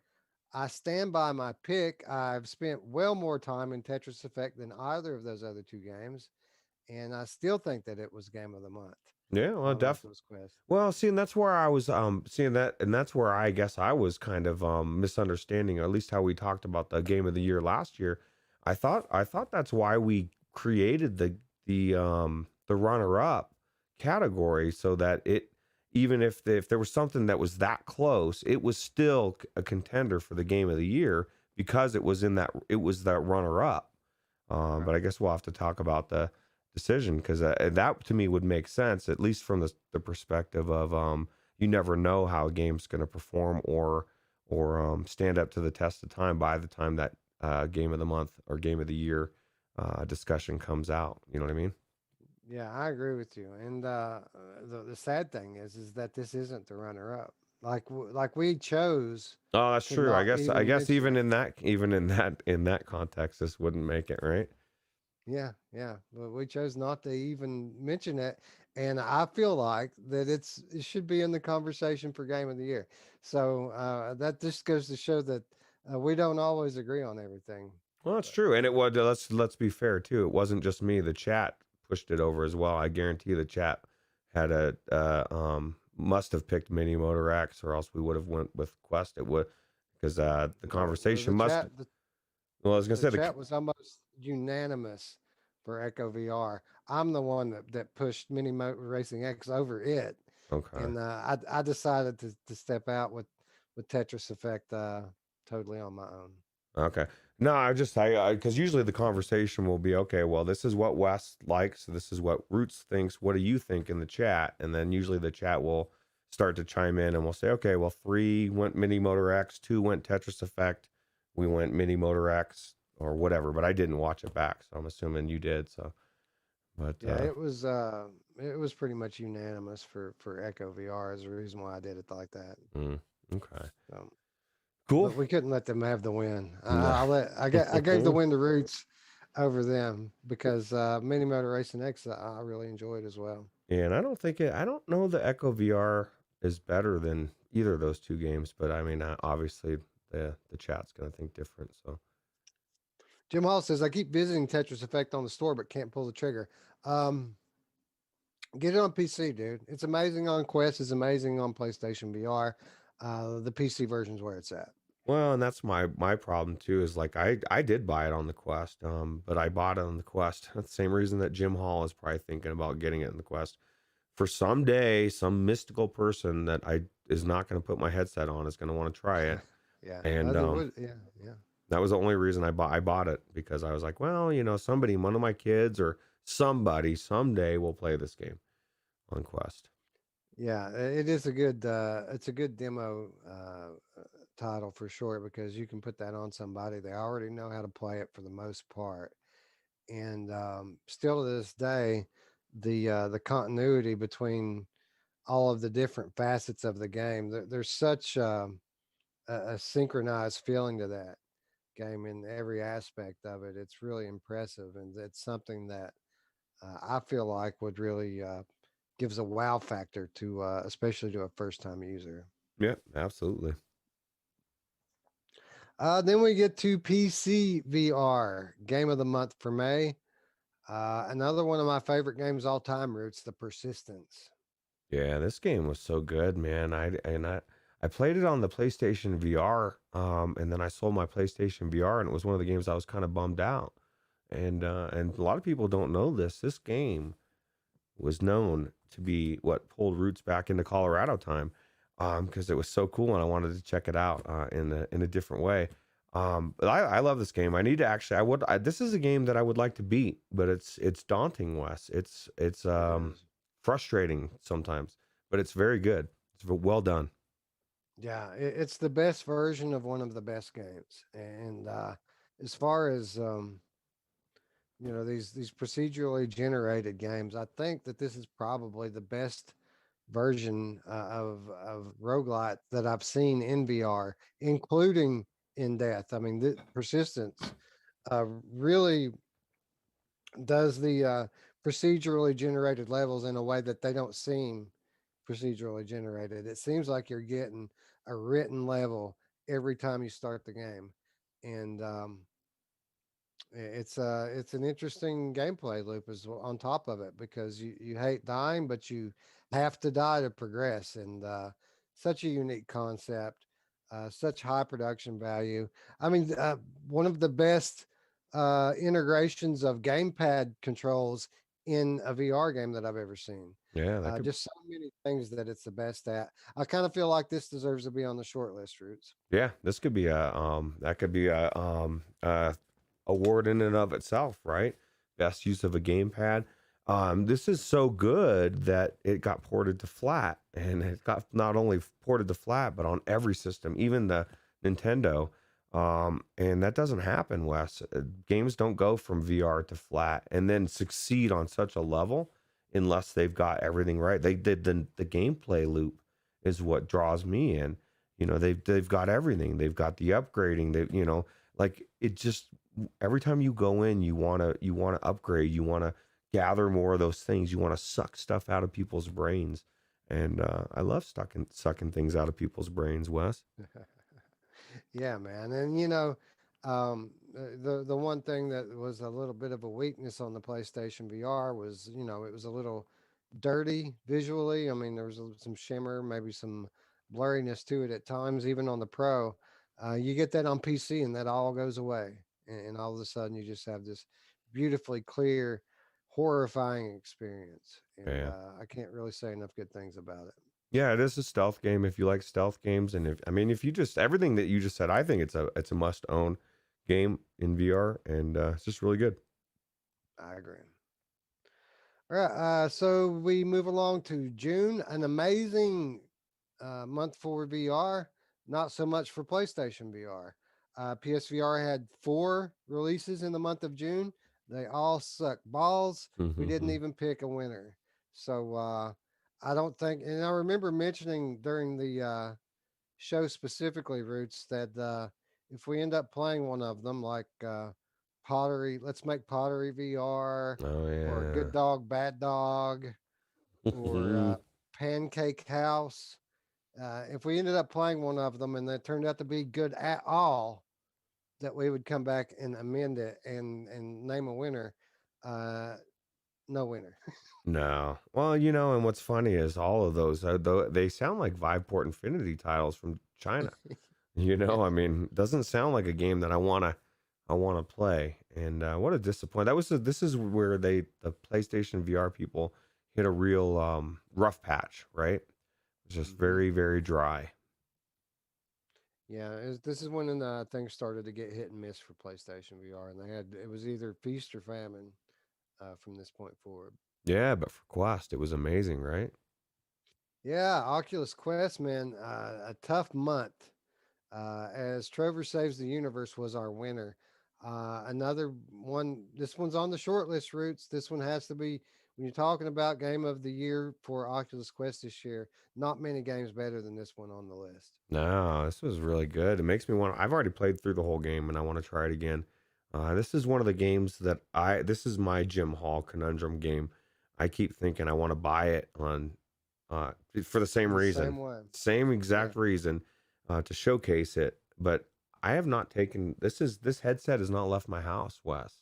I stand by my pick. I've spent well more time in Tetris Effect than either of those other 2 games, and I still think that it was game of the month. Yeah, well, definitely. Well, see, and that's where I was seeing that, and that's where I guess I was kind of misunderstanding, or at least how we talked about the game of the year last year. I thought that's why we created the runner up category, so that it, even if there was something that was that close, it was still a contender for the game of the year because it was that runner up. Right. But I guess we'll have to talk about the decision, because that to me would make sense, at least from the perspective of you never know how a game's going to perform or stand up to the test of time by the time that game of the month or game of the year discussion comes out. You know what I mean? Yeah, I agree with you. And the sad thing is that this isn't the runner up. Like we chose. Oh, that's true. I guess even in mention that context, this wouldn't make it, right? Yeah, but we chose not to even mention it, and I feel like that it should be in the conversation for game of the year. So that just goes to show that we don't always agree on everything. Well, that's true, and it was. Let's be fair too. It wasn't just me. The chat pushed it over as well. I guarantee the chat had must have picked Mini Motor X, or else we would have went with Quest. It would, because the conversation must. Well, I was gonna say the chat was almost unanimous for Echo VR. I'm the one that pushed Mini Motor Racing X over it. Okay. And I decided to step out with Tetris Effect totally on my own. Okay. No, I because usually the conversation will be, okay, well, this is what Wes likes, this is what Roots thinks, what do you think in the chat? And then usually the chat will start to chime in and we'll say, okay, well, 3 went Mini Motor X, 2 went Tetris Effect, we went Mini Motor X or whatever, but I didn't watch it back, so I'm assuming you did. So, but yeah, it was pretty much unanimous for Echo VR as the reason why I did it like that. Okay. So, cool. But we couldn't let them have the win. I gave the win to Roots over them because Mini Motor Racing X I really enjoyed as well. Yeah, and I don't know the Echo VR is better than either of those 2 games, but I mean, obviously the chat's gonna think different. So Jim Hall says, I keep visiting Tetris Effect on the store, but can't pull the trigger. Get it on PC, dude. It's amazing on Quest. It's amazing on PlayStation VR. The PC version's where it's at. Well, and that's my problem too, is like I did buy it on the Quest, but I bought it on the Quest. That's the same reason that Jim Hall is probably thinking about getting it in the Quest. For someday, some mystical person that is not going to put my headset on is going to want to try it. Yeah. And yeah. That was the only reason I bought it, because I was like, well, somebody, one of my kids or somebody someday will play this game on Quest. Yeah, it is a good it's a good demo title for sure, because you can put that on somebody. They already know how to play it for the most part. And still to this day, the continuity between all of the different facets of the game, there's such a synchronized feeling to that game in every aspect of it. It's really impressive, and it's something that I feel like would really gives a wow factor to especially to a first time user. Yeah, absolutely. Then we get to PC VR, game of the month for May. Another one of my favorite games all time, Roots, The Persistence. Yeah, this game was so good, man. I played it on the PlayStation VR, and then I sold my PlayStation VR, and it was one of the games I was kind of bummed out. And a lot of people don't know this. This game was known to be what pulled Roots back into Colorado time, because it was so cool, and I wanted to check it out in a different way. But I love this game. I need to actually. This is a game that I would like to beat, but it's daunting, Wes. It's It is. frustrating sometimes, but it's very good. It's well done. Yeah, it's the best version of one of the best games. And as far as these procedurally generated games, I think that this is probably the best version of roguelite that I've seen in VR, including in death. I mean, the persistence really does the procedurally generated levels in a way that they don't seem procedurally generated. It seems like you're getting a written level every time you start the game, and it's an interesting gameplay loop as well on top of it because you hate dying, but you have to die to progress, and such a unique concept, such high production value. I mean, one of the best integrations of gamepad controls in a VR game that I've ever seen. Yeah, that could. Just so many things that it's the best at. I kind of feel like this deserves to be on the short list, Roots. Yeah, this could be a that could be a award in and of itself, right? Best use of a gamepad. This is so good that it got ported to flat, and it got not only ported to flat, but on every system, even the Nintendo. And that doesn't happen, Wes. Games don't go from VR to flat and then succeed on such a level unless they've got everything right. They did the gameplay loop is what draws me in. They've got everything. They've got the upgrading. Like it just every time you go in, you wanna upgrade. You wanna gather more of those things. You wanna suck stuff out of people's brains. And I love sucking things out of people's brains, Wes. Yeah, man. And the one thing that was a little bit of a weakness on the PlayStation VR was, it was a little dirty visually. I mean, there was some shimmer, maybe some blurriness to it at times, even on the Pro. You get that on PC, and that all goes away, and all of a sudden you just have this beautifully clear, horrifying experience. And Yeah. I can't really say enough good things about it. Yeah, it is a stealth game if you like stealth games, and if you just everything that you just said, I think it's a must own game in VR, and it's just really good. I agree. All right, so we move along to June, an amazing month for VR, not so much for PlayStation VR. PSVR had 4 releases in the month of June. They all suck balls. We didn't Mm-hmm. even pick a winner. So I don't think, and I remember mentioning during the show specifically, Roots, that if we end up playing one of them, like Pottery, let's make Pottery VR, Oh or yeah. Good Dog, Bad Dog, or Pancake House. If we ended up playing one of them and that turned out to be good at all, that we would come back and amend it and name a winner. Uh, no winner. No. Well, and what's funny is all of those, though they sound like Viveport Infinity titles from China. Yeah. I mean, doesn't sound like a game that I wanna play. And what a disappointment. This is where the PlayStation VR people hit a real rough patch, right? It's just Hmm. very, very dry. Yeah, this is when things started to get hit and miss for PlayStation VR, and it was either feast or famine from this point forward. Yeah, but for Quest, it was amazing, right? Yeah, Oculus Quest, man, a tough month. As Trover Saves the Universe was our winner. Another one, this one's on the short list, Roots. This one has to be, when you're talking about game of the year for Oculus Quest this year, not many games better than this one on the list. No, this was really good. It makes me want. I've already played through the whole game, and I want to try it again. This is one of the games that this is my Jim Hall conundrum game. I keep thinking I want to buy it on for the same The reason, same way. same Yeah. exact reason, to showcase it. But I have not taken this headset has not left my house, Wes.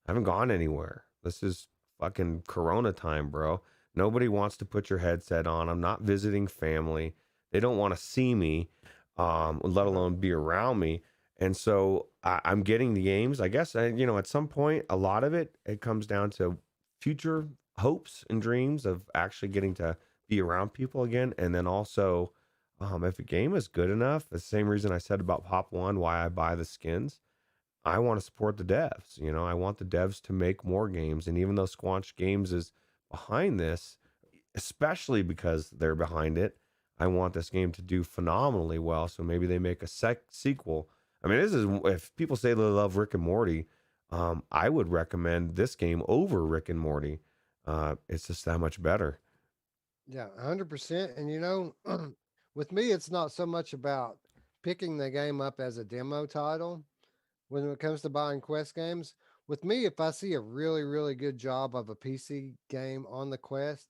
I haven't gone anywhere. This is fucking Corona time, bro. Nobody wants to put your headset on. I'm not visiting family. They don't want to see me, let Uh-huh. alone be around me. And so I'm getting the games. I guess, at some point, a lot of it comes down to future hopes and dreams of actually getting to be around people again. And then also, if a game is good enough, the same reason I said about Pop One, why I buy the skins, I want to support the devs. I want the devs to make more games. And even though Squanch Games is behind this, especially because they're behind it, I want this game to do phenomenally well. So maybe they make a sequel. I mean, this is if people say they love Rick and Morty, I would recommend this game over Rick and Morty. It's just that much better. Yeah, 100%. And with me, it's not so much about picking the game up as a demo title when it comes to buying Quest games. With me, if I see a really, really good job of a PC game on the Quest,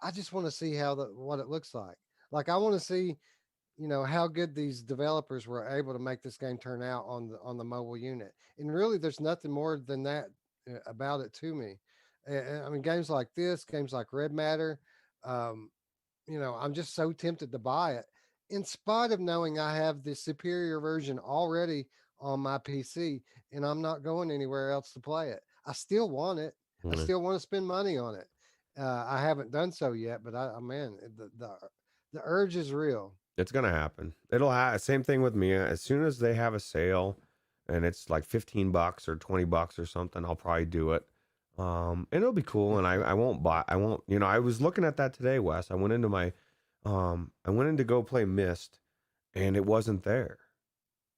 I just want to see what it looks like. Like I want to see, how good these developers were able to make this game turn out on the mobile unit. And really, there's nothing more than that about it to me. I mean, games like this, games like Red Matter, um, I'm just so tempted to buy it, in spite of knowing I have the superior version already on my PC, and I'm not going anywhere else to play it. I still want it. I Mm. still want to spend money on it. I haven't done so yet, but man, the urge is real. It's gonna happen. It'll same thing with me. As soon as they have a sale, and it's like $15 or $20 or something, I'll probably do it. And it'll be cool. And I won't buy. I won't. I was looking at that today, Wes. I went in to go play Myst, and it wasn't there.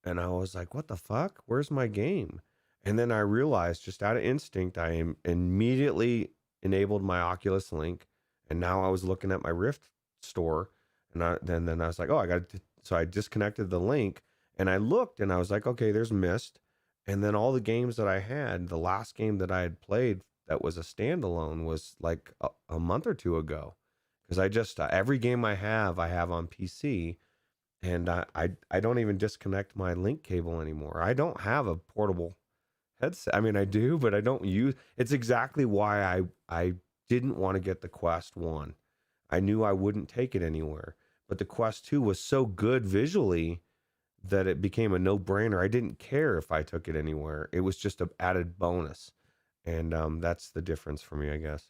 And I was like, "What the fuck? Where's my game?" And then I realized, just out of instinct, immediately enabled my Oculus Link, and now I was looking at my Rift store, and then I was like, "Oh, I got to." So I disconnected the link, and I looked, and I was like, "Okay, there's Myst," and then all the games that I had, the last game that I had played that was a standalone was like a month or two ago, because I just every game I have on PC, and I don't even disconnect my link cable anymore. I don't have a portable headset. I mean, I do, but I don't use. It's exactly why I didn't want to get the Quest 1. I knew I wouldn't take it anywhere. But the Quest 2 was so good visually that it became a no-brainer. I didn't care if I took it anywhere. It was just an added bonus. And that's the difference for me, I guess.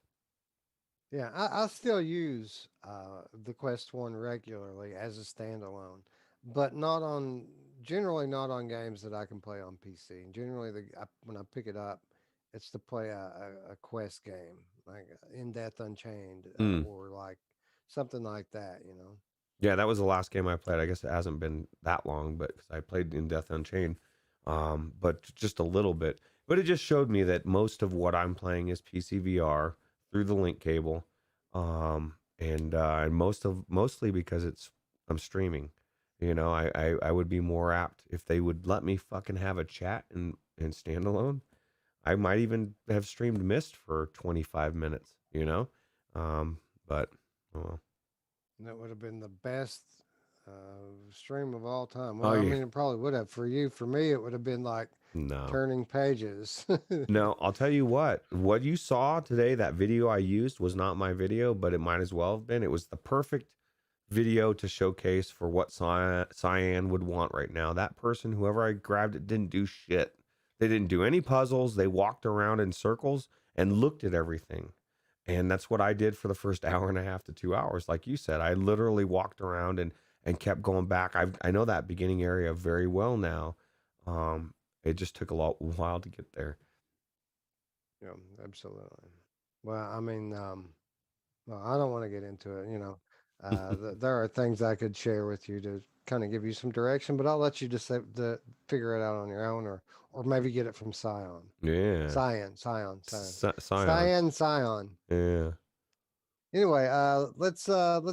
Yeah, I still use the Quest One regularly as a standalone, but generally not on games that I can play on PC. Generally, when I pick it up, it's to play a Quest game like In Death Unchained Mm. or like something like that. Yeah, that was the last game I played. I guess it hasn't been that long, but because I played in Death Unchained, but just a little bit. But it just showed me that most of what I'm playing is PCVR through the link cable, and mostly because I'm streaming. I would be more apt if they would let me fucking have a chat and standalone. I might even have streamed Myst for 25 minutes. But oh well. That would have been the best stream of all time. Oh Well, I yeah, mean, it probably would have for you. For me, it would have been like no. turning pages. No, I'll tell you what. What you saw today, that video I used was not my video, but it might as well have been. It was the perfect video to showcase for what Cyan would want right now. That person, whoever I grabbed it, didn't do shit. They didn't do any puzzles. They walked around in circles and looked at everything. And that's what I did for the first hour and a half to 2 hours. Like you said, I literally walked around and kept going back. I know that beginning area very well now. Um, it just took a while to get there. Yeah, absolutely. Well, I mean, well, I don't want to get into it. There are things I could share with you to kind of give you some direction, but I'll let you just figure it out on your own, or maybe get it from Scion, Yeah. Scion. Scion. Yeah. Anyway, let's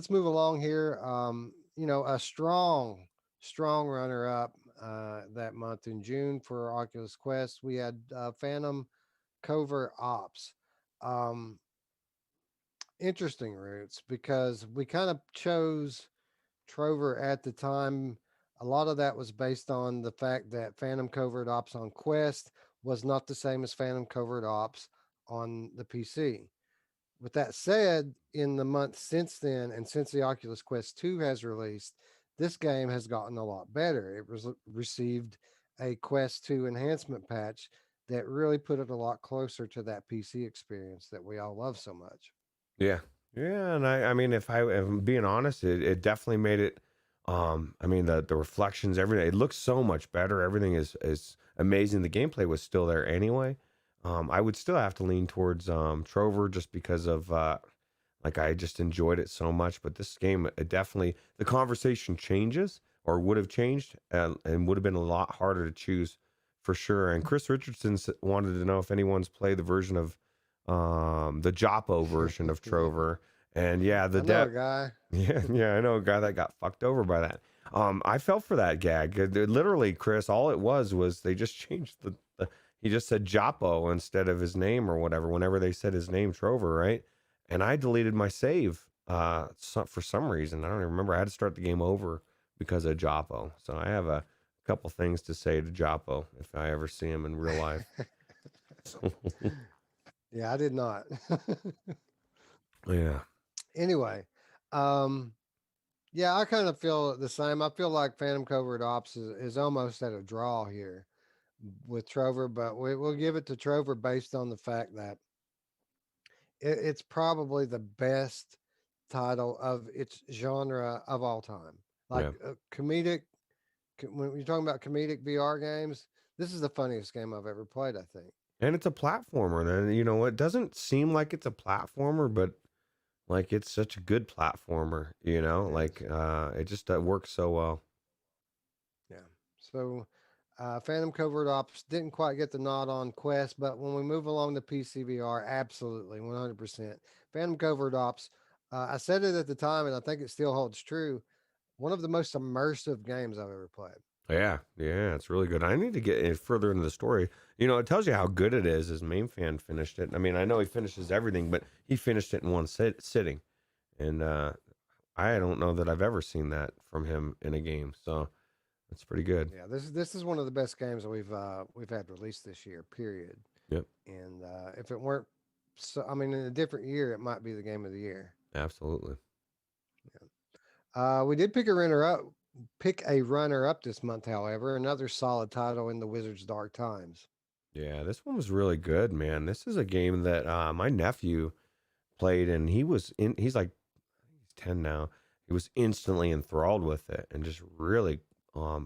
move along here. A strong runner up that month in June for Oculus Quest. We had Phantom Covert Ops. Um, Interesting roots because we kind of chose Trover at the time. A lot of that was based on the fact that Phantom Covert Ops on Quest was not the same as Phantom Covert Ops on the PC. With that said, in the months since then, and since the Oculus Quest 2 has released, this game has gotten a lot better. It was received a Quest 2 enhancement patch that really put it a lot closer to that PC experience that we all love so much. Yeah. Yeah, and I mean, if I'm being honest, it definitely made it. I mean, the reflections, everything, it looks so much better. Everything is amazing. The gameplay was still there anyway. I would still have to lean towards Trover just because of like I just enjoyed it so much. But this game, it definitely the conversation changes or would have changed and would have been a lot harder to choose for sure. And Chris Richardson wanted to know if anyone's played the version of the Joppo version of Trover. And yeah, I know a guy. yeah, I know a guy that got fucked over by that. I felt for that gag. Literally, Chris, all it was they just changed the he just said Joppo instead of his name or whatever. Whenever they said his name, Trover, right? And I deleted my save for some reason. I don't even remember. I had to start the game over because of Joppo. So I have a couple things to say to Joppo if I ever see him in real life. Yeah, I did not. Yeah. Anyway, um, yeah, I kind of feel the same. I feel like Phantom Covert Ops is almost at a draw here with Trover, but we'll give it to Trover based on the fact that it's probably the best title of its genre of all time. Like Yeah. comedic, when you're talking about comedic VR games, this is the funniest game I've ever played, I think. And it's a platformer. Then it doesn't seem like it's a platformer, but like it's such a good platformer. It Like is. it just works so well. Yeah. So Phantom Covert Ops didn't quite get the nod on Quest, but when we move along to PCVR, absolutely, 100%. Phantom Covert Ops, I said it at the time, and I think it still holds true. One of the most immersive games I've ever played. Yeah, yeah, it's really good. I need to get further into the story. It tells you how good it is. His main fan finished it. I mean, I know he finishes everything, but he finished it in one sitting, and I don't know that I've ever seen that from him in a game. So it's pretty good. Yeah, this is one of the best games that we've had released this year. Period. Yep, And if it weren't, so I mean, in a different year, it might be the game of the year. absolutely. We did pick a runner up this month. However, another solid title in the Wizards' dark times. Yeah, this one was really good, man. This is a game that my nephew played, and he's like he's 10 now. He was instantly enthralled with it and just really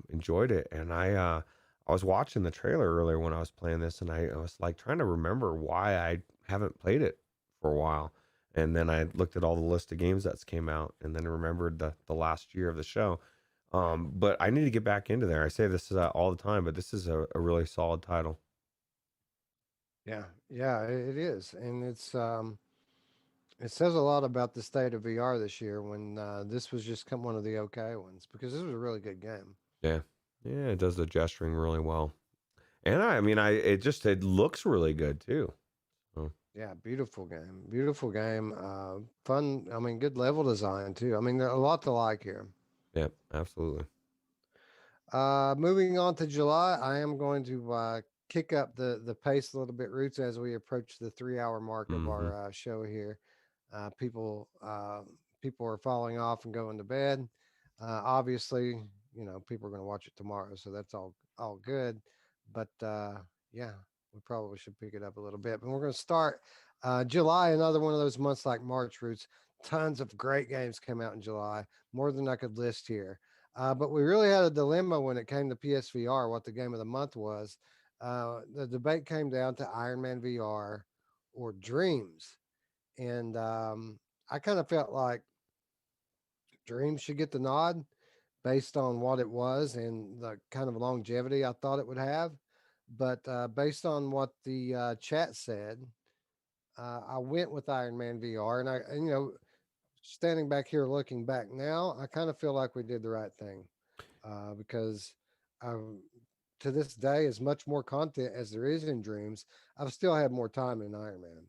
enjoyed it. And I was watching the trailer earlier when I was playing this, and I was like trying to remember why I haven't played it for a while. And then I looked at all the list of games that's came out, and then remembered the last year of the show. But I need to get back into there. I say this all the time, but this is a really solid title. Yeah, yeah, it is, and it says a lot about the state of VR this year when this was just one of the okay ones because this was a really good game. Yeah, yeah, it does the gesturing really well. And I mean, it looks really good too. So, Yeah, beautiful game. Fun. I mean, good level design too. I mean, there's a lot to like here. yeah, absolutely. Moving on to July, I am going to kick up the pace a little bit, Roots, as we approach the 3 hour mark of Hmm. our show here. People are falling off and going to bed. Obviously, people are going to watch it tomorrow, so that's all good. But yeah, we probably should pick it up a little bit. But we're going to start July, another one of those months like March, Roots. Tons of great games came out in July, more than I could list here. But we really had a dilemma when it came to PSVR, what the game of the month was. The debate came down to Iron Man VR or Dreams. And I kind of felt like Dreams should get the nod based on what it was and the kind of longevity I thought it would have. But based on what the chat said, I went with Iron Man VR. Standing back here looking back now, I kind of feel like we did the right thing because to this day, as much more content as there is in Dreams, I've still had more time in Iron Man.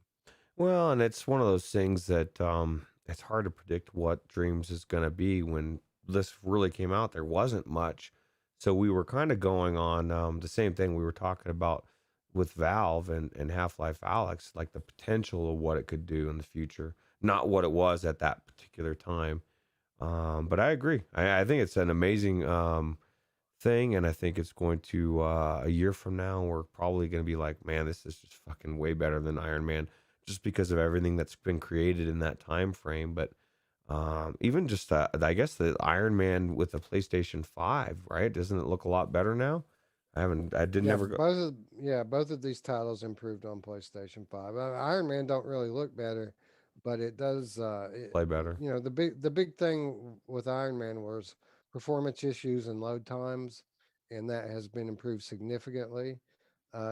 Well, and it's one of those things that it's hard to predict what Dreams is going to be. When this really came out, there wasn't much. So we were kind of going on the same thing we were talking about with Valve and Half-Life Alyx, like the potential of what it could do in the future, not what it was at that particular time. But I agree. I think it's an amazing thing, and I think it's going to a year from now, we're probably going to be like, man, this is just fucking way better than Iron Man, just because of everything that's been created in that time frame. But even just I guess the Iron Man with the PlayStation 5, right? Doesn't it look a lot better now? I did Yeah, never go both of these titles improved on PlayStation 5. Iron Man don't really look better, but it does. play better. The big thing with Iron Man was performance issues and load times, and that has been improved significantly.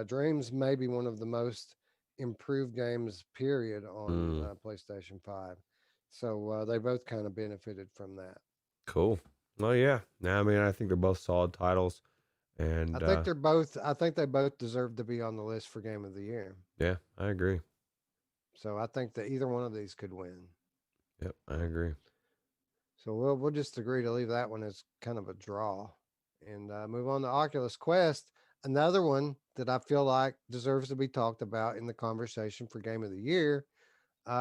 Dreams may be one of the most improved games, period, on Mm, PlayStation 5. So they both kind of benefited from that. cool. Well, yeah. Nah, I mean, I think they're both solid titles, and I think they both deserve to be on the list for Game of the Year. yeah, I agree. So I think that either one of these could win. Yep, I agree. So we'll just agree to leave that one as kind of a draw, and move on to Oculus Quest, another one that I feel like deserves to be talked about in the conversation for Game of the Year,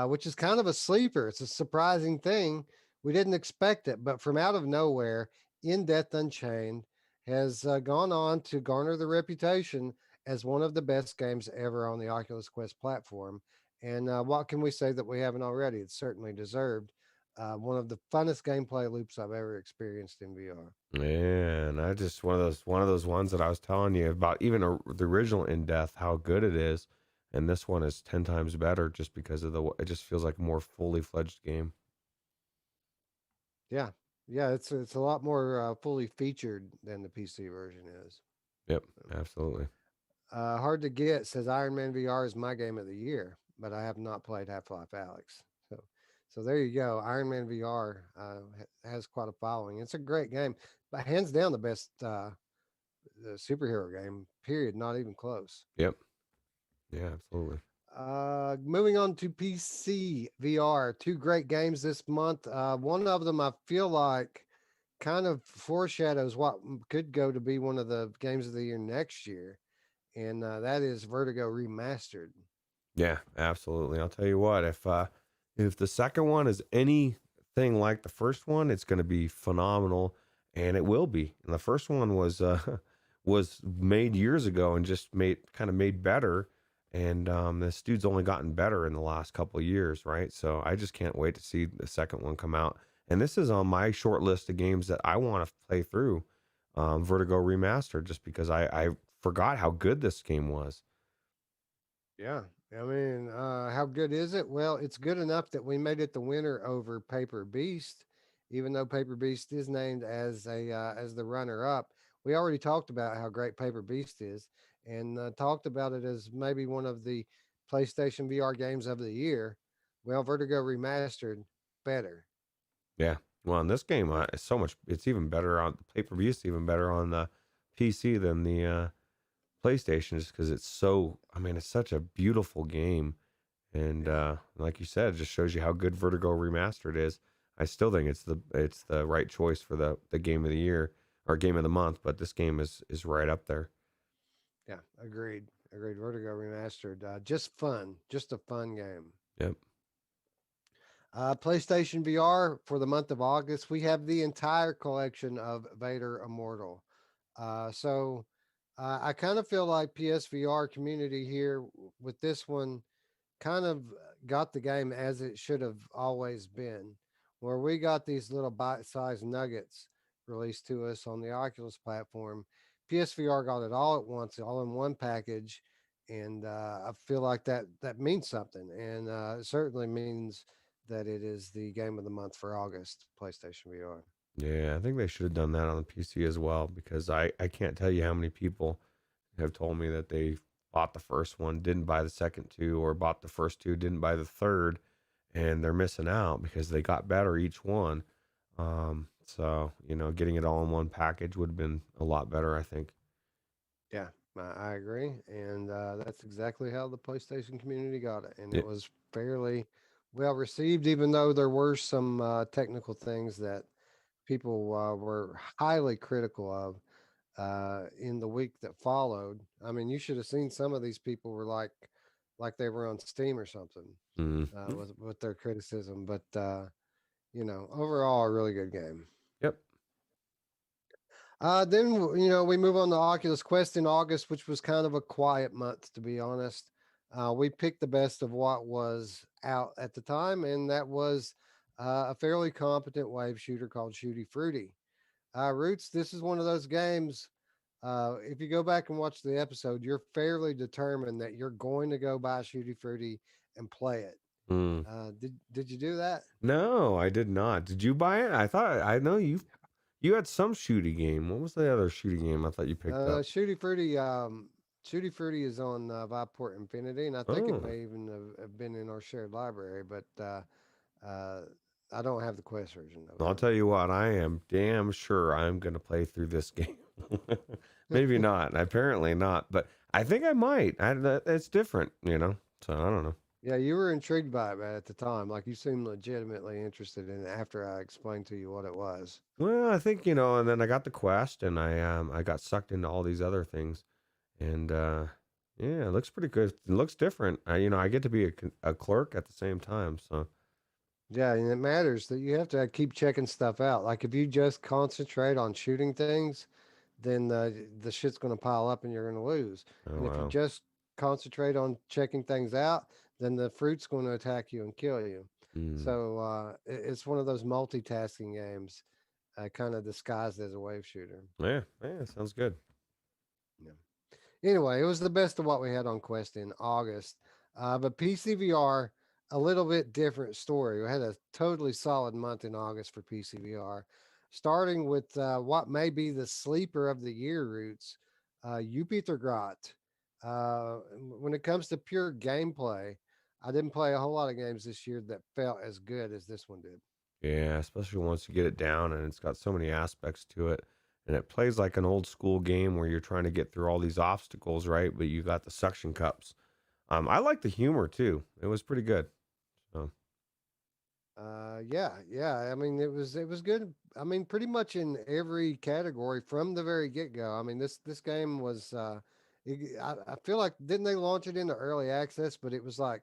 which is kind of a sleeper. It's a surprising thing. We didn't expect it, but from out of nowhere, In Death Unchained has gone on to garner the reputation as one of the best games ever on the Oculus Quest platform. And what can we say that we haven't already? It's certainly deserved. One of the funnest gameplay loops I've ever experienced in VR. Man, I just one of those ones that I was telling you about, even the original In Death, how good it is, and this one is 10 times better just because of it just feels like a more fully fledged game. Yeah, yeah, it's a lot more fully featured than the PC version is. Yep, absolutely. Hard to get says Iron Man VR is my game of the year, but I have not played Half Life Alyx. So, so there you go. Iron Man VR has quite a following. It's a great game, but hands down the best the superhero game. Period. Not even close. Yep, yeah, absolutely. Moving on to PC VR. Two great games this month. One of them I feel like kind of foreshadows what could go to be one of the games of the year next year, and that is Vertigo Remastered. Yeah, absolutely. I'll tell you what, if the second one is anything like the first one, it's going to be phenomenal, and it will be. And the first one was was made years ago and just made better. And this dude's only gotten better in the last couple of years, right? So I just can't wait to see the second one come out. And this is on my short list of games that I want to play through, Vertigo Remastered, just because I forgot how good this game was. Yeah. I mean, how good is it? Well, it's good enough that we made it the winner over Paper Beast, even though Paper Beast is named as the runner up. We already talked about how great Paper Beast is, and talked about it as maybe one of the PlayStation VR games of the year. Well, Vertigo Remastered, better. Yeah. Well, in this game, it's so much. It's even better on the pay per view. It's even better on the PC than the PlayStation, just because it's so. I mean, it's such a beautiful game, and like you said, it just shows you how good Vertigo Remastered is. I still think it's the right choice for the game of the year or game of the month, but this game is right up there. Yeah, agreed. Agreed. Vertigo Remastered, just fun, just a fun game. Yep. PlayStation VR for the month of August, we have the entire collection of Vader Immortal. I kind of feel like PSVR community here with this one kind of got the game as it should have always been, where we got these little bite-sized nuggets released to us on the Oculus platform. PSVR got it all at once, all in one package, and I feel like that means something, and it certainly means that it is the game of the month for August. PlayStation VR. Yeah, I think they should have done that on the PC as well, because I can't tell you how many people have told me that they bought the first one, didn't buy the second two, or bought the first two, didn't buy the third, and they're missing out because they got better each one. So getting it all in one package would have been a lot better, I think. Yeah, I agree, and that's exactly how the PlayStation community got it, and Yeah, it was fairly well received, even though there were some technical things that people were highly critical of in the week that followed. I mean, you should have seen some of these people were like they were on Steam or something Mm. with their criticism. But overall, a really good game. Yep. Then we move on to Oculus Quest in August, which was kind of a quiet month, to be honest. We picked the best of what was out at the time, and that was a fairly competent wave shooter called Shooty Fruity. Roots, this is one of those games. If you go back and watch the episode, you're fairly determined that you're going to go buy Shooty Fruity and play it. Mm. Did you do that? No, I did not. Did you buy it? I know you had some shooty game. What was the other shooty game I thought you picked up? Shooty Fruity is on Viveport Infinity, and I think it Oh, may even have been in our shared library, but uh, I don't have the Quest version I'll of tell you what, I am damn sure I'm going to play through this game. Maybe it. not. Apparently not, but I think I might. It's different, so I don't know. Yeah, you were intrigued by it at the time. Like you seemed legitimately interested in it after I explained to you what it was. Well, I think, and then I got the quest and I got sucked into all these other things. And yeah, it looks pretty good. It looks different. I get to be a clerk at the same time, so Yeah, and it matters that you have to keep checking stuff out. Like if you just concentrate on shooting things, then the shit's going to pile up and you're going to lose. oh And if you wow. just concentrate on checking things out, then the fruit's going to attack you and kill you. Mm. So it's one of those multitasking games, kind of disguised as a wave shooter. Yeah, yeah, sounds good. Yeah. Anyway, it was the best of what we had on Quest in August. But PCVR, a little bit different story. We had a totally solid month in August for PCVR, starting with what may be the sleeper of the year, Roots, Jupitergrot. When it comes to pure gameplay, I didn't play a whole lot of games this year that felt as good as this one did. Yeah, especially once you get it down and it's got so many aspects to it. And it plays like an old school game where you're trying to get through all these obstacles, right? But you got the suction cups. I like the humor too. It was pretty good. So Yeah. I mean, it was good. I mean, pretty much in every category from the very get go. I mean, this game was. I feel like didn't they launch it into early access, but it was like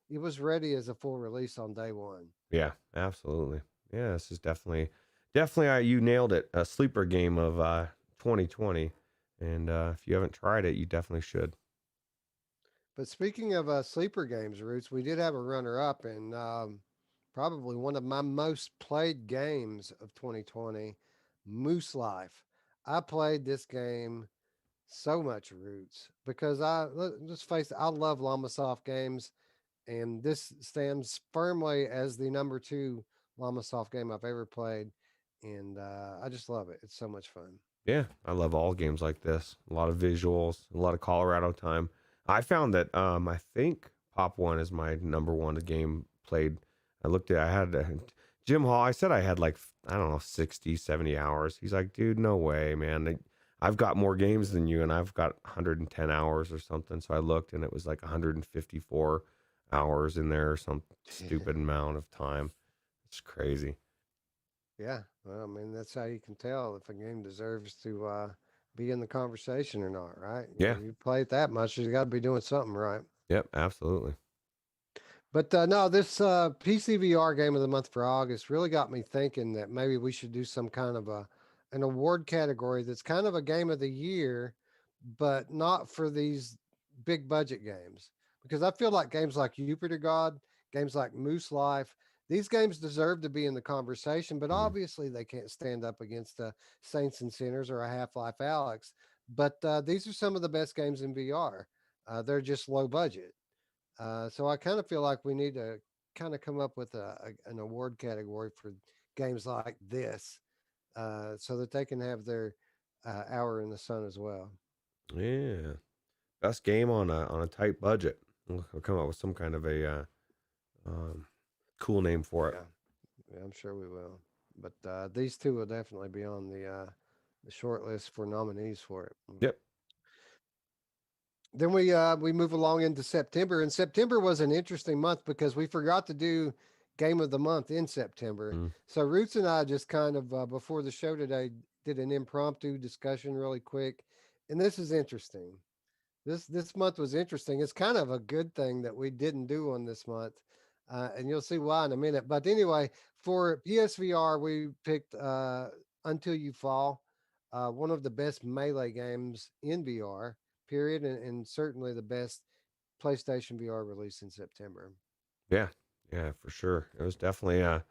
it was ready as a full release on day one. yeah, absolutely. Yeah, this is definitely you nailed it. A sleeper game of 2020. And if you haven't tried it, you definitely should. But speaking of sleeper games, Roots, we did have a runner up and probably one of my most played games of 2020, Moose Life. I played this game so much, Roots, because let's face it, I love Llamasoft games, and this stands firmly as the number two Llamasoft game I've ever played, and I just love it. It's so much fun. Yeah, I love all games like this. A lot of visuals, a lot of Colorado time. I found that I think Pop One is my number one game played. I had Jim Hall. I said I had like, I don't know, 60, 70 hours. He's like, dude, no way, man. I've got more games than you and I've got 110 hours or something. So I looked and it was like 154 hours in there or some stupid amount of time. It's crazy. Yeah, well, I mean that's how you can tell if a game deserves to be in the conversation or not, right? Yeah. You play it that much, you got to be doing something right. Yep, absolutely. But no, this PCVR game of the month for August really got me thinking that maybe we should do some kind of an award category that's kind of a game of the year, but not for these big budget games. Because I feel like games like Jupiter God, games like Moose Life, these games deserve to be in the conversation, but Mm. obviously they can't stand up against a Saints and Sinners or a Half-Life Alyx. But these are some of the best games in VR. They're just low budget. So I kind of feel like we need to kind of come up with an award category for games like this, so that they can have their hour in the sun as well. Yeah. Best game on a tight budget. We'll come up with some kind of a um, cool name for it. Yeah, I'm sure we will. But these two will definitely be on the short list for nominees for it. Yep. Then we move along into September, and September was an interesting month because we forgot to do game of the month in September. Mm. So Roots and I just kind of before the show today did an impromptu discussion really quick, and this is interesting. This month was interesting. It's kind of a good thing that we didn't do on this month, and you'll see why in a minute. But anyway, for PSVR, we picked Until You Fall, one of the best melee games in VR, period, and certainly the best PlayStation VR release in September. Yeah, yeah, for sure. It was definitely a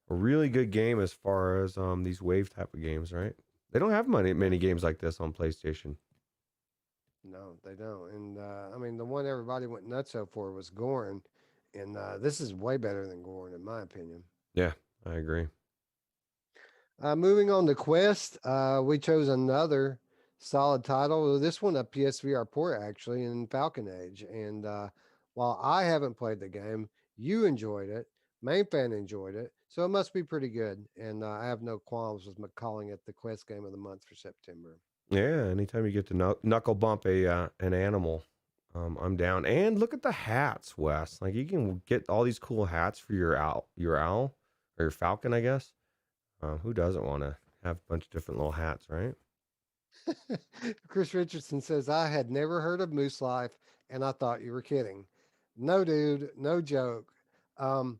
really good game as far as these wave type of games, right? They don't have many games like this on PlayStation. No, they don't. And I mean, the one everybody went nutso for was Gorn, and this is way better than Gorn, in my opinion. Yeah, I agree. Moving on to Quest, we chose another solid title. This one a PSVR port actually in Falcon Age. And while I haven't played the game, you enjoyed it. Main fan enjoyed it, so it must be pretty good. And I have no qualms with calling it the Quest game of the month for September. Yeah, anytime you get to knuckle bump a an animal, I'm down. And look at the hats, Wes. Like you can get all these cool hats for your owl or your falcon, I guess. Who doesn't want to have a bunch of different little hats, right? Chris Richardson says, I had never heard of Moose Life, and I thought you were kidding. No, dude, no joke. Um,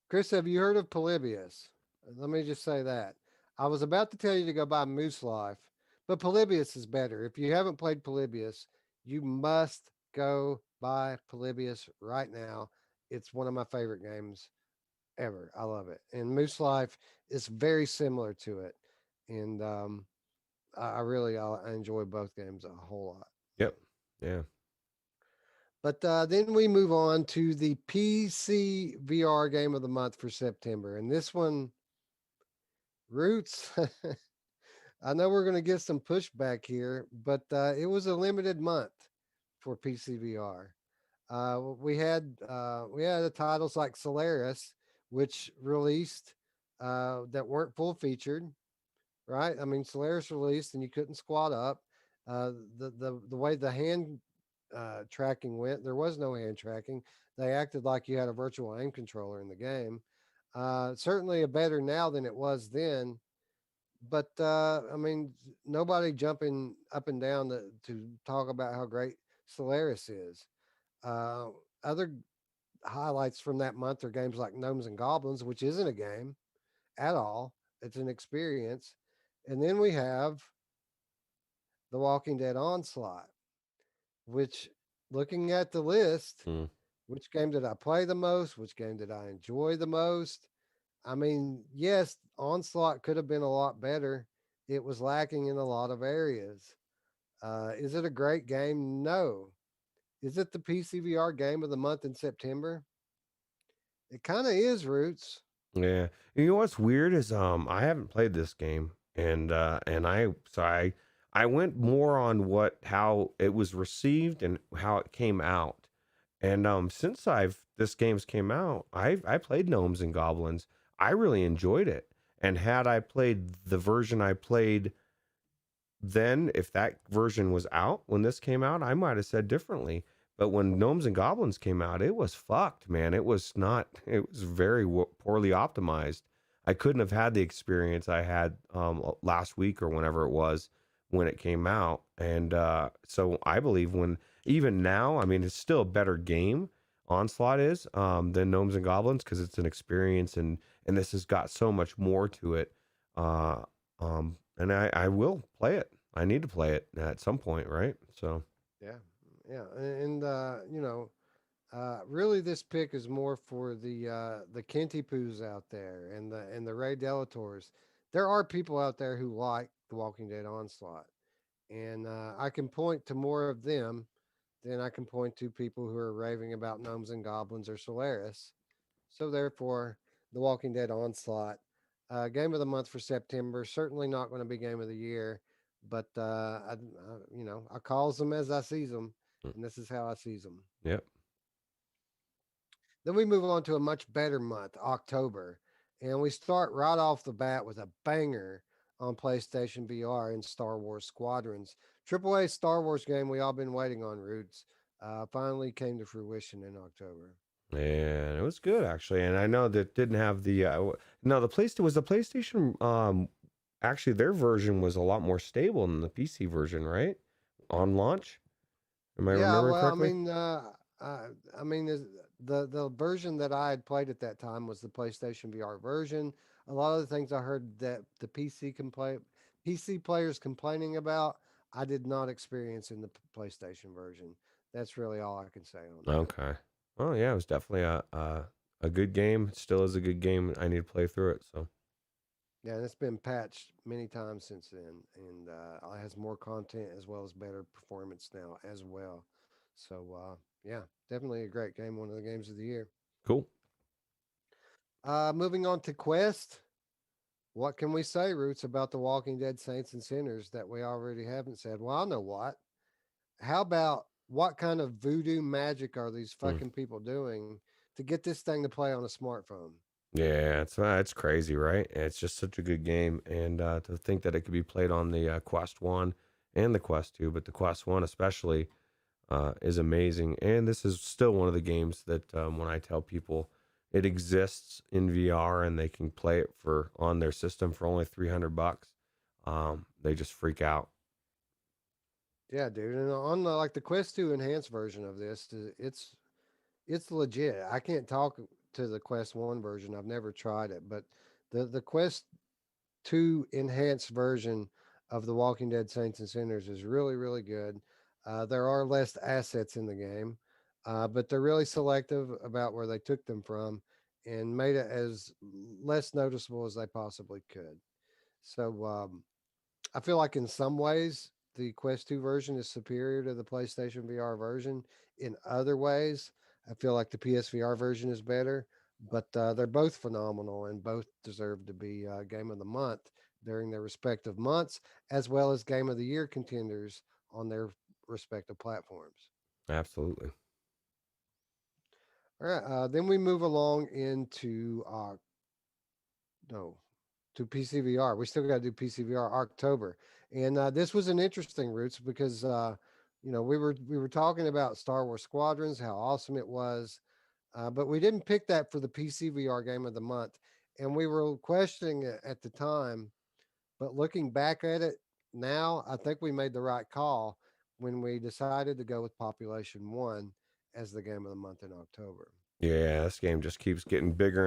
Chris, have you heard of Polybius? Let me just say that. I was about to tell you to go buy Moose Life, but Polybius is better. If you haven't played Polybius, you must go buy Polybius right now. It's one of my favorite games ever. I love it. And Moose Life is very similar to it. And I really I enjoy both games a whole lot. Yep. Yeah. But then we move on to the PC VR game of the month for September. And this one, Roots, I know we're going to get some pushback here, but it was a limited month for PC VR. We had the titles like Solaris, which released that weren't full featured, right? I mean, Solaris released and you couldn't squat up. The way the hand tracking went, there was no hand tracking. They acted like you had a virtual aim controller in the game. Certainly a better now than it was then. But I mean, nobody jumping up and down to talk about how great Solaris is. Uh, Other highlights from that month are games like Gnomes and Goblins, which isn't a game at all. It's an experience. And then we have The Walking Dead Onslaught, which, looking at the list, Mm. which game did I play the most? Which game did I enjoy the most? I mean, yes, Onslaught could have been a lot better. It was lacking in a lot of areas. Is it a great game? No. Is it the PCVR game of the month in September? It kind of is, Roots. Yeah. You know what's weird is I haven't played this game and I went more on what how it was received and how it came out. And since I've this game's came out, I played Gnomes and Goblins. I really enjoyed it. And had I played the version I played then, if that version was out when this came out, I might have said differently. But when Gnomes and Goblins came out, it was fucked, man. It was not. It was very poorly optimized. I couldn't have had the experience I had last week or whenever it was when it came out. And so I believe when even now, I mean, it's still a better game. Onslaught is than Gnomes and Goblins because it's an experience and this has got so much more to it. Uh, and I will play it. I need to play it at some point, right? So Yeah, yeah, and really, this pick is more for the Kenty Poos out there and the Ray Delators. There are people out there who like The Walking Dead Onslaught, and I can point to more of them than I can point to people who are raving about Gnomes and Goblins or Solaris. So therefore, The Walking Dead Onslaught, game of the month for September. Certainly not going to be game of the year, but I calls them as I sees them, mm, and this is how I sees them. yep. Then we move on to a much better month, October, and we start right off the bat with a banger on PlayStation VR in Star Wars Squadrons. AAA Star Wars game we all been waiting on, Roots. Finally came to fruition in October. And it was good actually. And I know that didn't have the no, the PlayStation was the PlayStation actually their version was a lot more stable than the PC version, right? On launch. Am I Yeah, remembering well, correctly? uh, I mean, the version that I had played at that time was the PlayStation VR version. A lot of the things I heard that the PC players complaining about, I did not experience in the PlayStation version. That's really all I can say on that. Okay. Oh yeah, it was definitely a good game. It still is a good game. I need to play through it. So Yeah, and it's been patched many times since then, and it has more content as well as better performance now as well. So yeah, definitely a great game. One of the games of the year. cool. Moving on to Quest. What can we say, Roots, about the Walking Dead Saints and Sinners that we already haven't said? Well, I know what. How about what kind of voodoo magic are these Mm. fucking people doing to get this thing to play on a smartphone? Yeah, it's crazy, right? It's just such a good game, and to think that it could be played on the Quest One and the Quest Two, but the Quest One especially is amazing. And this is still one of the games that when I tell people it exists in VR and they can play it for on their system for only $300, they just freak out. Yeah, dude. And on the Quest 2 enhanced version of this, it's legit. I can't talk to the Quest 1 version. I've never tried it, but the Quest 2 enhanced version of The Walking Dead Saints and Sinners is really, really good. There are less assets in the game, but they're really selective about where they took them from and made it as less noticeable as they possibly could. So I feel like in some ways the Quest 2 version is superior to the PlayStation VR version. In other ways, I feel like the PSVR version is better, but they're both phenomenal and both deserve to be Game of the Month during their respective months, as well as Game of the Year contenders on their respective platforms. Absolutely. All right, then we move along into no to PCVR. We still got to do PCVR October, and this was an interesting Roots because we were talking about Star Wars Squadrons, how awesome it was, but we didn't pick that for the PCVR Game of the Month, and we were questioning it at the time. But looking back at it now, I think we made the right call when we decided to go with Population One as the Game of the Month in October. Yeah, this game just keeps getting bigger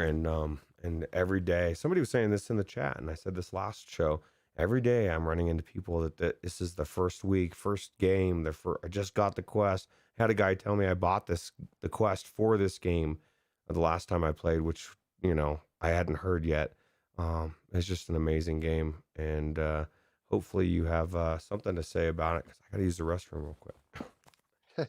and every day. Somebody was saying this in the chat, and I said this last show. Every day I'm running into people that this is the first week, first game. I just got the quest. Had a guy tell me I bought the quest for this game the last time I played, which I hadn't heard yet. It's just an amazing game, and hopefully you have something to say about it because I got to use the restroom real quick.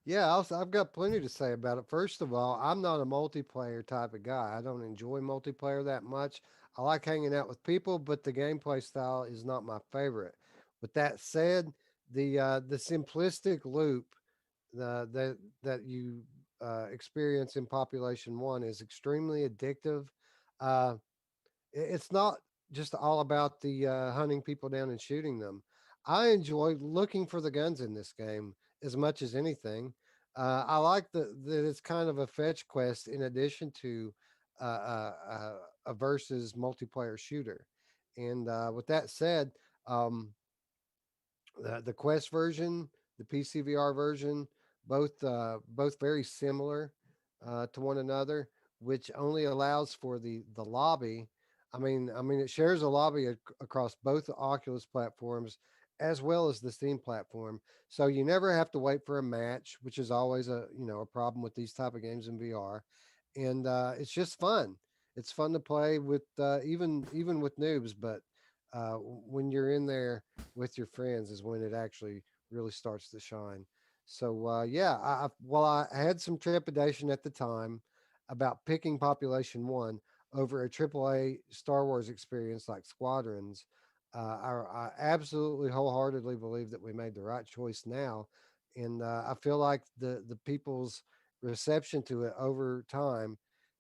Yeah, I've got plenty to say about it. First of all, I'm not a multiplayer type of guy. I don't enjoy multiplayer that much. I like hanging out with people, but the gameplay style is not my favorite. With that said, the simplistic loop that you experience in Population One is extremely addictive. Uh, it's not just all about the hunting people down and shooting them. I enjoy looking for the guns in this game as much as anything. I like that it's kind of a fetch quest in addition to a versus multiplayer shooter. And with that said, um, the Quest version, the PCVR version, both very similar to one another, which only allows for the lobby. I mean, it shares a lobby across both the Oculus platforms as well as the Steam platform. So you never have to wait for a match, which is always a problem with these type of games in VR. And it's just fun. It's fun to play with even with noobs, but when you're in there with your friends is when it actually really starts to shine. So yeah, I had some trepidation at the time about picking Population One over a AAA Star Wars experience like Squadrons. I absolutely wholeheartedly believe that we made the right choice now, and I feel like the people's reception to it over time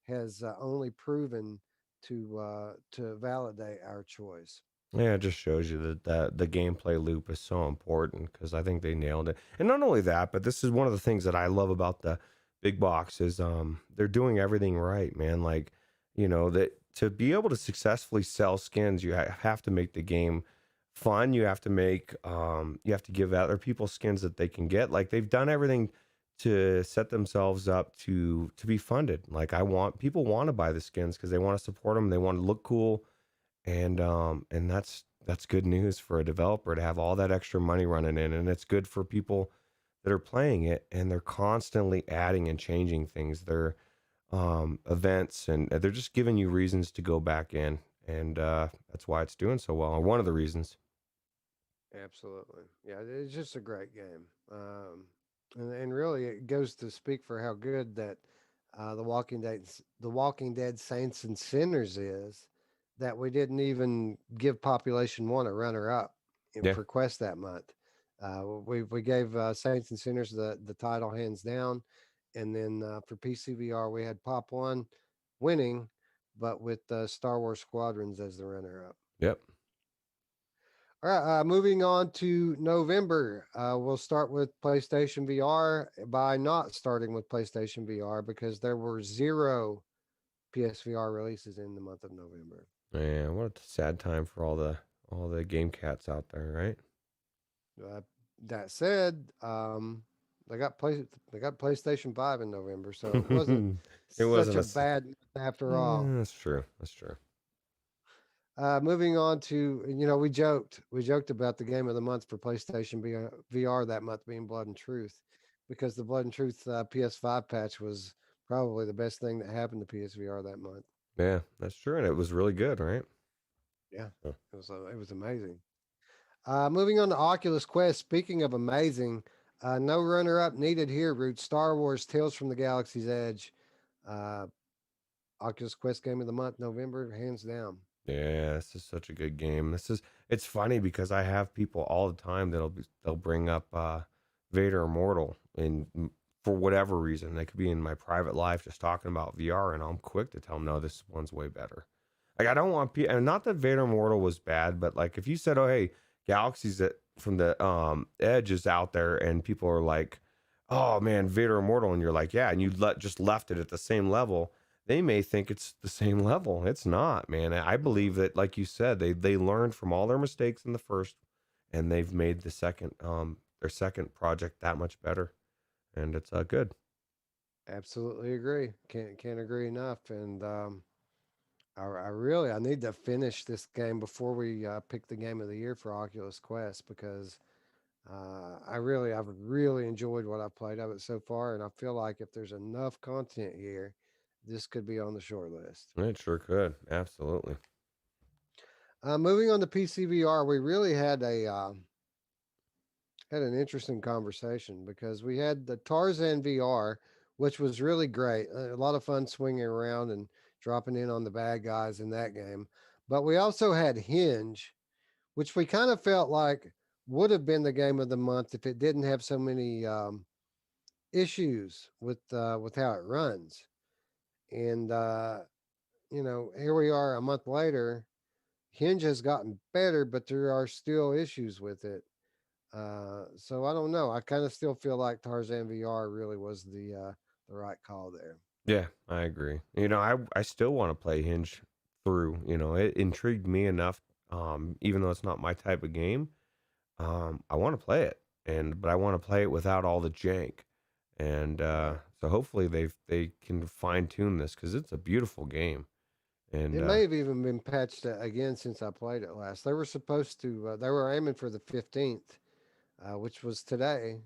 has only proven to validate our choice. Yeah, it just shows you that the gameplay loop is so important because I think they nailed it. And not only that, but this is one of the things that I love about the big box is they're doing everything right, man. Like, that to be able to successfully sell skins, you have to make the game fun. You have to give other people skins that they can get. Like they've done everything to set themselves up to be funded. Like people want to buy the skins because they want to support them, they want to look cool, and that's good news for a developer to have all that extra money running in, and it's good for people that are playing it, and they're constantly adding and changing things, their events, and they're just giving you reasons to go back in, and that's why it's doing so well, or one of the reasons. Absolutely, yeah, it's just a great game. And really, it goes to speak for how good that the Walking Dead Saints and Sinners is, that we didn't even give Population One a runner up Yeah. for Quest that month. We gave Saints and Sinners the title hands down, and then for PCVR we had Pop One winning, but with Star Wars Squadrons as the runner up. Yep. All right, moving on to November. We'll start with PlayStation VR by not starting with PlayStation VR because there were 0 PSVR releases in the month of November. Man, what a sad time for all the game cats out there, right? Uh, that said, they got PlayStation 5 in November, so it wasn't It such wasn't a bad month after all. That's true. That's true. Moving on to, we joked about the game of the month for PlayStation VR that month being Blood and Truth, because the Blood and Truth PS5 patch was probably the best thing that happened to PSVR that month. Yeah, that's true, and it was really good, right? Yeah, So, it was amazing. Moving on to Oculus Quest. Speaking of amazing, no runner up needed here. Root Star Wars Tales from the Galaxy's Edge. Uh, Oculus Quest game of the month, November, hands down. yeah, this is such a good game. It's funny because I have people all the time they'll bring up Vader Immortal, and for whatever reason, they could be in my private life just talking about VR, and I'm quick to tell them, no, this one's way better. Like I don't want people, and not that Vader Immortal was bad, but like if you said, oh hey, Galaxies that from the Edge is out there, and people are like, oh man, Vader Immortal, and you're like, yeah, and just left it at the same level, they may think it's the same level. It's not, man. I believe that, like you said, they learned from all their mistakes in the first, and they've made their second project that much better, and it's good. Absolutely agree. Can't agree enough. And I need to finish this game before we pick the game of the year for Oculus Quest, because I've really enjoyed what I've played of it so far, and I feel like if there's enough content here, this could be on the short list. It sure could, absolutely. Moving on to PCVR, we really had an interesting conversation because we had the Tarzan VR, which was really great. A lot of fun swinging around and dropping in on the bad guys in that game. But we also had Hinge, which we kind of felt like would have been the game of the month if it didn't have so many issues with how it runs. And here we are a month later. Hinge has gotten better, but there are still issues with it. So I don't know. I kind of still feel like Tarzan VR really was the right call there. Yeah, I agree. I still want to play Hinge through. It intrigued me enough. Even though it's not my type of game, I want to play it, but I want to play it without all the jank. And Right. so hopefully they can fine tune this because it's a beautiful game. And It may have even been patched again since I played it last. They were supposed to. They were aiming for the 15th, which was today,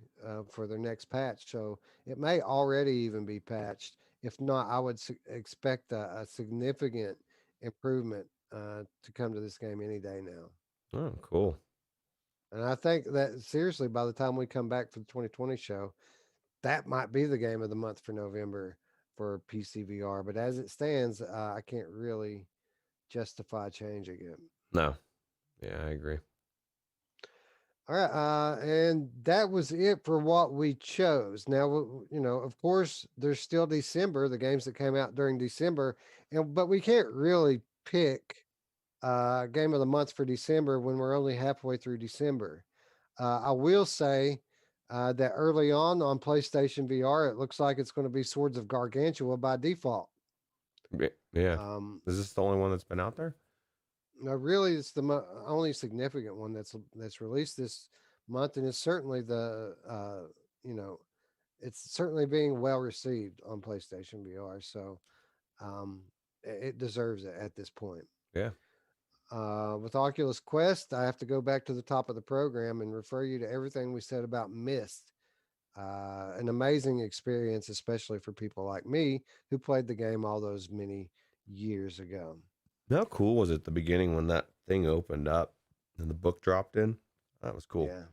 for their next patch. So it may already even be patched. If not, I would expect a significant improvement to come to this game any day now. oh, cool. And I think that seriously, by the time we come back for the 2020 show, that might be the game of the month for November for PCVR. But as it stands, I can't really justify changing it. No, yeah, I agree. All right, and that was it for what we chose. Now, of course, there's still December, the games that came out during December, but we can't really pick game of the month for December when we're only halfway through December. I will say that early on PlayStation VR, it looks like it's going to be Swords of Gargantua by default. Yeah. Um, Is this the only one that's been out there? No, really, it's the only significant one that's released this month, and it's certainly you know, it's certainly being well received on PlayStation VR. So, um, it deserves it at this point. Yeah. With Oculus Quest, I have to go back to the top of the program and refer you to everything we said about Myst. An amazing experience, especially for people like me who played the game all those many years ago. How cool was it at the beginning when that thing opened up and the book dropped in? That was cool. Yeah,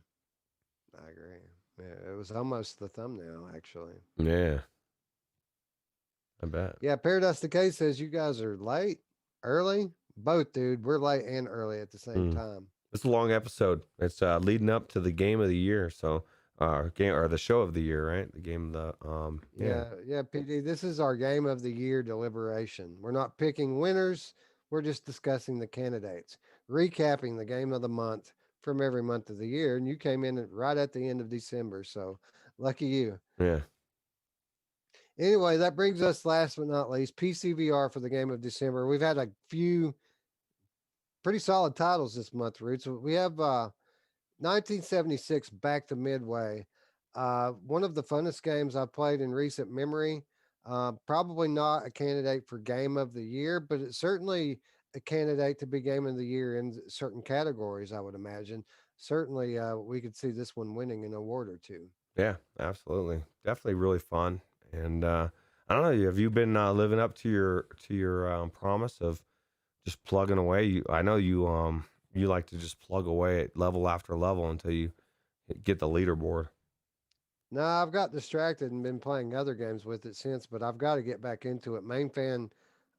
I agree. Yeah, it was almost the thumbnail, actually. Yeah. I bet. Yeah, Paradise Decay says you guys are late, early, both, dude. We're late and early at the same time. It's a long episode. It's leading up to the game of the year. So, game or the show of the year, right? The game of the Yeah, PD. This is our game of the year deliberation. We're not picking winners. We're just discussing the candidates, recapping the game of the month from every month of the year. And you came in right at the end of December, so lucky you. Yeah. Anyway, that brings us last but not least PCVR for the game of December. We've had a few pretty solid titles this month, Roots. We have 1976 Back to Midway. One of the funnest games I've played in recent memory. Probably not a candidate for game of the year, but it's certainly a candidate to be game of the year in certain categories, I would imagine. Certainly, we could see this one winning an award or two. Yeah, absolutely. Definitely really fun. And I don't know, have you been living up to your promise of just plugging away? I know you like to just plug away at level after level until you get the leaderboard. No, I've got distracted and been playing other games with it since, but I've got to get back into it. Main fan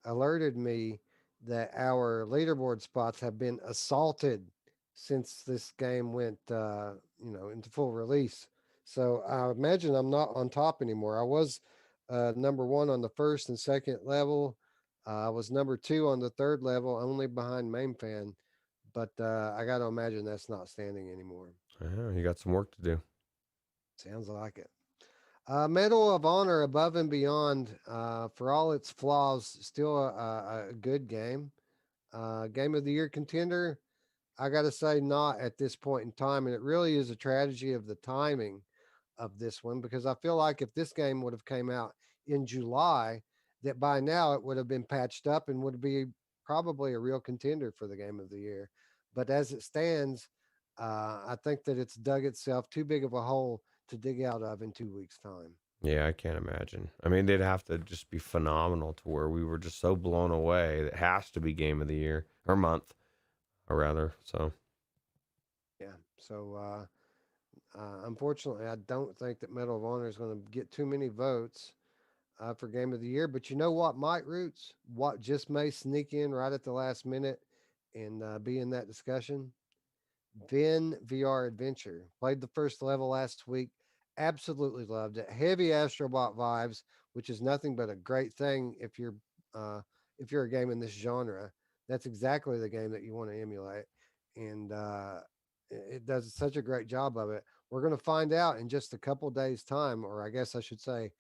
alerted me that our leaderboard spots have been assaulted since this game went, into full release. So I imagine I'm not on top anymore. I was number one on the first and second level. I was number two on the third level, only behind main fan. But I got to imagine that's not standing anymore. Yeah, you got some work to do. Sounds like it. Medal of Honor Above and Beyond, for all its flaws, still a good game. Game of the Year contender, I got to say, not at this point in time. And it really is a tragedy of the timing of this one, because I feel like if this game would have came out in July, that by now it would have been patched up and would be probably a real contender for the Game of the Year. But as it stands, I think that it's dug itself too big of a hole to dig out of in 2 weeks' time. Yeah, I can't imagine. I mean, they'd have to just be phenomenal to where we were just so blown away. It has to be game of the year or month, or rather. So, Yeah. So, unfortunately, I don't think that Medal of Honor is going to get too many votes for Game of the Year. But you know what, Mike Roots? What just may sneak in right at the last minute and be in that discussion? Vin VR Adventure. Played the first level last week. Absolutely loved it. Heavy Astrobot vibes, which is nothing but a great thing if you're a game in this genre. That's exactly the game that you want to emulate, and it does such a great job of it. We're going to find out in just a couple days' time, or I guess I should say,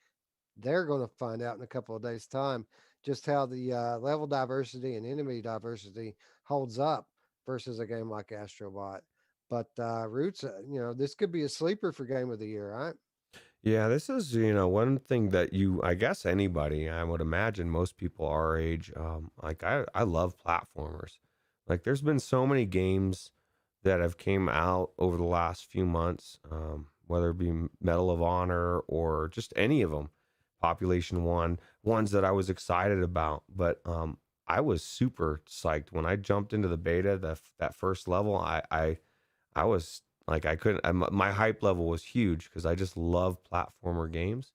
they're going to find out in a couple of days' time just how the level diversity and enemy diversity holds up versus a game like Astrobot. But Roots, this could be a sleeper for Game of the Year, right? yeah, this is, one thing that I guess anybody, I would imagine most people our age, like I love platformers. Like there's been so many games that have came out over the last few months, whether it be Medal of Honor or just any of them, Population One, ones that I was excited about. But I was super psyched when I jumped into the beta, that first level. I was like, my hype level was huge because I just love platformer games.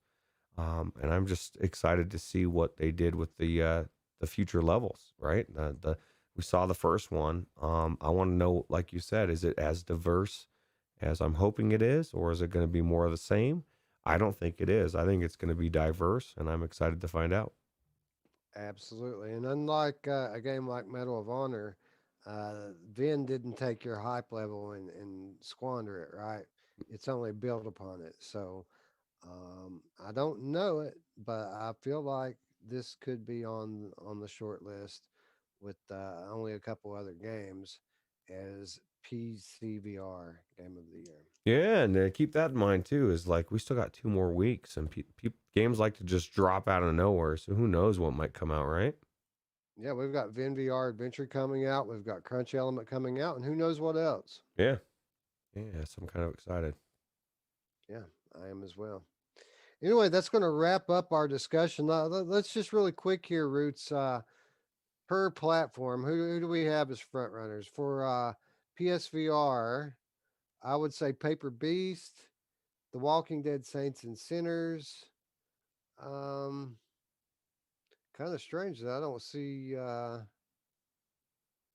And I'm just excited to see what they did with the future levels, right? We saw the first one. I want to know, like you said, is it as diverse as I'm hoping it is, or is it going to be more of the same? I don't think it is. I think it's going to be diverse, and I'm excited to find out. Absolutely. And unlike a game like Medal of Honor, Vin didn't take your hype level and squander it, right? It's only built upon it. So I don't know it, but I feel like this could be on the short list with only a couple other games as PCVR Game of the Year. Yeah, and keep that in mind too. Is like we still got 2 more weeks, and games like to just drop out of nowhere. So who knows what might come out, right? Yeah, we've got Vin VR Adventure coming out. We've got Crunch Element coming out, and who knows what else. Yeah, yeah. So I'm kind of excited. Yeah, I am as well. Anyway, that's going to wrap up our discussion. Let's just really quick here, Roots. Per platform, who do we have as front runners for PSVR? I would say Paper Beast, The Walking Dead Saints and Sinners. Um, Kind of strange that I don't see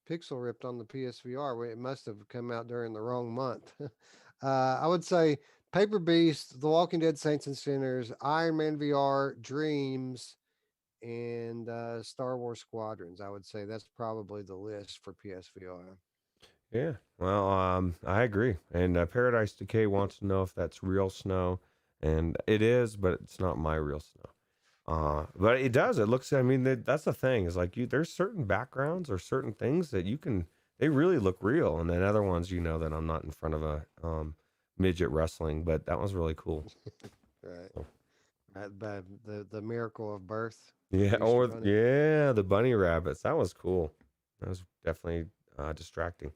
Pixel Ripped on the PSVR. It must have come out during the wrong month. I would say Paper Beast, The Walking Dead Saints and Sinners, Iron Man VR, Dreams, and Star Wars Squadrons. I would say that's probably the list for PSVR. Yeah. Well, I agree. And Paradise Decay wants to know if that's real snow, and it is, but it's not my real snow. But it does. It looks. I mean, that's the thing. Is like you. There's certain backgrounds or certain things that you can. They really look real, and then other ones, that I'm not in front of a midget wrestling. But that was really cool. Right. So, But the miracle of birth. yeah. Easter Or Bunny. yeah, the bunny rabbits. That was cool. That was definitely distracting.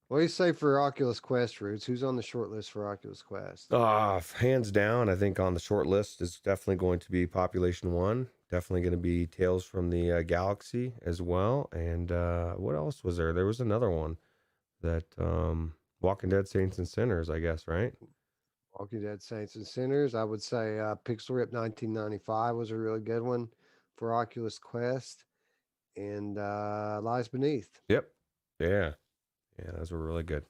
What do you say for Oculus Quest, Roots? Who's on the short list for Oculus Quest? Hands down, I think on the short list is definitely going to be Population One. Definitely going to be Tales from the Galaxy as well. And what else was there? There was another one that Walking Dead Saints and Sinners, I guess, right? Walking Dead Saints and Sinners. I would say Pixel Rip 1995 was a really good one for Oculus Quest. And Lies Beneath. Yep. Yeah. Yeah, those were really good.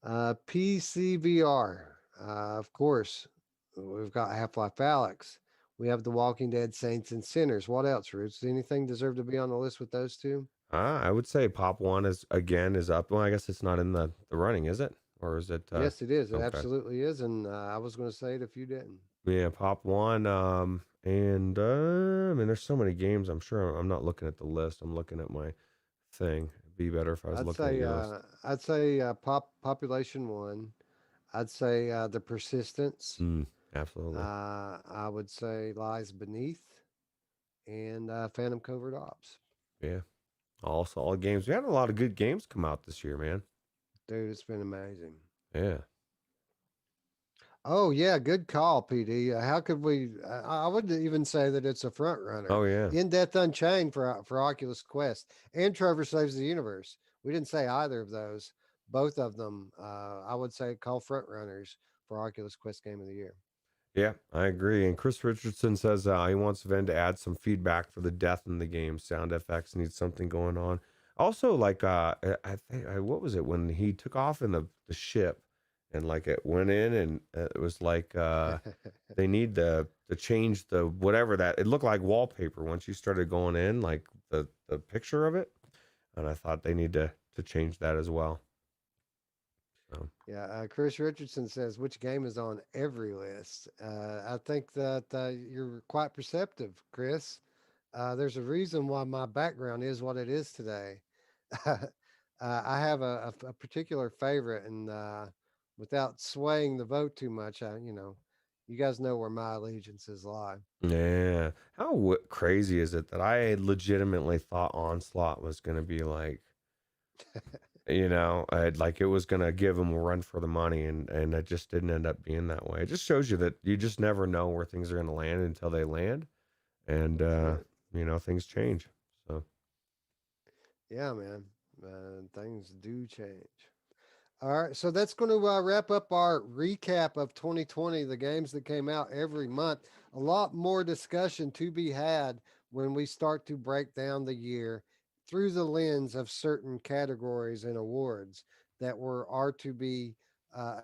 PCVR. Of course, we've got Half-Life Alyx. We have The Walking Dead Saints and Sinners. What else, Roots? Does anything deserve to be on the list with those two? I would say Pop One is up. Well, I guess it's not in the running, is it? Or is it? Yes, it is. It Okay. absolutely is. And I was going to say it if you didn't. Yeah, Pop One. And I mean, there's so many games. I'm sure I'm not looking at the list. I'm looking at my thing. It'd be better if I was looking at your list. I'd say Population One. I'd say The Persistence. Absolutely. I would say Lies Beneath and Phantom Covert Ops. Yeah. All solid games. We had a lot of good games come out this year, man. Dude, it's been amazing. Yeah. Oh yeah, good call, PD. How could we? I would even say that it's a front runner. Oh yeah. In Death Unchained for Oculus Quest and Trover Saves the Universe. We didn't say either of those. Both of them, I would say, call front runners for Oculus Quest Game of the Year. Yeah, I agree. And Chris Richardson says he wants Ven to add some feedback for the death in the game. Sound effects needs something going on. Also, like I think what was it when he took off in the ship and like it went in and it was like they need to change the whatever that it looked like wallpaper once you started going in, like the picture of it. And I thought they need to change that as well. So. Yeah, Chris Richardson says, which game is on every list? I think that you're quite perceptive, Chris. There's a reason why my background is what it is today. I have a particular favorite, and without swaying the vote too much, you guys know where my allegiances lie. Yeah. How crazy is it that I legitimately thought Onslaught was going to be like, like it was going to give them a run for the money, and it just didn't end up being that way. It just shows you that you just never know where things are going to land until they land, and things change. So yeah, man, things do change. All right, so that's going to wrap up our recap of 2020, the games that came out every month. A lot more discussion to be had when we start to break down the year through the lens of certain categories and awards. that are to be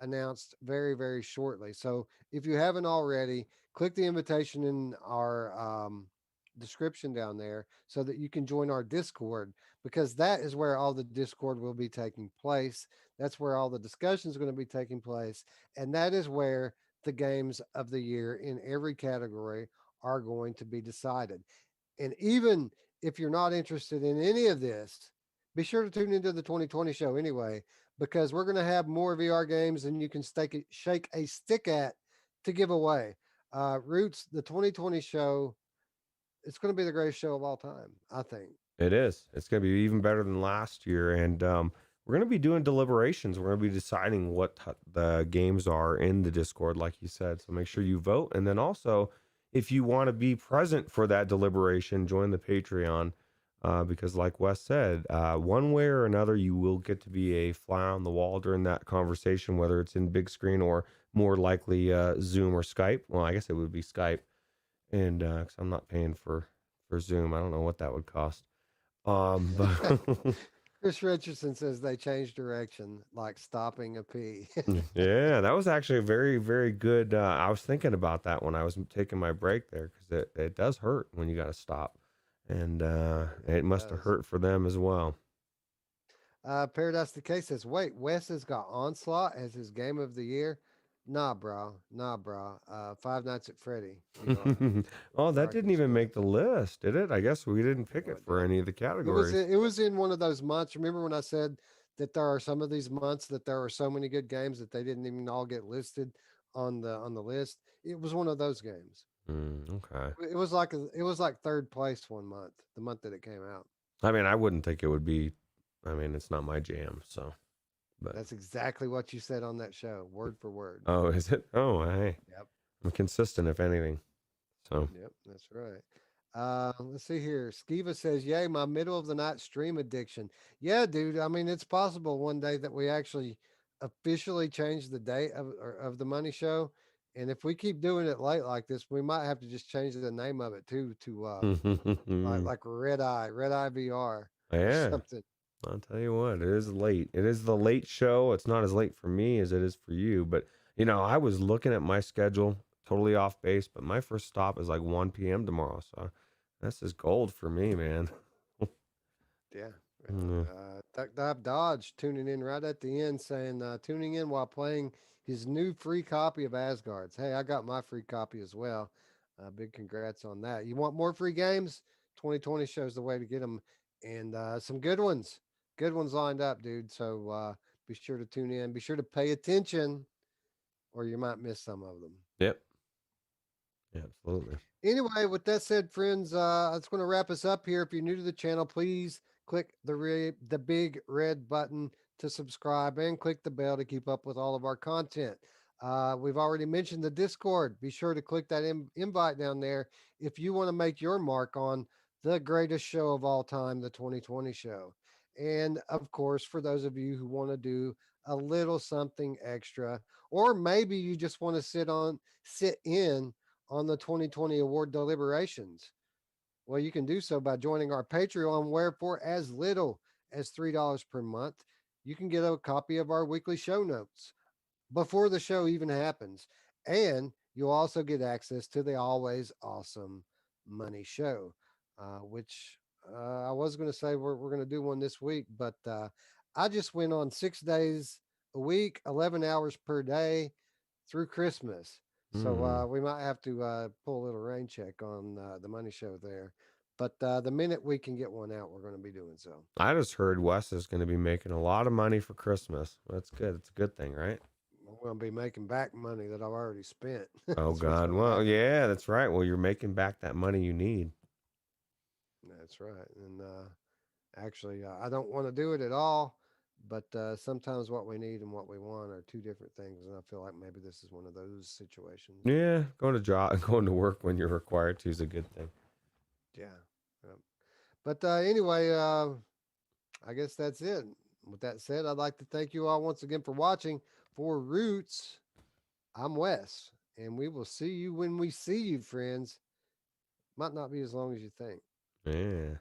announced very, very shortly. So if you haven't already, click the invitation in our description down there so that you can join our Discord, because that is where all the Discord will be taking place. That's where all the discussions are going to be taking place. And that is where the games of the year in every category are going to be decided. And even if you're not interested in any of this, be sure to tune into the 2020 show anyway, because we're going to have more VR games than you can shake a stick at to give away. Roots, the 2020 show, it's going to be the greatest show of all time, I think. It is. It's going to be even better than last year. And we're going to be doing deliberations. We're going to be deciding what the games are in the Discord, like you said. So make sure you vote. And then also, if you want to be present for that deliberation, join the Patreon. Because, like Wes said, one way or another, you will get to be a fly on the wall during that conversation, whether it's in big screen or more likely Zoom or Skype. Well, I guess it would be Skype. And because I'm not paying for Zoom, I don't know what that would cost. But Chris Richardson says they changed direction, like stopping a P. yeah, that was actually a very, very good. I was thinking about that when I was taking my break there, because it does hurt when you got to stop, and it must have Does. hurt for them as well. Paradise Decay says, wait, Wes has got Onslaught as his game of the year. Nah, bro. Nah, bro. Five Nights at Freddy. Oh, that Dark didn't even make Express. the list, did it? I guess we didn't pick No, it it for didn't. any of the It categories. it was in one of those months. Remember when I said that there are some of these months that there are so many good games that they didn't even all get listed on the list. It was one of those games. Okay. It was like third place one month, the month that it came out. I mean, I wouldn't think it would be. I mean, it's not my jam, so. But That's exactly what you said on that show, word for word. oh, is it? Oh, hey, Yep. I'm consistent if anything. So. Yep, that's right. Let's see here. Skiva says, "Yay, my middle of the night stream addiction." Yeah, dude. I mean, it's possible one day that we actually officially change the date of the money show, and if we keep doing it late like this, we might have to just change the name of it too to like Red Eye VR or Yeah, something. I'll tell you what, it is late. It is the late show. It's not as late for me as it is for you. But, I was looking at my schedule, totally off base, but my first stop is like 1 p.m. tomorrow. So this is gold for me, man. Yeah. Mm. Duck Dive Dodge tuning in right at the end saying, tuning in while playing his new free copy of Asgard's. Hey, I got my free copy as well. Big congrats on that. You want more free games? 2020 shows the way to get them, and some good ones. Good ones lined up, dude. So be sure to tune in. Be sure to pay attention, or you might miss some of them. Yep. Yeah, absolutely. Anyway, with that said, friends, that's going to wrap us up here. If you're new to the channel, please click the big red button to subscribe and click the bell to keep up with all of our content. We've already mentioned the Discord. Be sure to click that invite down there if you want to make your mark on the greatest show of all time, the 2020 show. And of course, for those of you who want to do a little something extra, or maybe you just want to sit in on the 2020 award deliberations. Well, you can do so by joining our Patreon, where for as little as $3 per month, you can get a copy of our weekly show notes before the show even happens. And you'll also get access to the always awesome Money Show, which I was going to say we're going to do one this week, but I just went on 6 days a week, 11 hours per day through Christmas. So Mm. we might have to pull a little rain check on the Money Show there. But the minute we can get one out, we're going to be doing so. I just heard Wes is going to be making a lot of money for Christmas. That's good. It's a good thing, right? We're going to be making back money that I've already spent. Oh That's what's God. going to Well, happen. yeah, that's right. Well, you're making back that money you need. That's right. And actually, I don't want to do it at all. But sometimes what we need and what we want are two different things. And I feel like maybe this is one of those situations. Yeah, going to job, going to work when you're required to is a good thing. Yeah. Yep. But anyway, I guess that's it. With that said, I'd like to thank you all once again for watching. For Roots, I'm Wes, and we will see you when we see you, friends. Might not be as long as you think. Yeah.